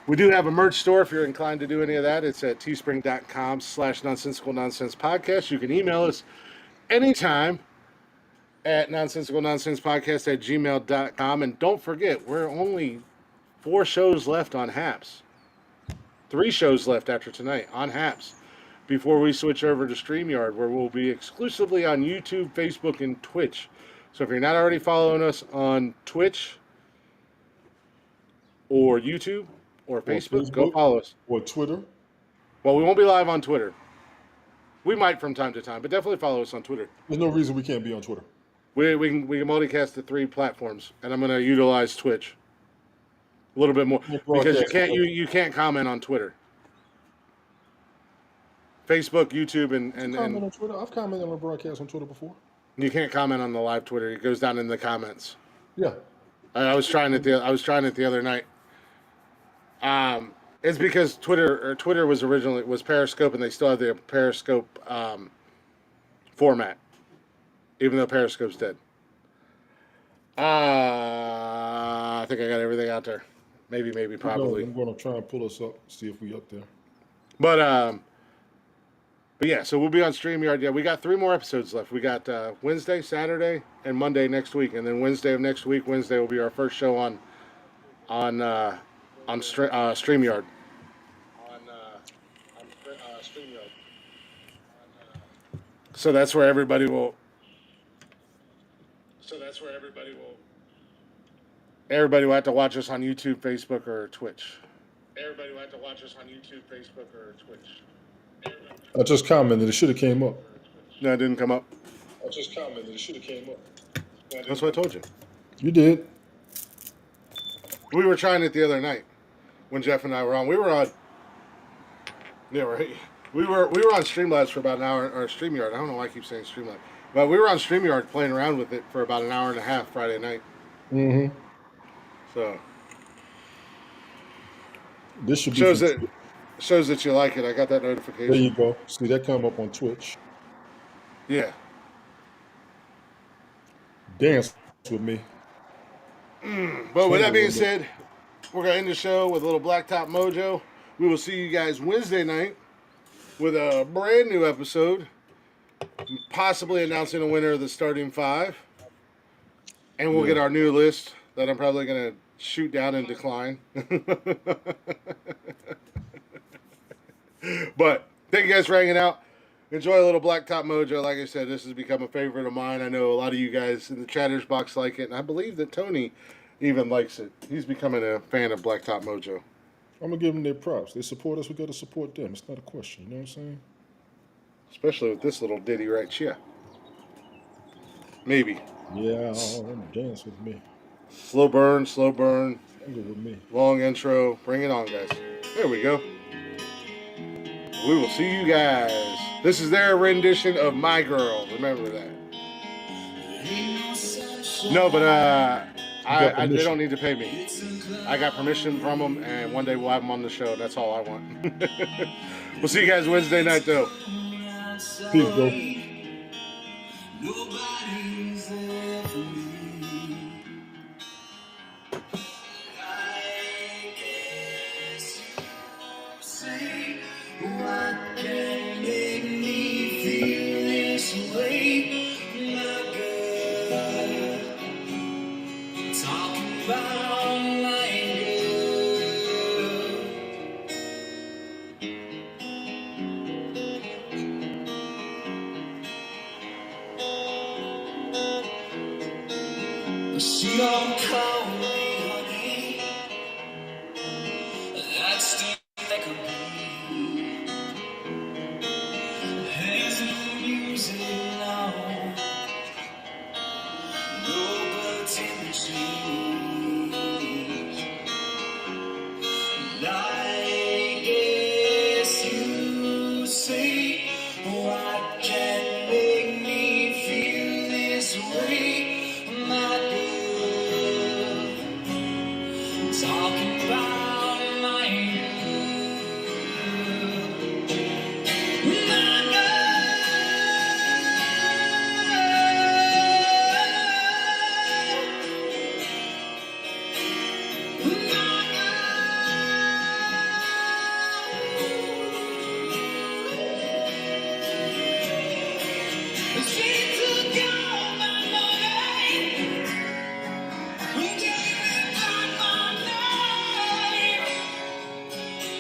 We do have a merch store if you're inclined to do any of that. It's at teespring.com/nonsensical nonsense podcast. You can email us anytime at nonsensicalnonsensepodcast@gmail.com. And don't forget, we're only 4 shows left on Haps. 3 shows left after tonight on Haps before we switch over to StreamYard, where we'll be exclusively on YouTube, Facebook, and Twitch. So if you're not already following us on Twitch or YouTube or Facebook, go follow us. Or Twitter. Well, we won't be live on Twitter. We might from time to time, but definitely follow us on Twitter. There's no reason we can't be on Twitter. We can multicast the 3 platforms, and I'm going to utilize Twitch a little bit more because you can't comment on Twitter, Facebook, YouTube, and Comment on Twitter. I've commented on a broadcast on Twitter before. you can't comment on the live Twitter. It goes down in the comments. Yeah. I was trying it the other night. It's because Twitter was Periscope, and they still have the Periscope format, even though Periscope's dead. I think I got everything out there. Maybe, probably. I'm going to try and pull us up, see if we up there. But yeah, so we'll be on StreamYard. Yeah, we got 3 more episodes left. We got Wednesday, Saturday, and Monday next week, and then Wednesday of next week. Wednesday will be our first show on StreamYard. StreamYard. So that's where everybody will. Everybody will have to watch us on YouTube, Facebook, or Twitch. I just commented. It should have came up. No, it didn't come up. I just commented. It should have came up. That's what I told you. You did. We were trying it the other night when Jeff and I were on. We were on. Yeah, right. We were on Streamlabs for about an hour, or StreamYard. I don't know why I keep saying Streamlabs, but we were on StreamYard playing around with it for about an hour and a half Friday night. Mm-hmm. So This should be shows from. that you like it. I got that There notification. you go. See that come up on Twitch. Yeah. Dance with me. But with that Tangle being with me. said, we're gonna end the show with a little Blacktop Mojo. We will see you guys Wednesday night with a brand new episode, possibly announcing a winner of the starting five, and we'll Yeah. get our new list that I'm probably gonna shoot down and decline. But thank you guys for hanging out. Enjoy a little Blacktop Mojo. Like I said, this has become a favorite of mine. I know a lot of you guys in the chatters box like it, and I believe that Tony even likes it. He's becoming a fan of Blacktop Mojo. I'm gonna give them their props. They support us. We gotta support them. It's not a question. You know what I'm saying? Especially with this little ditty right here. Maybe. Yeah. Dance with me. Slow burn, Tangle with me. long intro. Bring it on, guys. There we go. We will see you guys. This is their rendition of My Girl. Remember that. No, but they don't need to pay me. I got permission from them, and one day we'll have them on the show. That's all I want. We'll see you guys Wednesday night, though. Peace, bro. Nobody's there for me. I guess you say what can make me feel this way, my girl. Talking about my girl. She don't call me honey. That's the thing of me. There's no music now. No birds in the trees. And I guess you say what can make me feel this way, my girl. Talking about my girl, my girl. She took all my money, gave me back my name,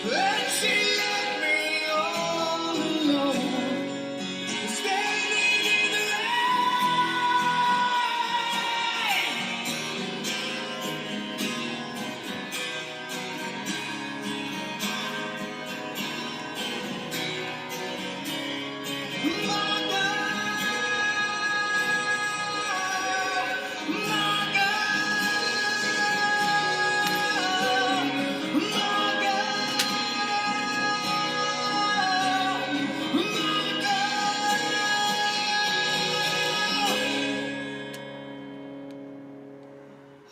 and she left me all alone, standing in the rain. My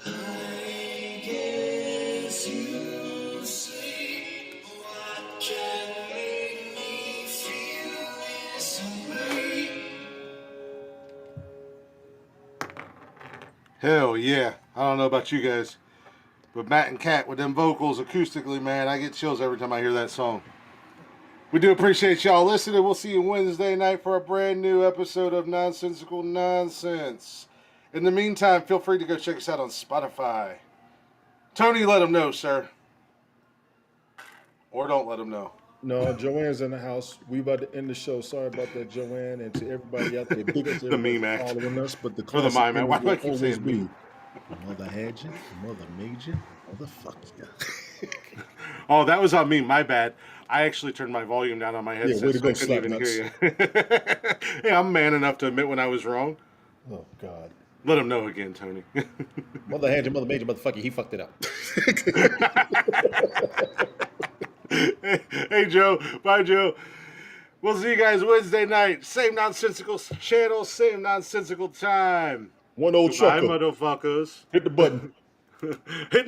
I guess you say what can make me feel this way. Hell yeah. I don't know about you guys, but Matt and Kat with them vocals acoustically, man, I get chills every time I hear that song. We do appreciate y'all listening. We'll see you Wednesday night for a brand new episode of Nonsensical Nonsense. In the meantime, feel free to go check us out on Spotify. Tony, let them know, sir. Or don't let them know. No, Joanne's in the house. We about to end the show. Sorry about that, Joanne, and to everybody out there. Big up to The everybody meme act. following us, but the For the classic mime act. Why do I will keep always saying be meme? mother had you, mother made you, motherfuck you. Oh, that was on me. My bad. I actually turned my volume down on my headset, way to so go, I couldn't even Slapnuts. hear you. Hey, I'm man enough to admit when I was wrong. Oh God. Let them know again, Tony. Mother had you, mother made you, motherfucker. He fucked it up. Hey, Joe. Bye, Joe. We'll see you guys Wednesday night. Same nonsensical channel, same nonsensical time. One old Goodbye, trucker. motherfuckers. Hit the button. Hitting the